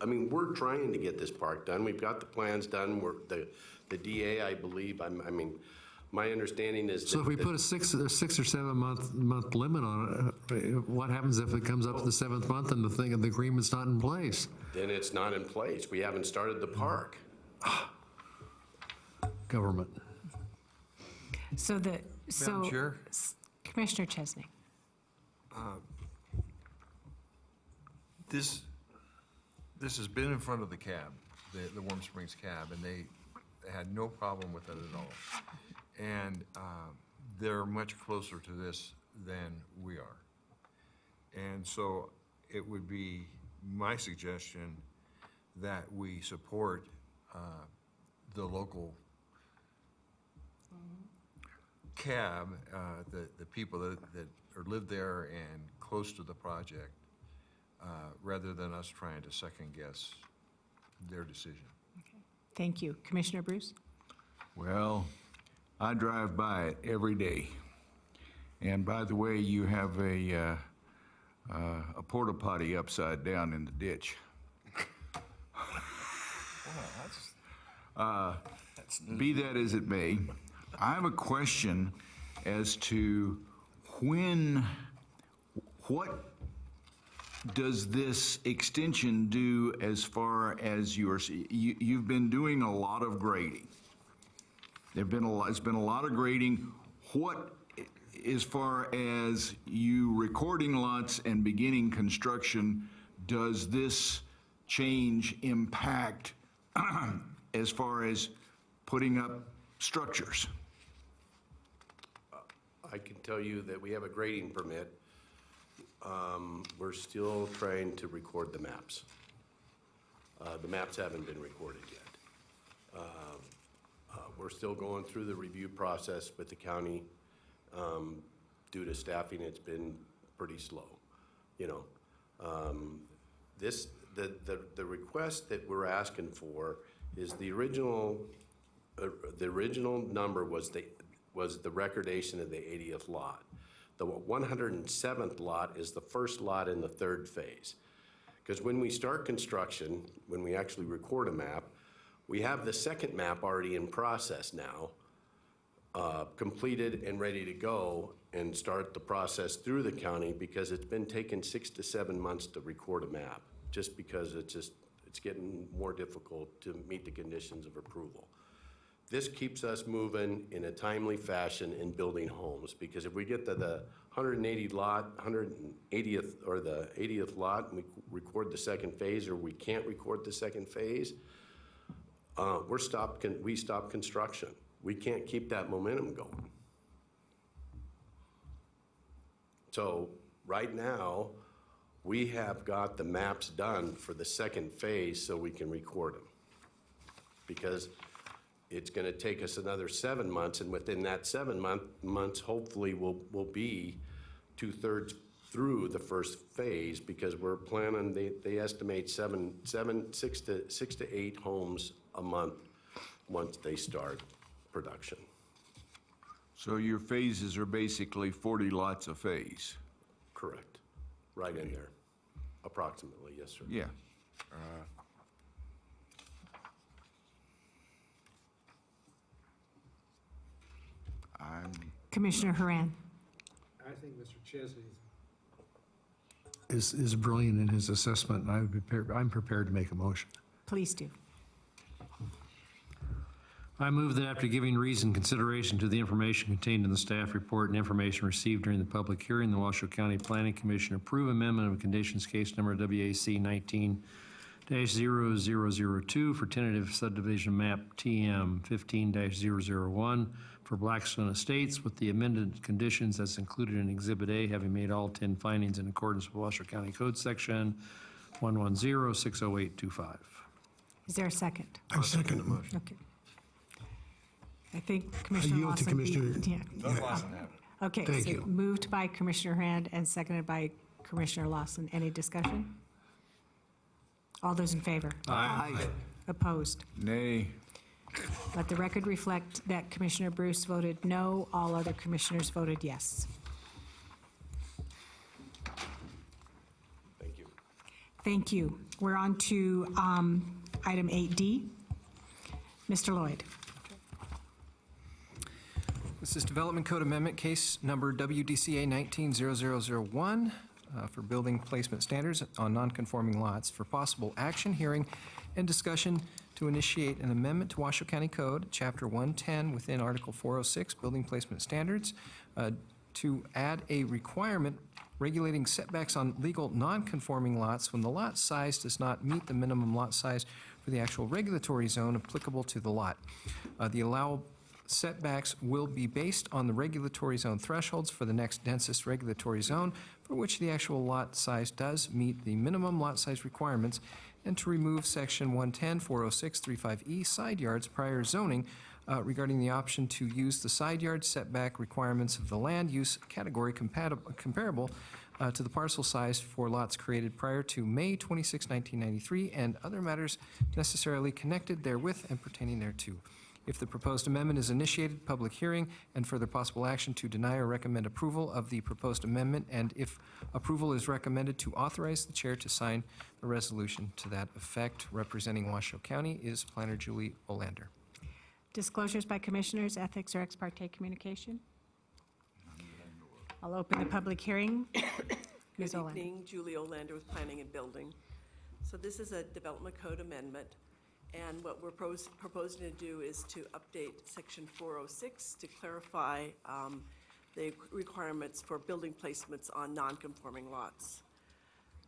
I mean, we're trying to get this park done. We've got the plans done. The DA, I believe, I mean, my understanding is. So if we put a 6 or 7 month limit on it, what happens if it comes up to the 7th month and the agreement's not in place? Then it's not in place. We haven't started the park. Government. So Chair? Commissioner Chesney. This has been in front of the cab, the Warm Springs cab, and they had no problem with it at all. And they're much closer to this than we are. And so it would be my suggestion that we support the local cab, the people that live there and close to the project, rather than us trying to second guess their decision. Thank you. Commissioner Bruce? Well, I drive by it every day. And by the way, you have a porta potty upside down in the ditch. Be that as it may, I have a question as to what does this extension do as far as you've been doing a lot of grading. It's been a lot of grading. What, as far as you recording lots and beginning construction, does this change impact as far as putting up structures? I can tell you that we have a grading permit. We're still trying to record the maps. The maps haven't been recorded yet. We're still going through the review process with the county. Due to staffing, it's been pretty slow, you know. The request that we're asking for is the original number was the recordation of the 80th lot. The 107th lot is the first lot in the third phase. Because when we start construction, when we actually record a map, we have the second map already in process now, completed and ready to go, and start the process through the county, because it's been taking 6 to 7 months to record a map, just because it's getting more difficult to meet the conditions of approval. This keeps us moving in a timely fashion in building homes, because if we get to the 180th or the 80th lot and we record the second phase, or we can't record the second phase, we stop construction. We can't keep that momentum going. So right now, we have got the maps done for the second phase so we can record them. Because it's going to take us another 7 months, and within that 7 months, hopefully we'll be 2/3 through the first phase, because we're planning, they estimate 6 to 8 homes a month once they start production. So your phases are basically 40 lots a phase? Correct. Right in there, approximately, yes, sir. Yeah. Commissioner Haran. I think Mr. Chesney is brilliant in his assessment, and I'm prepared to make a motion. Please do. I move that after giving reason consideration to the information contained in the staff report and information received during the public hearing, the Washoe County Planning Commission approve amendment of conditions case number WAC 19-0002 for tentative subdivision map TM 15-001 for Blackstone Estates with the amended conditions as included in Exhibit A, having made all 10 findings in accordance with Washoe County Code Section 110-60825. Is there a second? I second the motion. Okay. I think Commissioner yield to Lawson beat- Commissioner- yeah. Okay, Thank so you. moved by Commissioner Hand and seconded by Commissioner Lawson. Any discussion? All those in favor? Aye. Opposed? Nay. Let the record reflect that Commissioner Bruce voted no. All other commissioners voted yes. Thank you. Thank you. We're on to item 8D. Mr. Lloyd. This is Development Code Amendment, case number WDCA 19-0001 for building placement standards on nonconforming lots for possible action, hearing, and discussion to initiate an amendment to Washoe County Code, Chapter 110, within Article 406, Building Placement Standards, to add a requirement regulating setbacks on legal nonconforming lots when the lot size does not meet the minimum lot size for the actual regulatory zone applicable to the lot. The allowable setbacks will be based on the regulatory zone thresholds for the next densest regulatory zone for which the actual lot size does meet the minimum lot size requirements, and to remove Section 110-406-35E side yards prior zoning regarding the option to use the side yard setback requirements of the land use category comparable to the parcel size for lots created prior to May 26, 1993, and other matters necessarily connected therewith and pertaining thereto. If the proposed amendment is initiated, public hearing and further possible action to deny or recommend approval of the proposed amendment, and if approval is recommended, to authorize the chair to sign a resolution to that effect. Representing Washoe County is Planner Julie Olander. Disclosures by commissioners, ethics, or ex parte communication? I'll open the public hearing. Ms. Good Olander. evening, Julie Olander with Planning and Building. So this is a Development Code amendment, and what we're proposing to do is to update Section 406 to clarify the requirements for building placements on non-conforming lots.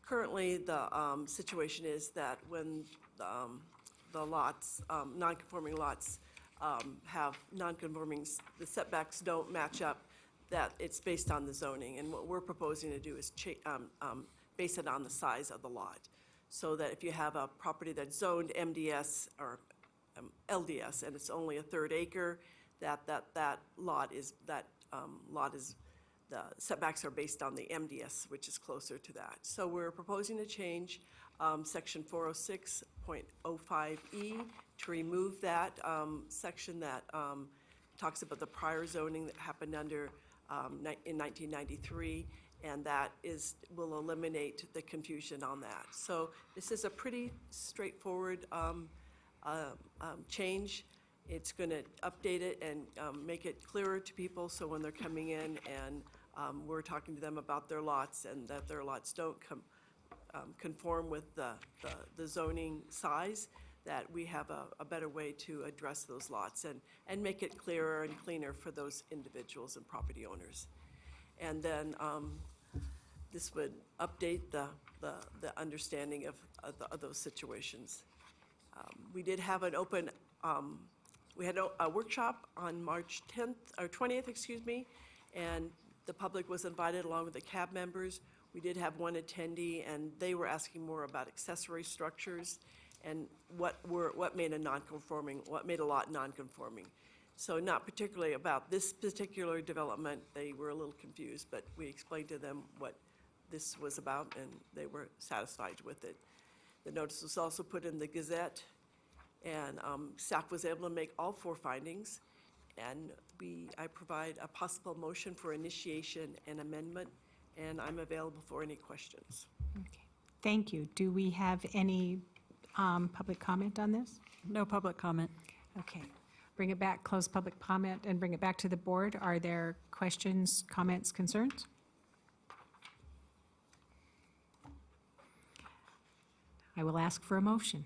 Currently, the situation is that when the lots, non-conforming lots have non-conforming, the setbacks don't match up, that it's based on the zoning. And what we're proposing to do is base it on the size of the lot. So that if you have a property that's zoned MDS or LDS and it's only a third acre, that lot is, the setbacks are based on the MDS, which is closer to that. So we're proposing to change Section 406.05E to remove that section that talks about the prior zoning that happened under in 1993, and that will eliminate the confusion on that. So this is a pretty straightforward change. It's going to update it and make it clearer to people, so when they're coming in and we're talking to them about their lots and that their lots don't conform with the zoning size, that we have a better way to address those lots and make it clearer and cleaner for those individuals and property owners. And then this would update the understanding of those situations. We did have an open, we had a workshop on March 10th, or 20th, excuse me, and the public was invited along with the CAB members. We did have one attendee, and they were asking more about accessory structures and what made a non-conforming, what made a lot non-conforming. So not particularly about this particular development, they were a little confused, but we explained to them what this was about, and they were satisfied with it. The notice was also put in the Gazette, and staff was able to make all 4 findings, and I provide a possible motion for initiation and amendment, and I'm available for any questions. Okay. Thank you. Do we have any public comment on this? No public comment. Okay. bring it back, close public comment, and bring it back to the board. Are there questions, comments, concerns? I will ask for a motion.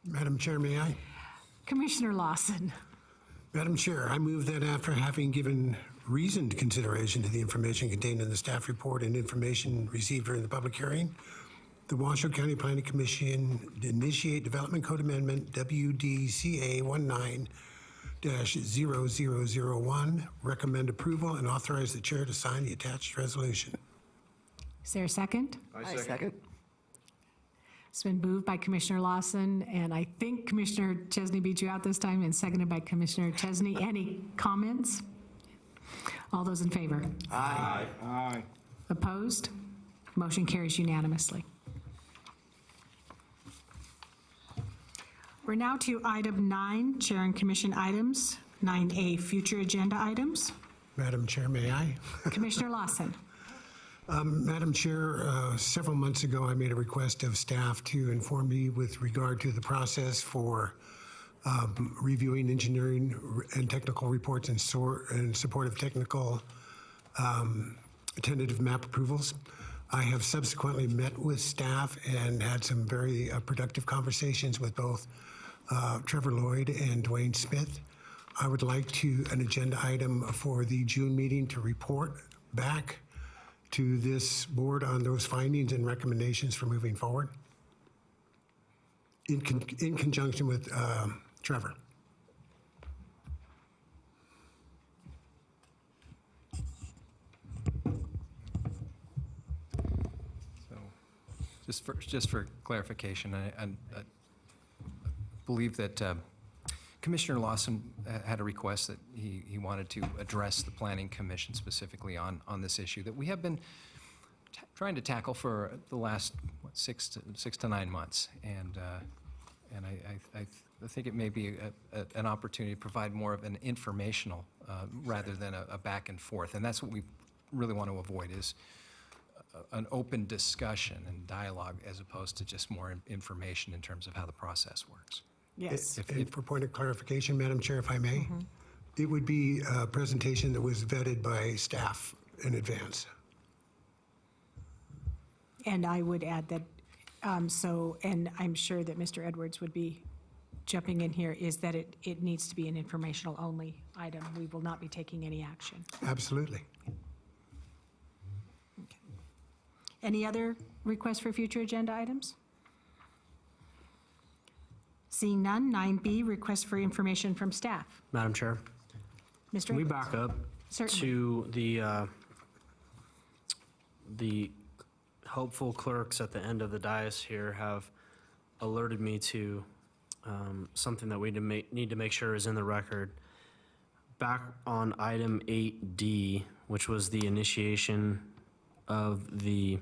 Madam Chair, may I? Commissioner Lawson. Madam Chair, I move that after having given reasoned consideration to the information contained in the staff report and information received during the public hearing, the Washoe County Planning Commission initiate Development Code Amendment WDCA 19-0001, recommend approval and authorize the chair to sign the attached resolution. Is there a second? I second. It's been moved by Commissioner Lawson, and I think Commissioner Chesney beat you out this time, and seconded by Commissioner Chesney. Any comments? All those in favor? Aye. Aye. Opposed? Motion carries unanimously. We're now to item 9, Chair and Commission items. 9A, future agenda items. Madam Chair, may I? Commissioner Lawson. Madam Chair, several months ago, I made a request of staff to inform me with regard to the process for reviewing engineering and technical reports and support of technical tentative map approvals. I have subsequently met with staff and had some very productive conversations with both Trevor Lloyd and Dwayne Smith. I would like an agenda item for the June meeting to report back to this board on those findings and recommendations for moving forward in conjunction with Trevor. So, just for clarification, I believe that Commissioner Lawson had a request that he wanted to address the Planning Commission specifically on this issue that we have been trying to tackle for the last 6 to 9 months, and I think it may be an opportunity to provide more of an informational rather than a back and forth, and that's what we really want to avoid is an open discussion and dialogue as opposed to just more information in terms of how the process works. Yes. For point of clarification, Madam Chair, if I may, it would be a presentation that was vetted by staff in advance. And I would add that, and I'm sure that Mr. Edwards would be jumping in here, is that it needs to be an informational only item. We will not be taking any action. Absolutely. Okay. Any other requests for future agenda items? Seeing none, 9B, request for information from staff. Madam Chair, Mr. can we Edwards? back up Certainly. to the hopeful clerks at the end of the dais here have alerted me to something that we need to make sure is in the record. Back on item 8D, which was the initiation of the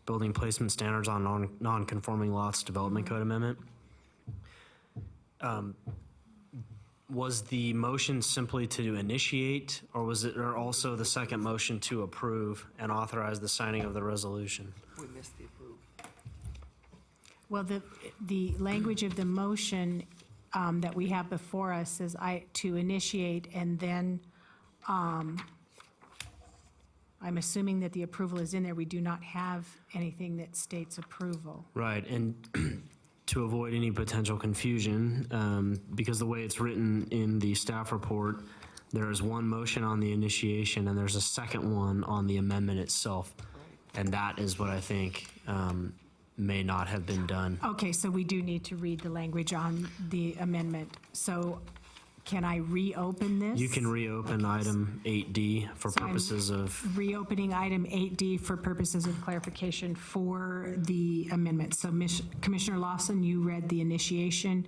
building placement standards on non-conforming lots development code amendment, was the motion simply to initiate, or was it also the second motion to approve and authorize the signing of the resolution? We missed the approve. Well, the language of the motion that we have before us is to initiate, and then I'm assuming that the approval is in there. We do not have anything that states approval. Right, and to avoid any potential confusion, because the way it's written in the staff report, there is one motion on the initiation and there's a second one on the amendment itself. And that is what I think may not have been done. Okay, so we do need to read the language on the amendment. So can I reopen this? You can reopen item 8D for So I'm purposes of, reopening item 8D for purposes of clarification for the amendment. So Commissioner Lawson, you read the initiation,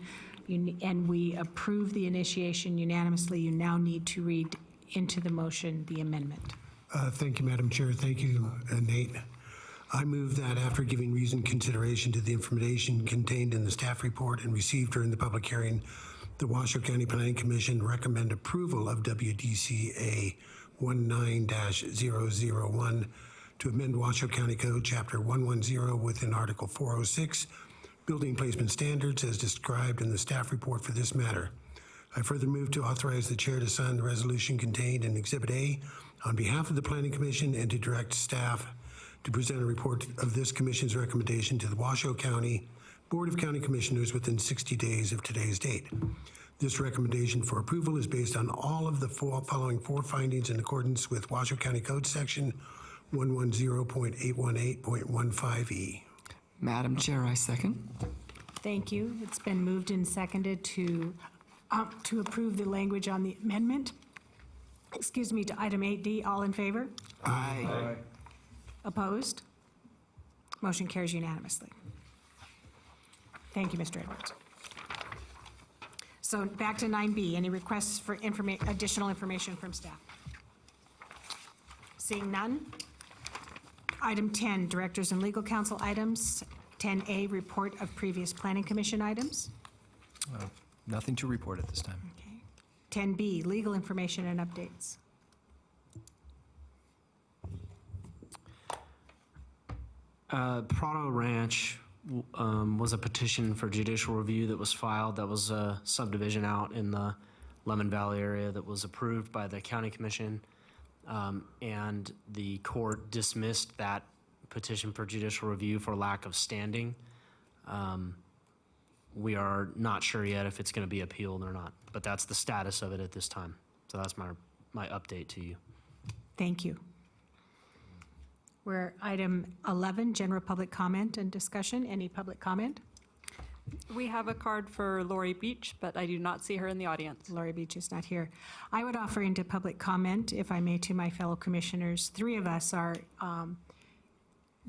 and we approved the initiation unanimously. You now need to read into the motion the amendment. Thank you, Madam Chair. Thank you, Nate. I move that after giving reasoned consideration to the information contained in the staff report and received during the public hearing, the Washoe County Planning Commission recommend approval of WDCA 19-001 to amend Washoe County Code Chapter 110 within Article 406 building placement standards as described in the staff report for this matter. I further move to authorize the chair to sign the resolution contained in Exhibit A on behalf of the Planning Commission and to direct staff to present a report of this commission's recommendation to the Washoe County Board of County Commissioners within 60 days of today's date. This recommendation for approval is based on all of the following four findings in accordance with Washoe County Code Section 110.818.15E. Madam Chair, I second. Thank you. It's been moved and seconded to approve the language on the amendment, to item 8D. All in favor? Aye. Opposed? Motion carries unanimously. Thank you, Mr. Edwards. So back to 9B, any requests for additional information from staff? Seeing none. Item 10, Directors and Legal Counsel items. 10A, report of previous Planning Commission items. Nothing to report at this time. Okay. 10B, legal information and updates. Prado Ranch was a petition for judicial review that was filed. That was a subdivision out in the Lemon Valley area that was approved by the county commission. And the court dismissed that petition for judicial review for lack of standing. We are not sure yet if it's going to be appealed or not, but that's the status of it at this time. So that's my update to you. Thank you. We're item 11, general public comment and discussion. Any public comment? We have a card for Lori Beach, but I do not see her in the audience. Lori Beach is not here. I would offer into public comment, if I may, to my fellow commissioners. Three of us are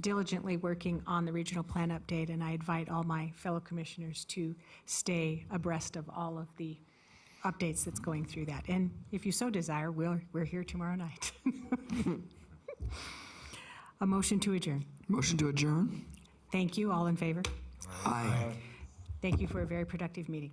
diligently working on the regional plan update, and I invite all my fellow commissioners to stay abreast of all of the updates that's going through that. And if you so desire, we're here tomorrow night. A motion to adjourn. Motion to adjourn? Thank you. All in favor? Aye. Thank you for a very productive meeting.